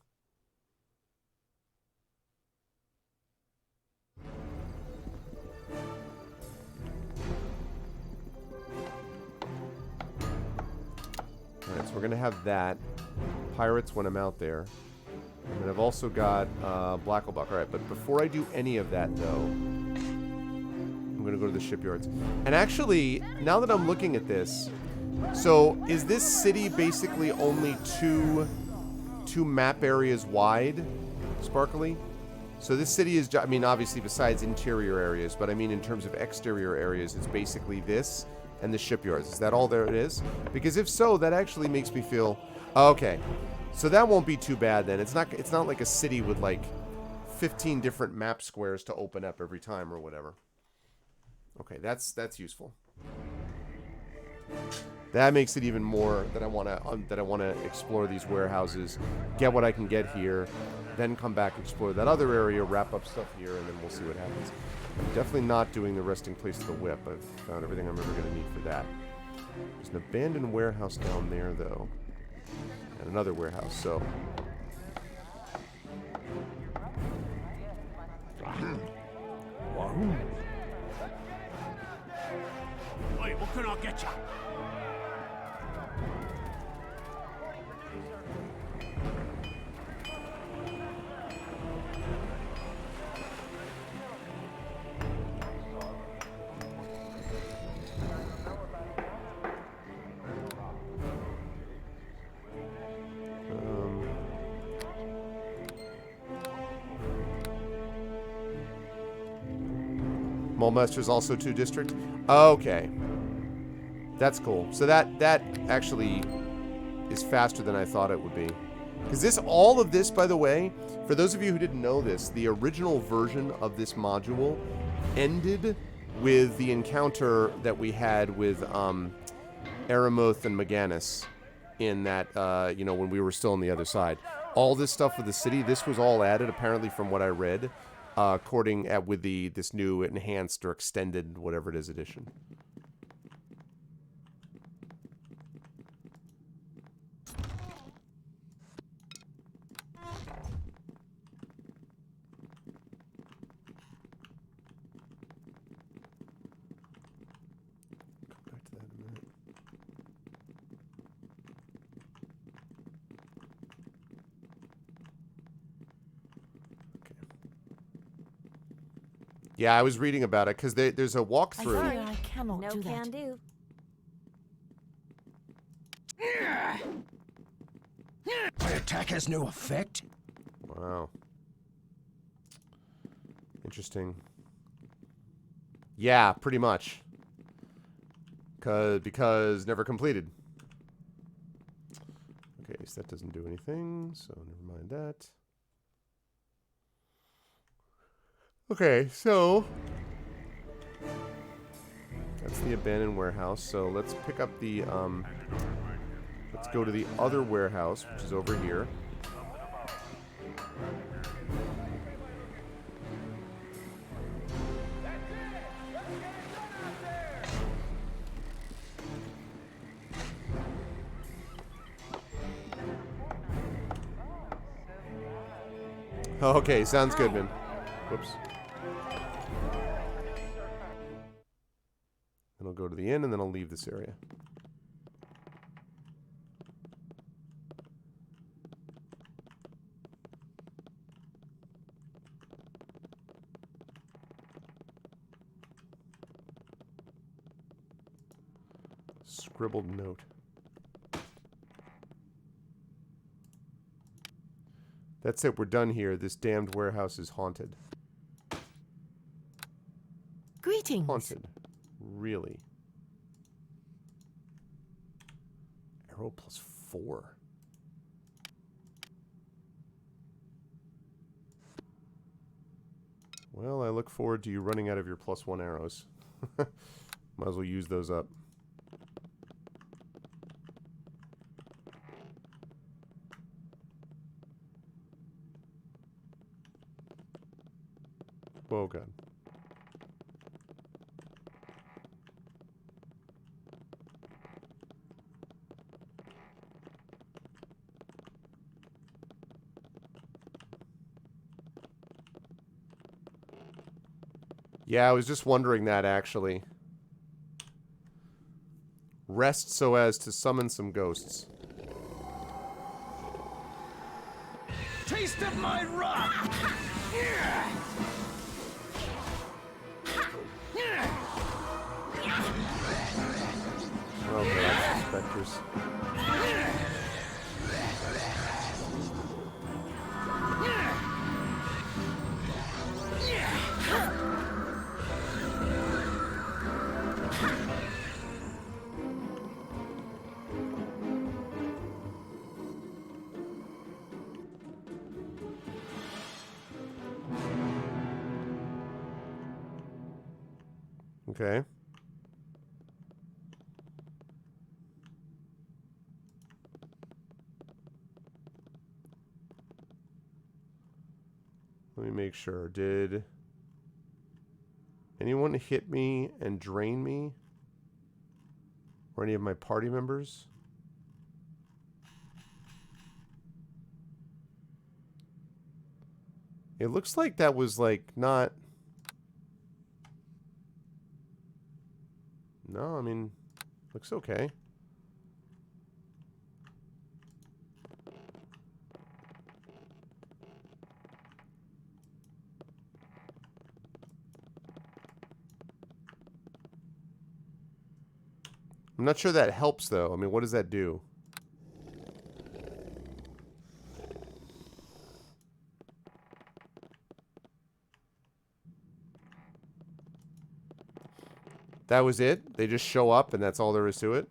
Alright, so we're going to have that. Pirates when I'm out there. And then I've also got Blacklebuck. Alright, but before I do any of that, though, I'm going to go to the shipyards. And actually, now that I'm looking at this, so is this city basically only two map areas wide, Sparkly? So this city is, I mean, obviously besides interior areas, but I mean in terms of exterior areas, it's basically this and the shipyards. Is that all there it is? Because if so, that actually makes me feel, okay, so that won't be too bad then. It's not like a city with like 15 different map squares to open up every time or whatever. Okay, that's useful. That makes it even more that I want to explore these warehouses, get what I can get here, then come back, explore that other area, wrap up stuff here, and then we'll see what happens. I'm definitely not doing the resting place of the whip. I've found everything I'm ever going to need for that. There's an abandoned warehouse down there, though, and another warehouse, so... Wait, what can I get you? Mulemaster's also 2 district. Okay. That's cool. So that actually is faster than I thought it would be. Because all of this, by the way, for those of you who didn't know this, the original version of this module ended with the encounter that we had with Aramoth and Meganis in that, when we were still on the other side. All this stuff with the city, this was all added, apparently, from what I read. With this new enhanced or extended whatever it is edition. Come back to that in a minute. Yeah, I was reading about it because there's a walkthrough. I cannot No do can that. do. My attack has no effect? Wow. Interesting. Yeah, pretty much. Because never completed. Okay, so that doesn't do anything, so never mind that. Okay, so that's the abandoned warehouse. So let's pick up the let's go to the other warehouse, which is over here. Okay, sounds good, man. Whoops. Then I'll go to the inn, and then I'll leave this area. Scribbled note. That's it, we're done here. This damned warehouse is haunted. Greetings. Haunted. Really? Arrow +4. Well, I look forward to you running out of your +1 arrows. Might as well use those up. Oh, God. Yeah, I was just wondering that, actually. Rest so as to summon some ghosts. Taste of my wrath! characters. Okay. Let me make sure. Did anyone hit me and drain me? Or any of my party members? It looks like that was like not... No, I mean, looks okay. I'm not sure that helps, though. I mean, what does that do? That was it? They just show up and that's all there is to it?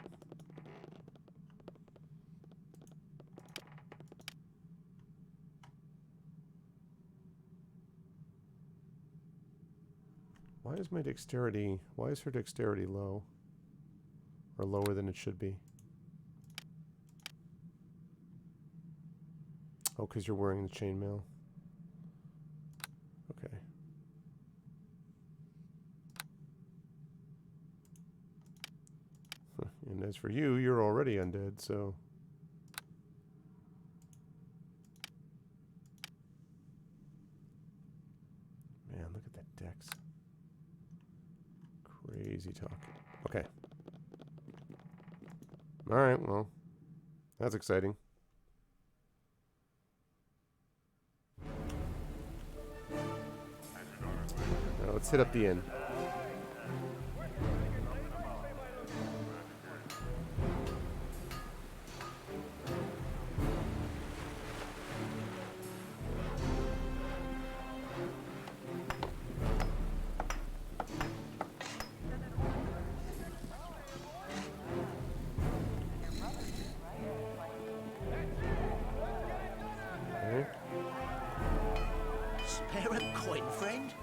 Why is my dexterity... Why is her dexterity low? Or lower than it should be? Oh, because you're wearing the chainmail. Okay. And as for you, you're already undead, so... Man, look at that dex. Crazy talk. Okay. Alright, well. That's exciting. Now let's hit up the inn. Spare a coin, friend?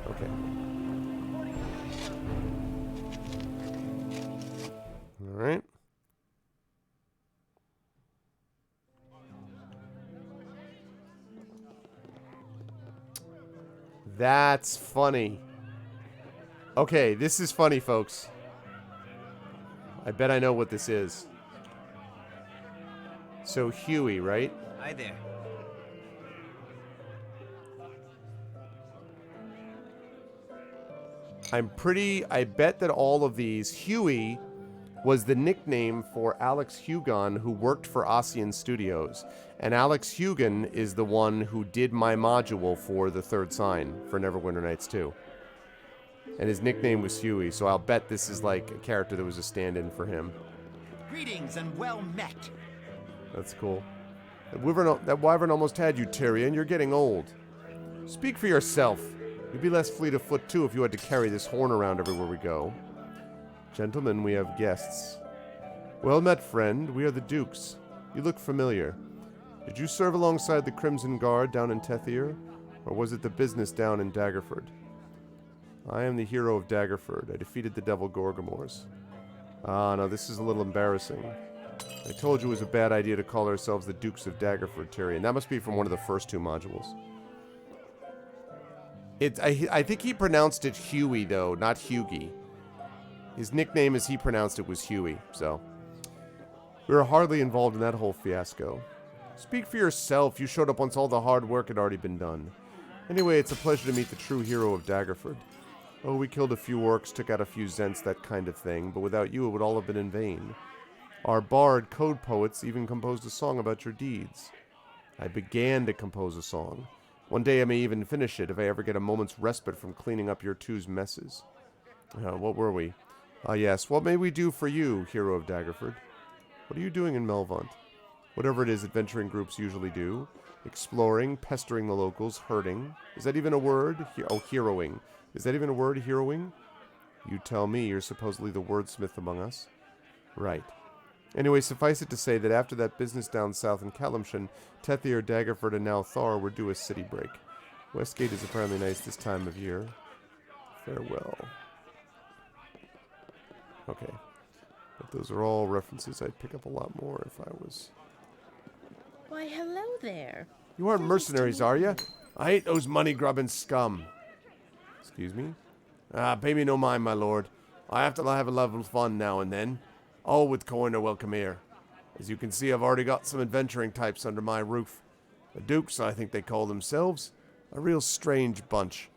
Okay. All right. That's funny. Okay, this is funny, folks. I bet I know what this is. So Huey, right? Hi there. I bet that all of these, Huey was the nickname for Alex Hugon, who worked for Ossian Studios. And Alex Hugon is the one who did my module for the third sign for Neverwinter Nights 2. And his nickname was Huey, so I'll bet this is like a character that was a stand-in for him. Greetings and well met. That's cool. That wyvern almost had you, Tyrion. You're getting old. Speak for yourself. You'd be less fleet of foot, too, if you had to carry this horn around everywhere we go. Gentlemen, we have guests. Well met, friend. We are the Dukes. You look familiar. Did you serve alongside the Crimson Guard down in Tethyr? Or was it the business down in Daggerford? I am the hero of Daggerford. I defeated the Devil Gorgamors. Ah, no, this is a little embarrassing. I told you it was a bad idea to call ourselves the Dukes of Daggerford, Tyrion. That must be from one of the first two modules. I think he pronounced it Huey, though, not Hughie. His nickname, as he pronounced it, was Huey, so... We were hardly involved in that whole fiasco. Speak for yourself. You showed up once all the hard work had already been done. Anyway, it's a pleasure to meet the true hero of Daggerford. Oh, we killed a few orcs, took out a few Zents, that kind of thing, but without you it would all have been in vain. Our bard, code poets, even composed a song about your deeds. I began to compose a song. One day I may even finish it if I ever get a moment's respite from cleaning up your two's messes. What were we? Ah, yes. What may we do for you, hero of Daggerford? What are you doing in Melvant? Whatever it is adventuring groups usually do. Exploring, pestering the locals, herding. Is that even a word? Heroing. Is that even a word, heroing? You tell me, you're supposedly the wordsmith among us. Right. Anyway, suffice it to say that after that business down south in Callumshan, Tethier, Daggerford, and now Thar were due a city break. Westgate is apparently nice this time of year. Farewell. Okay. But those are all references I'd pick up a lot more if I was... Why, hello there. You aren't mercenaries, are you? I hate those money-grubbing scum. Excuse me? Pay me no mind, my lord. I have to have a level of fun now and then. All with coin are welcome here. As you can see, I've already got some adventuring types under my roof. The Dukes, I think they call themselves. A real strange bunch.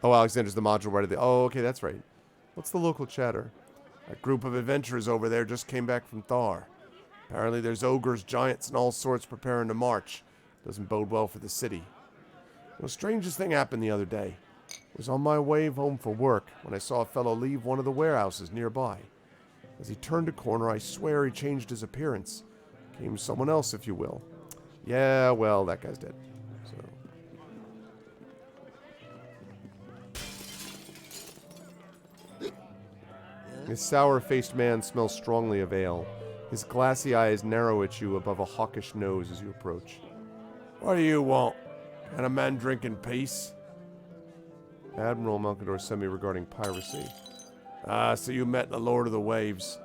Oh, Alexander's the module right at the... Oh, okay, that's right. What's the local chatter? A group of adventurers over there just came back from Thar. Apparently there's ogres, giants, and all sorts preparing to march. Doesn't bode well for the city. The strangest thing happened the other day. I was on my way home for work when I saw a fellow leave one of the warehouses nearby. As he turned a corner, I swear he changed his appearance. Came someone else, if you will. Yeah, well, that guy's dead. So. This sour-faced man smells strongly of ale. His glassy eyes narrow at you above a hawkish nose as you approach. What do you want? Can a man drink in peace? Admiral Malkador sent me regarding piracy. So you met the Lord of the Waves.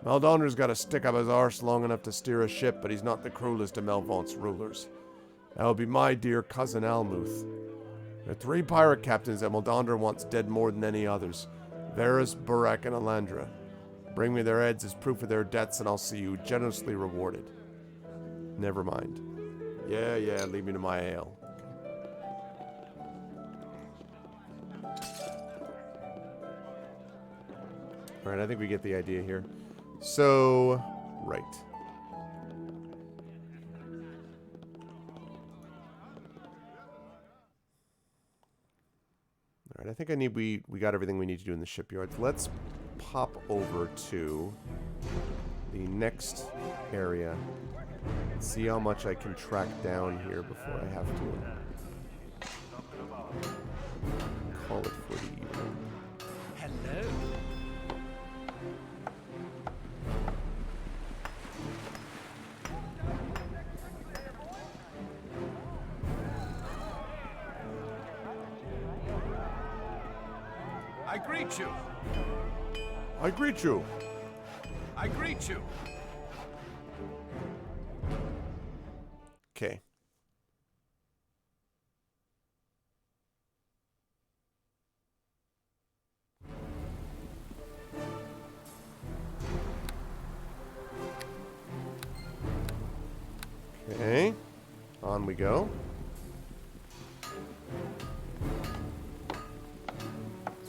Maldonder's got to stick up his arse long enough to steer a ship, but he's not the cruelest of Melvant's rulers. That would be my dear cousin Almuth. There are 3 pirate captains that Maldonder wants dead more than any others. Varus, Burak, and Alandra. Bring me their heads as proof of their debts, and I'll see you generously rewarded. Never mind. Yeah, leave me to my ale. Alright, I think we get the idea here. So, right. Alright, I think we got everything we need to do in the shipyards. Let's pop over to the next area. See how much I can track down here before I have to call it for the evening. Hello. I greet you. I greet you. I greet you. Okay. Okay. On we go.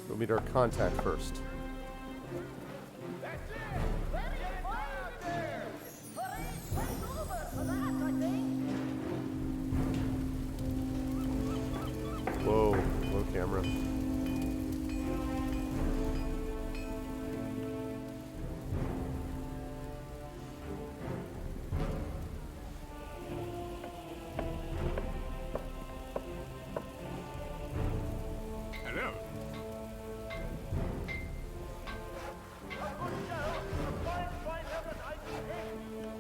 We'll meet our contact first. Whoa, low camera. Hello.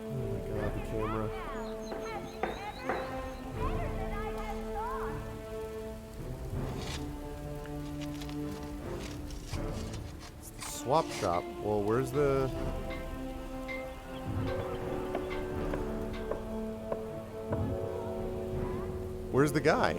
Oh my god, the camera. It's the swap shop. Well, where's the... Where's the guy?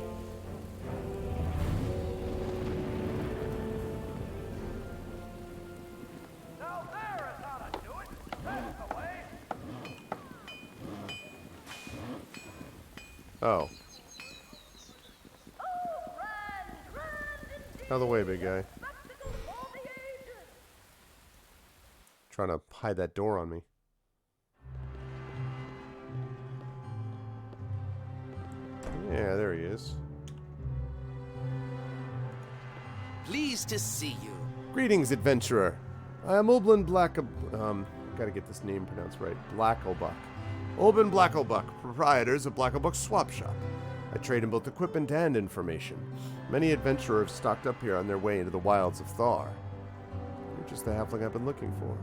Oh. Out of the way, big guy. Trying to hide that door on me. Yeah, there he is. Pleased to see you. Greetings, adventurer. I am Oblin gotta get this name pronounced right. Blackelbuck. Oben Blackelbuck, proprietors of Blackelbuck Swap Shop. I trade in both equipment and information. Many adventurers have stocked up here on their way into the wilds of Thar. You're just the halfling I've been looking for.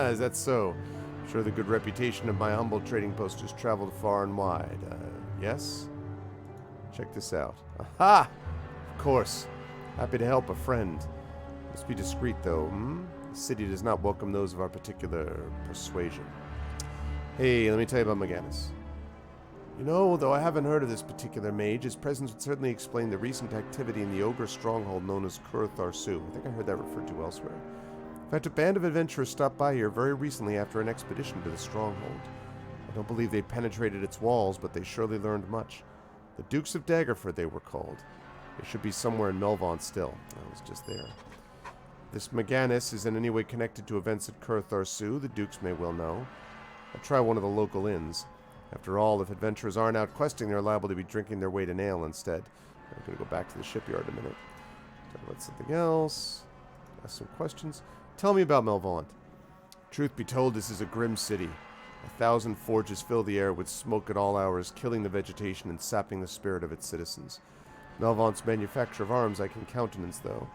Is that so? I'm sure the good reputation of my humble trading post has traveled far and wide. Yes? Check this out. Aha! Of course. Happy to help a friend. Must be discreet, though, The city does not welcome those of our particular persuasion. Hey, let me tell you about Maganus. You know, though I haven't heard of this particular mage, his presence would certainly explain the recent activity in the ogre stronghold known as Kurthar Su. I think I heard that referred to elsewhere. In fact, a band of adventurers stopped by here very recently after an expedition to the stronghold. I don't believe they penetrated its walls, but they surely learned much. The Dukes of Daggerford, they were called. They should be somewhere in Melvon still. I was just there. This Maganus is in any way connected to events at Kurthar Su, the Dukes may well know. I'll try one of the local inns. After all, if adventurers aren't out questing, they're liable to be drinking their weight in ale instead. I'm going to go back to the shipyard in a minute. Talk about something else. Ask some questions. Tell me about Melvon. Truth be told, this is a grim city. 1,000 forges fill the air with smoke at all hours, killing the vegetation and sapping the spirit of its citizens. Melvon's manufacture of arms I can countenance, though.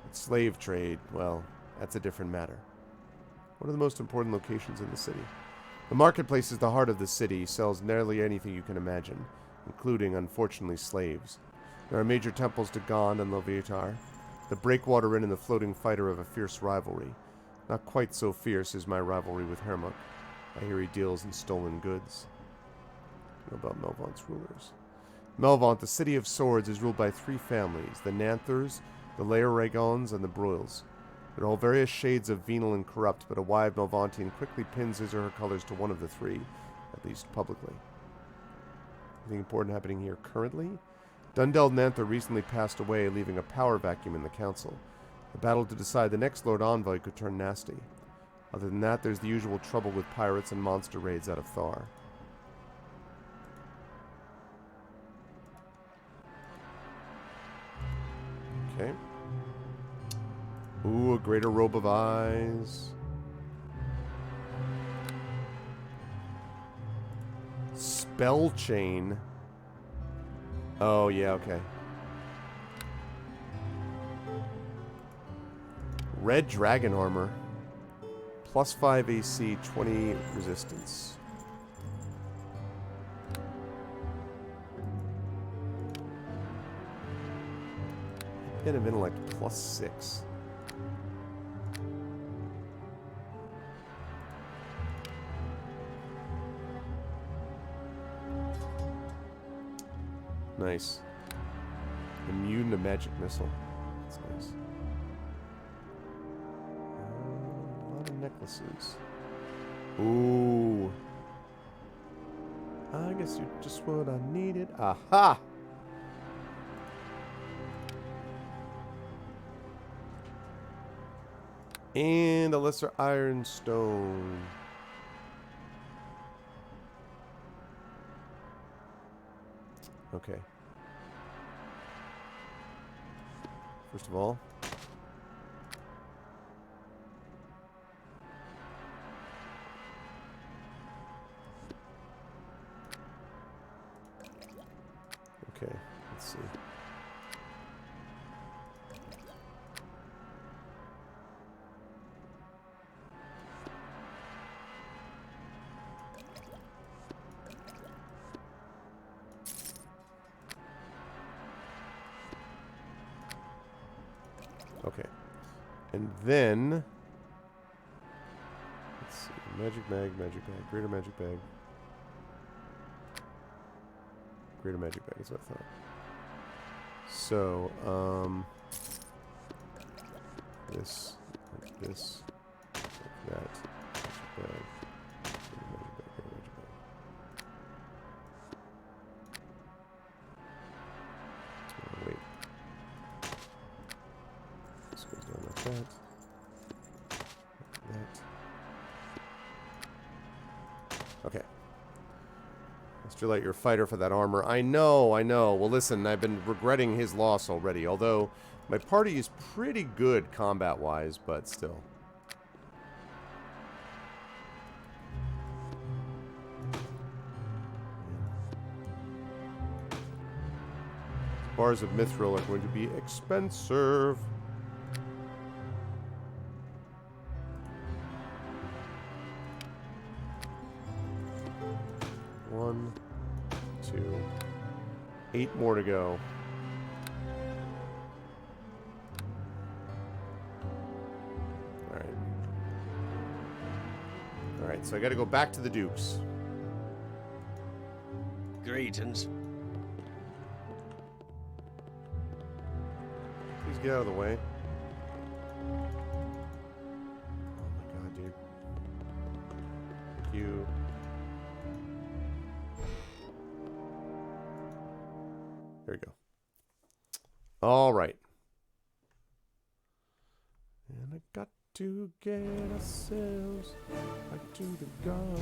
Its slave trade, well, that's a different matter. What are the most important locations in the city? The marketplace is the heart of the city, sells nearly anything you can imagine, including, unfortunately, slaves. There are major temples to Gond and Loviatar, the Breakwater Inn and the Floating Fighter of a fierce rivalry. Not quite so fierce as my rivalry with Hermuk. I hear he deals in stolen goods. What about Melvont's rulers? Melvont, the City of Swords, is ruled by 3 families, the Nanthers, the Laeragons, and the Broils. They're all various shades of venal and corrupt, but a wise Melvontian quickly pins his or her colors to one of the 3, at least publicly. Anything important happening here currently? Dundel Nanther recently passed away, leaving a power vacuum in the council. The battle to decide the next Lord Envoy could turn nasty. Other than that, there's the usual trouble with pirates and monster raids out of Thar. Okay. Ooh, a greater robe of eyes. Spell chain. Oh, yeah, okay. Red dragon armor. Plus 5 AC, 20 resistance. Pin of intellect plus 6. Nice. Immune to magic missile. That's nice. A lot of necklaces. Ooh. I guess you're just what I needed. Aha! And a lesser iron stone. Okay. First of all, okay, let's see. Okay. And then, let's see, magic bag, greater magic bag. Greater magic bag is what I thought. So, this, like this, like that, magic bag, greater magic bag, greater magic bag. Oh, wait. This goes down like that. Like that. Okay. Mr. Light, you're a fighter for that armor. I know, I know. Well, listen, I've been regretting his loss already, although my party is pretty good combat-wise, but still. Bars of Mithril are going to be expensive. One, 2, 8 more to go. Alright. Alright, so I gotta go back to the Dukes. Greetings. Please get out of the way. Oh my god, dude. Thank you. There we go. All right. And I got to get ourselves back to the garden.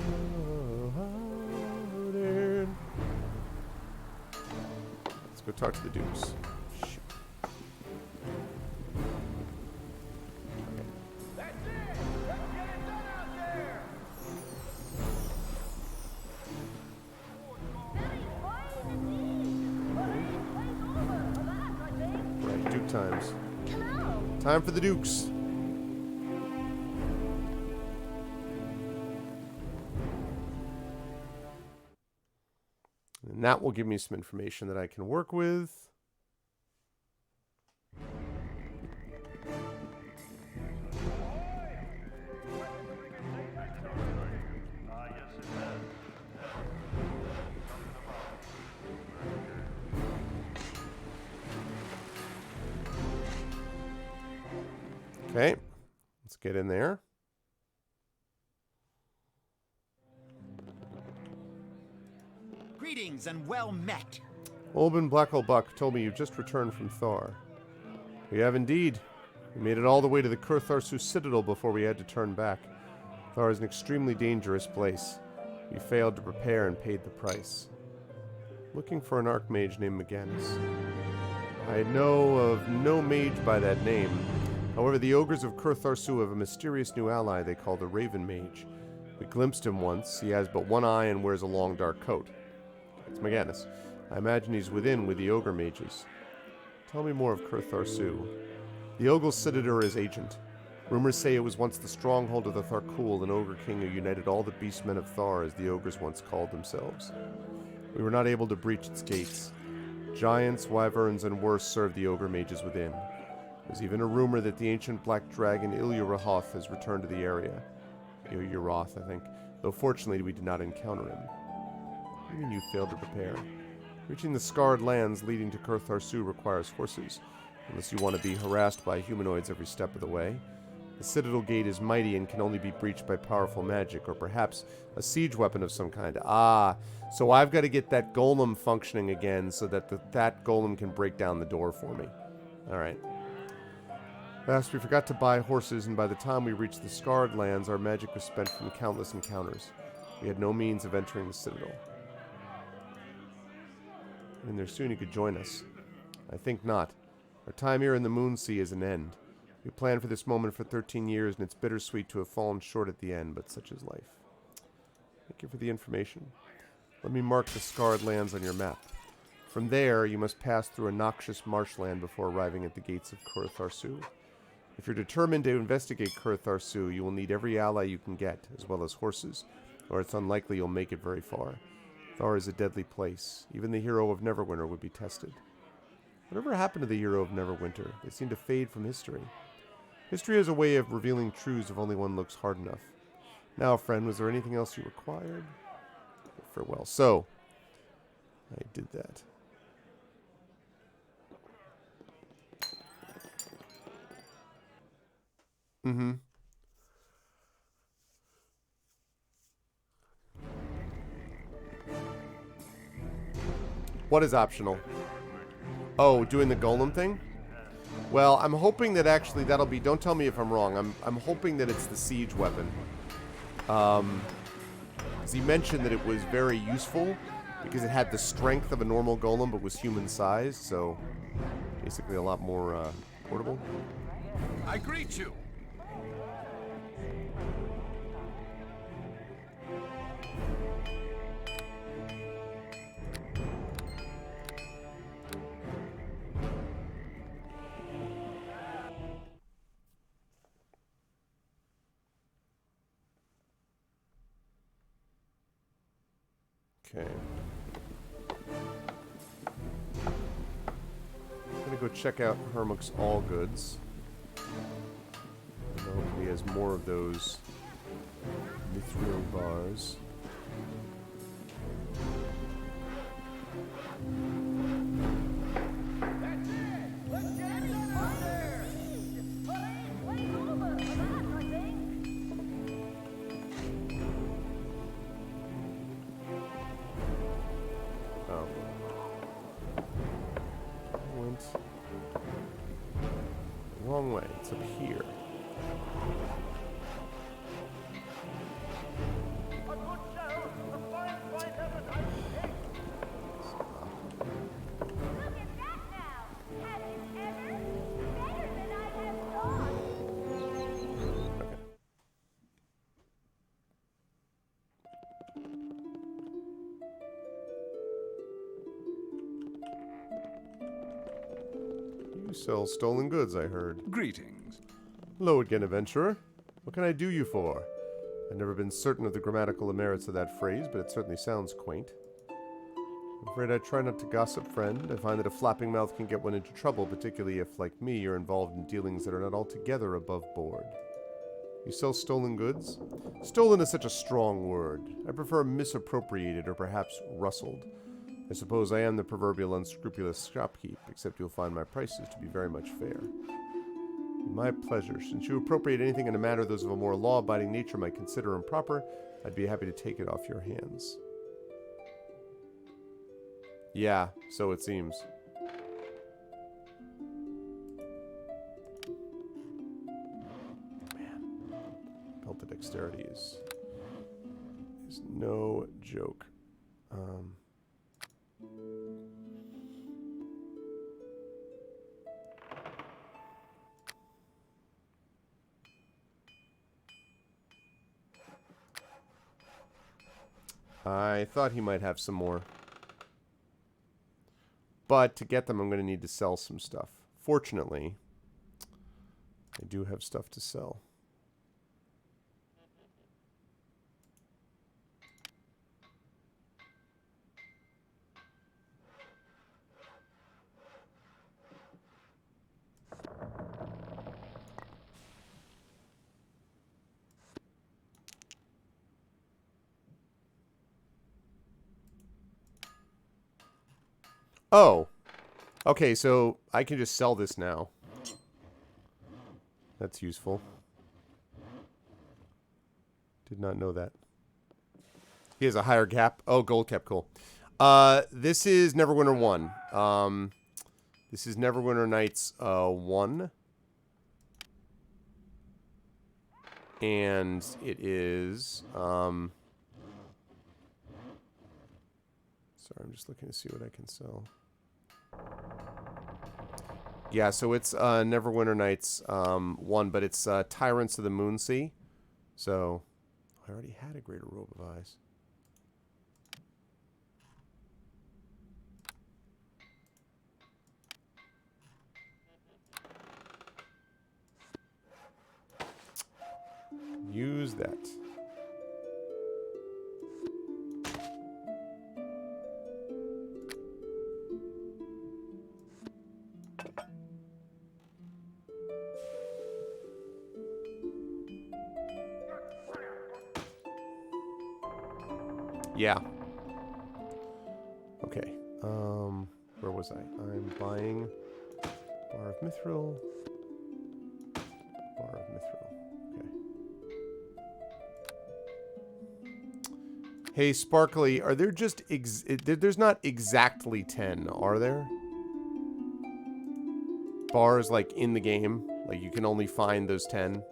Let's go talk to the Dukes. Shoot. Right, Duke times. Time for the Dukes. And that will give me some information that I can work with. Okay, let's get in there. Greetings and well met. Olbin Blackhole told me you just returned from Thar. We have indeed. We made it all the way to the Kurtharsu Citadel before we had to turn back. Thar is an extremely dangerous place. We failed to prepare and paid the price. Looking for an archmage named Maganus. I know of no mage by that name. However, the ogres of Kurtharsu have a mysterious new ally they call the Raven Mage. We glimpsed him once. He has but one eye and wears a long dark coat. It's Maganus. I imagine he's within with the ogre mages. Tell me more of Kurtharsu. The Ogre Citadel is agent. Rumors say it was once the stronghold of the Tharkul, an ogre king who united all the beastmen of Thar, as the ogres once called themselves. We were not able to breach its gates. Giants, wyverns, and worse served the ogre mages within. There's even a rumor that the ancient black dragon Ilurahoth has returned to the area. Ilurahoth, I think. Though fortunately we did not encounter him. What do you mean you failed to prepare? Reaching the scarred lands leading to Kurtharsu requires horses, unless you want to be harassed by humanoids every step of the way. The Citadel Gate is mighty and can only be breached by powerful magic, or perhaps a siege weapon of some kind. Ah, so I've got to get that golem functioning again so that that golem can break down the door for me. Alright. Last, we forgot to buy horses, and by the time we reached the scarred lands, our magic was spent from countless encounters. We had no means of entering the Citadel. And there soon he could join us. I think not. Our time here in the Moonsea is an end. We planned for this moment for 13 years, and it's bittersweet to have fallen short at the end, but such is life. Thank you for the information. Let me mark the scarred lands on your map. From there, you must pass through a noxious marshland before arriving at the gates of Kurtharsu. If you're determined to investigate Kurtharsu, you will need every ally you can get, as well as horses, or it's unlikely you'll make it very far. Thar is a deadly place. Even the hero of Neverwinter would be tested. Whatever happened to the hero of Neverwinter? They seem to fade from history. History is a way of revealing truths if only one looks hard enough. Now, friend, was there anything else you required? Farewell. So, I did that. Mm-hmm. What is optional? Oh, doing the golem thing? Well, I'm hoping that actually that'll be... Don't tell me if I'm wrong. I'm hoping that it's the siege weapon. As he mentioned that it was very useful. because it had the strength of a normal golem but was human-sized, so basically a lot more portable. I greet you. Okay. I'm gonna go check out Hermuk's All Goods. Hopefully he has more of those mithril bars. Wrong way. It's up here. You sell stolen goods, I heard. Greetings. Hello again, adventurer. What can I do you for? I've never been certain of the grammatical merits of that phrase, but it certainly sounds quaint. I'm afraid I try not to gossip, friend. I find that a flapping mouth can get one into trouble, particularly if, like me, you're involved in dealings that are not altogether above board. You sell stolen goods? Stolen is such a strong word. I prefer misappropriated or perhaps rustled. I suppose I am the proverbial unscrupulous shopkeep, except you'll find my prices to be very much fair. My pleasure. Since you appropriate anything in a manner those of a more law-abiding nature might consider improper, I'd be happy to take it off your hands. Yeah, so it seems. Man, pelted dexterity is no joke. I thought he might have some more. But to get them, I'm going to need to sell some stuff. Fortunately, I do have stuff to sell. Oh. Okay, so I can just sell this now. That's useful. Did not know that. He has a higher cap. Oh, gold cap, cool. This is Neverwinter 1. This is Neverwinter Nights 1. And it is... sorry, I'm just looking to see what I can sell. Yeah, so it's Neverwinter Nights 1, but it's Tyrants of the Moonsea. So, I already had a Greater Robe of Eyes. Use that. Yeah. Okay. Where was I? I'm buying Bar of Mithril. Bar of Mithril. Okay. Hey, Sparkly, are there just there's not exactly 10, are there? Bars like in the game, like you can only find those 10.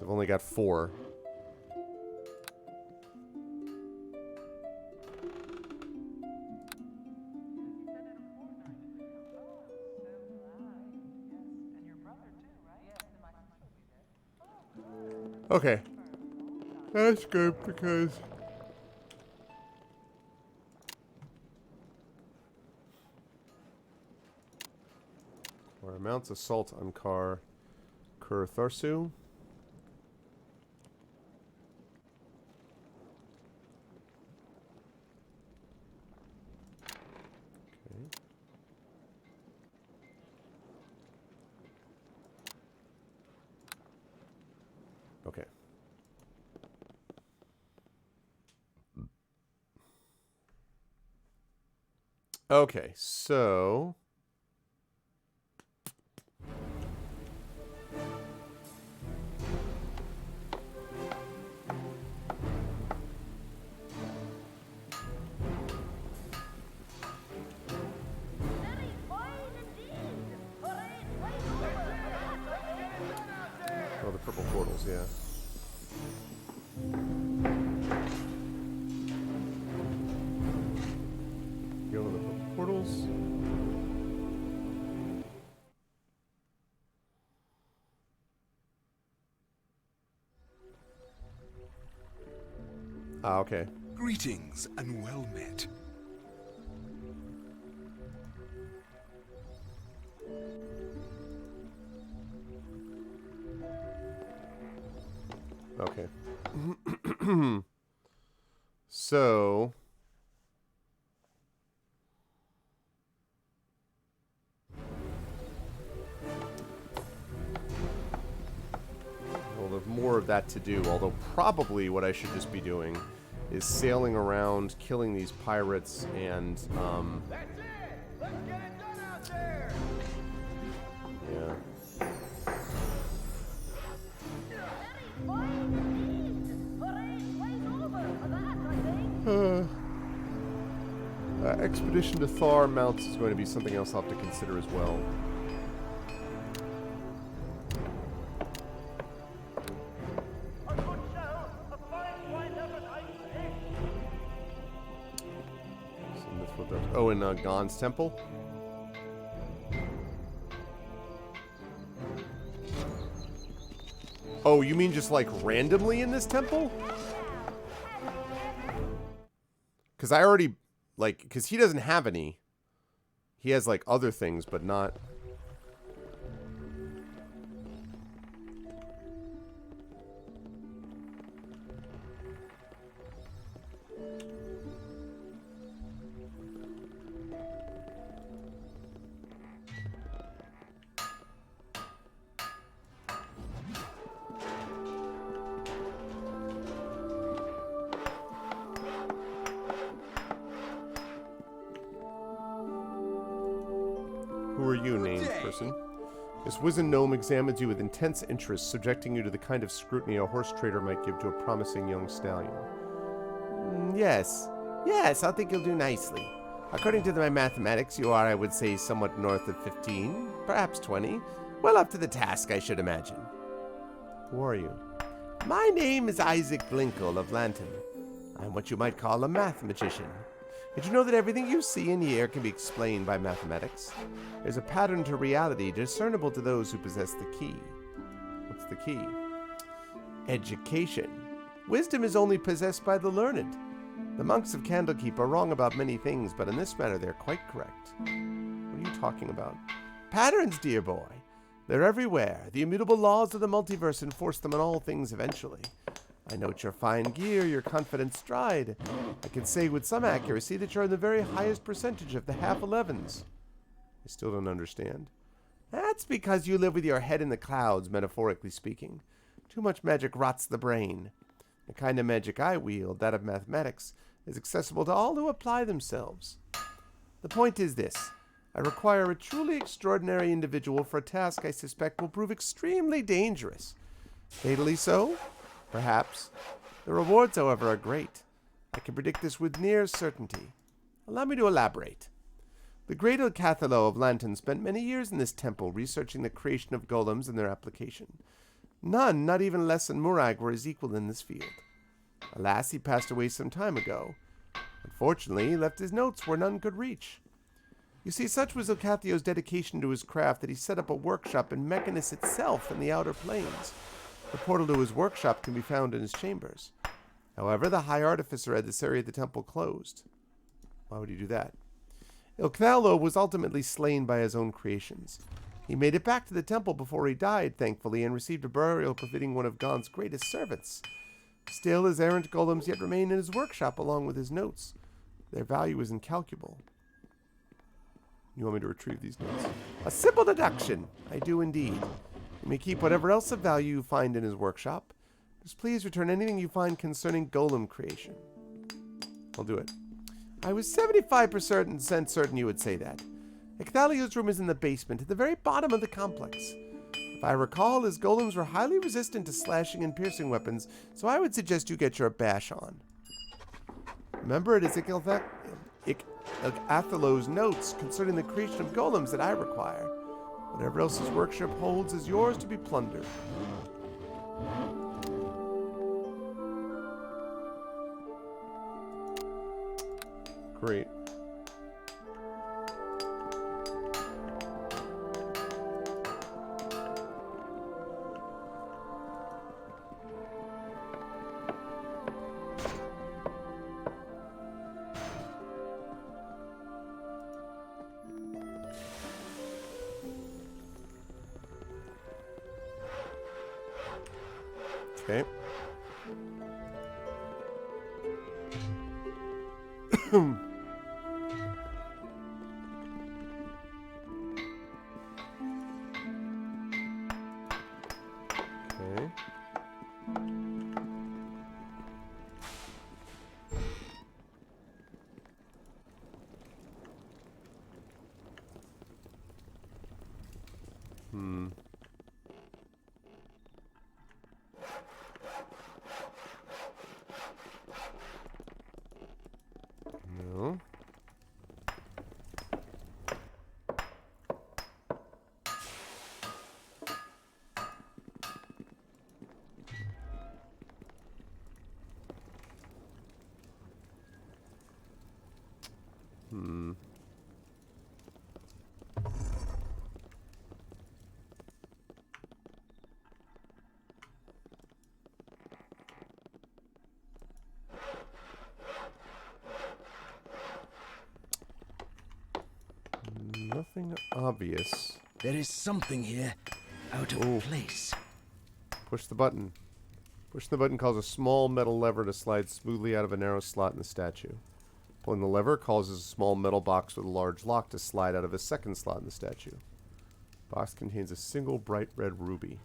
I've only got 4. Okay. That's good because... Or mounts assault on Car Kurtharsu. Okay. Okay, so... Oh, the purple portals, yeah. Go to the purple portals. Ah, okay. Greetings and well met. Okay. So... We'll have more of that to do, although probably what I should just be doing is sailing around, killing these pirates, and, That's it! Let's get it done out there! yeah. Expedition to Thar mounts is going to be something else I'll have to consider as well. Oh, in Gon's temple? Oh, you mean just like randomly in this temple? Because I already, like, because he doesn't have any. He has, like, other things, but not... Who are you, named person? This wizened gnome examines you with intense interest, subjecting you to the kind of scrutiny a horse trader might give to a promising young stallion. Yes, I think you'll do nicely. According to my mathematics, you are, I would say, somewhat north of 15, perhaps 20. Well up to the task, I should imagine. Who are you? My name is Isaac Glinkle of Lanton. I'm what you might call a math magician. Did you know that everything you see and hear can be explained by mathematics? There's a pattern to reality discernible to those who possess the key. What's the key? Education. Wisdom is only possessed by the learned. The monks of Candlekeep are wrong about many things, but in this matter they're quite correct. What are you talking about? Patterns, dear boy. They're everywhere. The immutable laws of the multiverse enforce them on all things eventually. I note your fine gear, your confident stride. I can say with some accuracy that you're in the very highest percentage of the half-11s. I still don't understand. That's because you live with your head in the clouds, metaphorically speaking. Too much magic rots the brain. The kind of magic I wield, that of mathematics, is accessible to all who apply themselves. The point is this. I require a truly extraordinary individual for a task I suspect will prove extremely dangerous. Fatally so? Perhaps. The rewards, however, are great. I can predict this with near certainty. Allow me to elaborate. The great Cathalo of Lanton spent many years in this temple researching the creation of golems and their application. None, not even less than Murag, were his equal in this field. Alas, he passed away some time ago. Unfortunately, he left his notes where none could reach. You see, such was Ocathio's dedication to his craft that he set up a workshop in Mechanus itself in the Outer Plains. The portal to his workshop can be found in his chambers. However, the High Artificer had this area of the temple closed. Why would he do that? Ilknalo was ultimately slain by his own creations. He made it back to the temple before he died, thankfully, and received a burial befitting one of Gon's greatest servants. Still, his errant golems yet remain in his workshop along with his notes. Their value is incalculable. You want me to retrieve these notes? A simple deduction. I do indeed. You may keep whatever else of value you find in his workshop. Just please return anything you find concerning golem creation. I'll do it. I was 75% certain you would say that. Icthalio's room is in the basement, at the very bottom of the complex. If I recall, his golems were highly resistant to slashing and piercing weapons, so I would suggest you get your bash on. Remember, it is Icthalio's notes concerning the creation of golems that I require. Whatever else his workshop holds is yours to be plundered. Great. Okay. Okay. No. Nothing obvious. There is something here out of place. Push the button. Pushing the button causes a small metal lever to slide smoothly out of a narrow slot in the statue. Pulling the lever causes a small metal box with a large lock to slide out of a second slot in the statue. The box contains a single bright red ruby.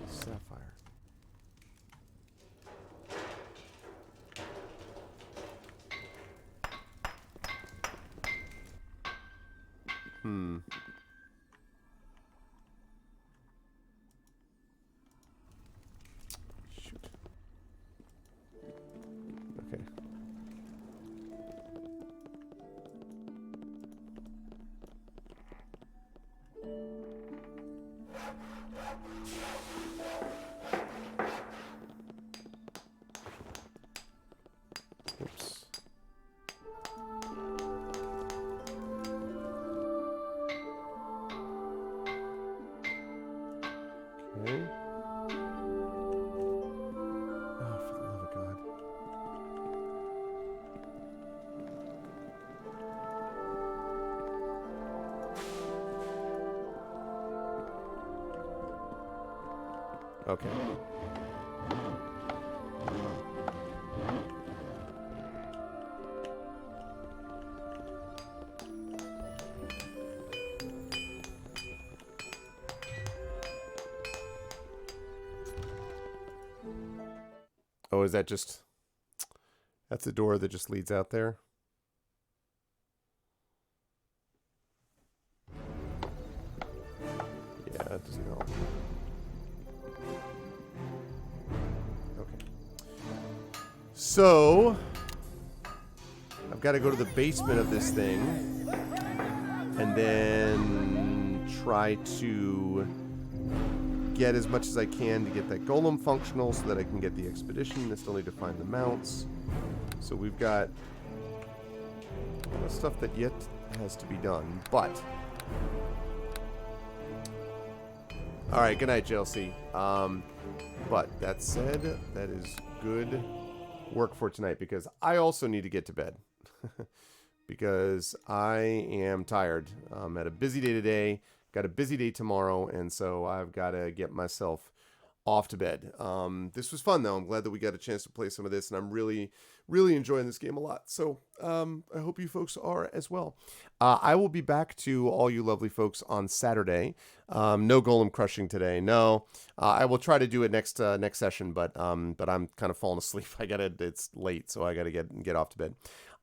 Sapphire. Shoot. Okay. Oops. Okay. Oh, for the love of God. Okay. Oh, is that just... That's a door that just leads out there? Yeah, it doesn't help. Okay. So... I've got to go to the basement of this thing. And then try to get as much as I can to get that golem functional so that I can get the expedition. I still need to find the mounts. So we've got A lot of stuff that yet has to be done, but... Alright, good night, JLC. But that said, that is good work for tonight, because I also need to get to bed. Because I am tired. Had a busy day today, got a busy day tomorrow, and so I've got to get myself off to bed. This was fun, though. I'm glad that we got a chance to play some of this, and I'm really, really enjoying this game a lot. So I hope you folks are as well. I will be back to all you lovely folks on Saturday. No golem crushing today. No, I will try to do it next session, but I'm kind of falling asleep. It's late, so I gotta get off to bed.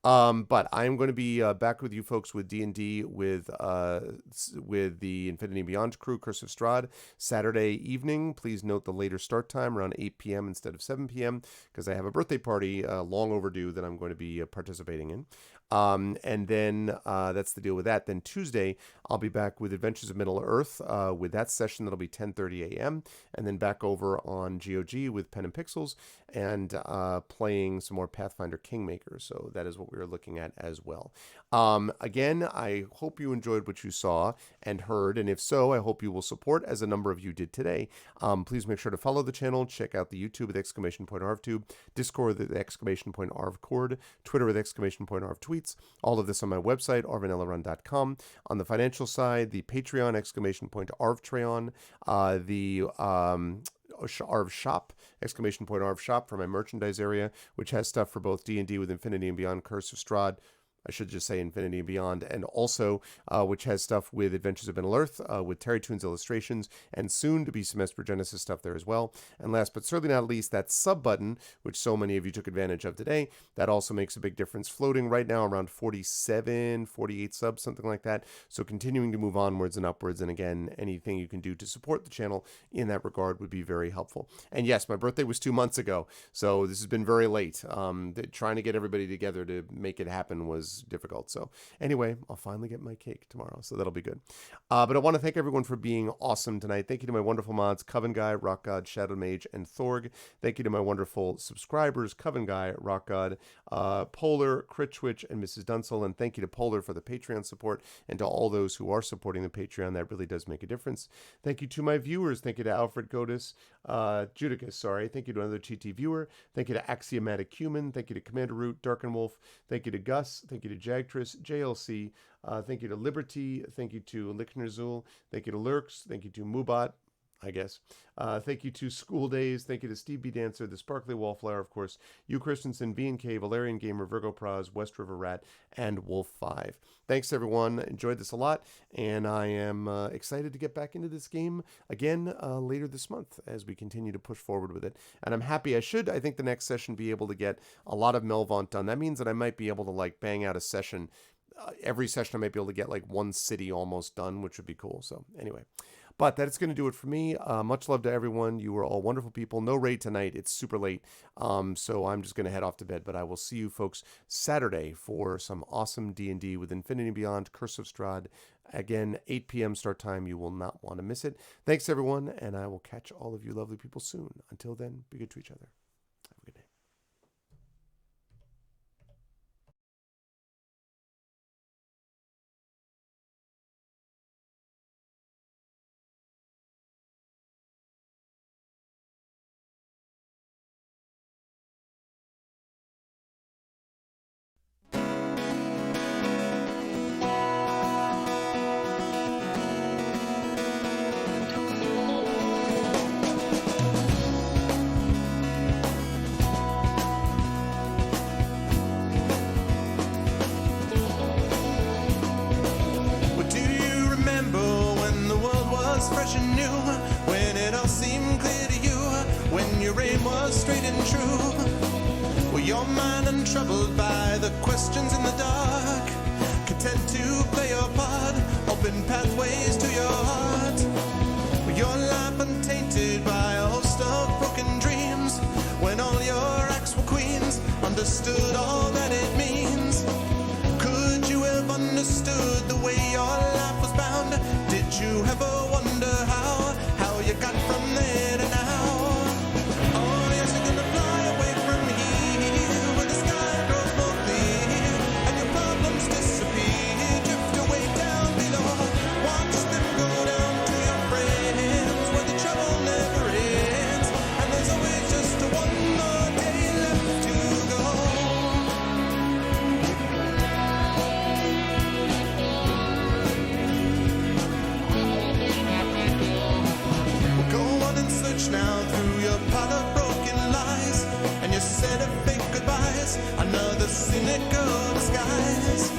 But I'm going to be back with you folks with D&D with the Infinity and Beyond crew, Curse of Strahd, Saturday evening. Please note the later start time, around 8 p.m. instead of 7 p.m., because I have a birthday party long overdue that I'm going to be participating in. And then that's the deal with that. Then Tuesday, I'll be back with Adventures of Middle-earth with that session. That'll be 10:30 a.m. And then back over on GOG with Pen and Pixels and playing some more Pathfinder Kingmaker. So that is what we are looking at as well. Again, I hope you enjoyed what you saw and heard. And if so, I hope you will support, as a number of you did today. Please make sure to follow the channel. Check out the YouTube with !ArvTube, Discord with !ArvCord, Twitter with !ArvTweet. All of this on my website, arvanellarun.com. On the financial side, the Patreon, !ArvTrayon, the Arv Shop, !Arv Shop for my merchandise area, which has stuff for both D&D with Infinity and Beyond, Curse of Strahd. I should just say Infinity and Beyond, and also which has stuff with Adventures of Middle-earth, with Terry Toon's illustrations, and soon to be some Esper Genesis stuff there as well. And last but certainly not least, that sub button, which so many of you took advantage of today, that also makes a big difference. Floating right now around 47, 48 subs, something like that. So continuing to move onwards and upwards, and again, anything you can do to support the channel in that regard would be very helpful. And yes, my birthday was 2 months ago, so this has been very late. Trying to get everybody together to make it happen was difficult. So anyway, I'll finally get my cake tomorrow, so that'll be good. But I want to thank everyone for being awesome tonight. Thank you to my wonderful mods, Coven Guy, Rock God, Shadow Mage, and Thorg. Thank you to my wonderful subscribers, Coven Guy, Rock God, Polar, Critchwitch, and Mrs. Dunsel. And thank you to Polar for the Patreon support, and to all those who are supporting the Patreon. That really does make a difference. Thank you to my viewers. Thank you to Alfred Godis, Judicus, sorry. Thank you to another TT viewer. Thank you to Axiomatic Human. Thank you to Commander Root, Darkenwolf. Thank you to Gus. Thank you to Jagtris, JLC. Thank you to Liberty. Thank you to Lichnerzul. Thank you to Lurks. Thank you to Mubot, I guess. Thank you to School Days. Thank you to Steve B. Dancer, the Sparkly Wallflower, of course, you Christensen, B&K, Valerian Gamer, Virgo Praz, West River Rat, and Wolf5. Thanks, everyone. Enjoyed this a lot, and I am excited to get back into this game again later this month as we continue to push forward with it. And I'm happy. I think the next session be able to get a lot of Melvaunt done. That means that I might be able to like bang out a session. Every session I might be able to get like one city almost done, which would be cool. So anyway. But that's going to do it for me. Much love to everyone. You were all wonderful people. No raid tonight. It's super late. So I'm just going to head off to bed. But I will see you folks Saturday for some awesome D&D with Infinity and Beyond, Curse of Strahd. Again, 8 p.m. start time. You will not want to miss it. Thanks, everyone. And I will catch all of you lovely people soon. Until then, be good to each other. Have a good day. Fresh and new, when it all seemed clear to you, when your aim was straight and true, were your mind untroubled by the questions in the dark, content to play your part, open pathways to your heart, were your life untainted by a host of broken dreams, when all your acts were queens, understood all that it means, could you have understood the way your life was bound, did you ever wonder how you got from there to now? Oh, yes, you're gonna fly away from here, where the sky grows more clear, and you'll fly rush now through your pile of broken lies, and you said a fake goodbyes, another cynical disguise.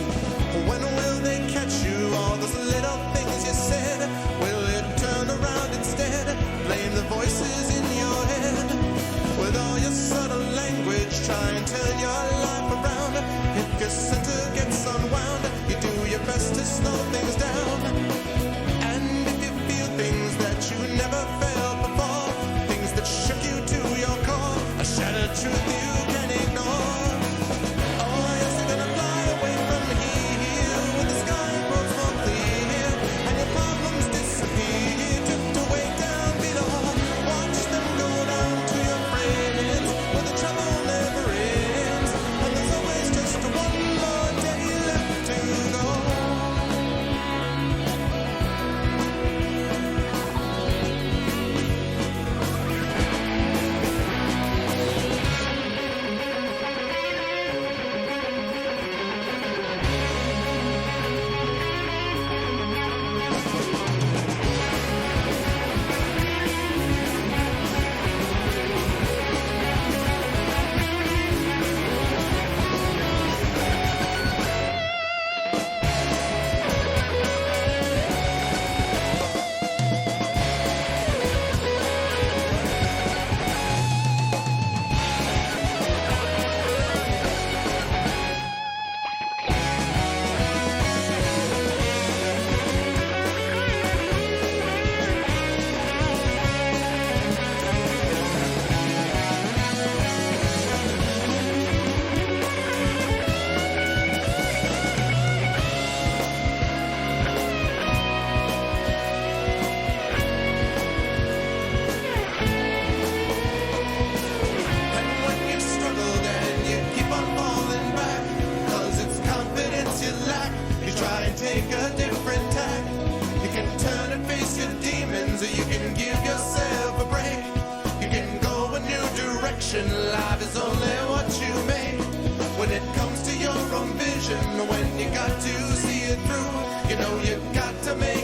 When will they catch you? All those little things you said. Will it turn around instead? Blame the voices in your head. With all your subtle language, try and turn your life around. If your center gets unwound, you do your best to slow things down. And if you feel things that you never felt before, things that shook you to your core, a shattered truth you can ignore. Oh, yes, you're gonna fly away from here when the sky grows more clear and your problems disappear. Drift away down below. Watch them go down to your friends where the trouble never ends. And there's always just one more day left to go. And when you've struggled and you keep on falling back, 'cause it's confidence you lack, you try and take a different tack. You can turn and face your demons, or you can give yourself a break. You can go a new direction, life is only what you make. When it comes to your own vision, when you got to see it through, you know you got to make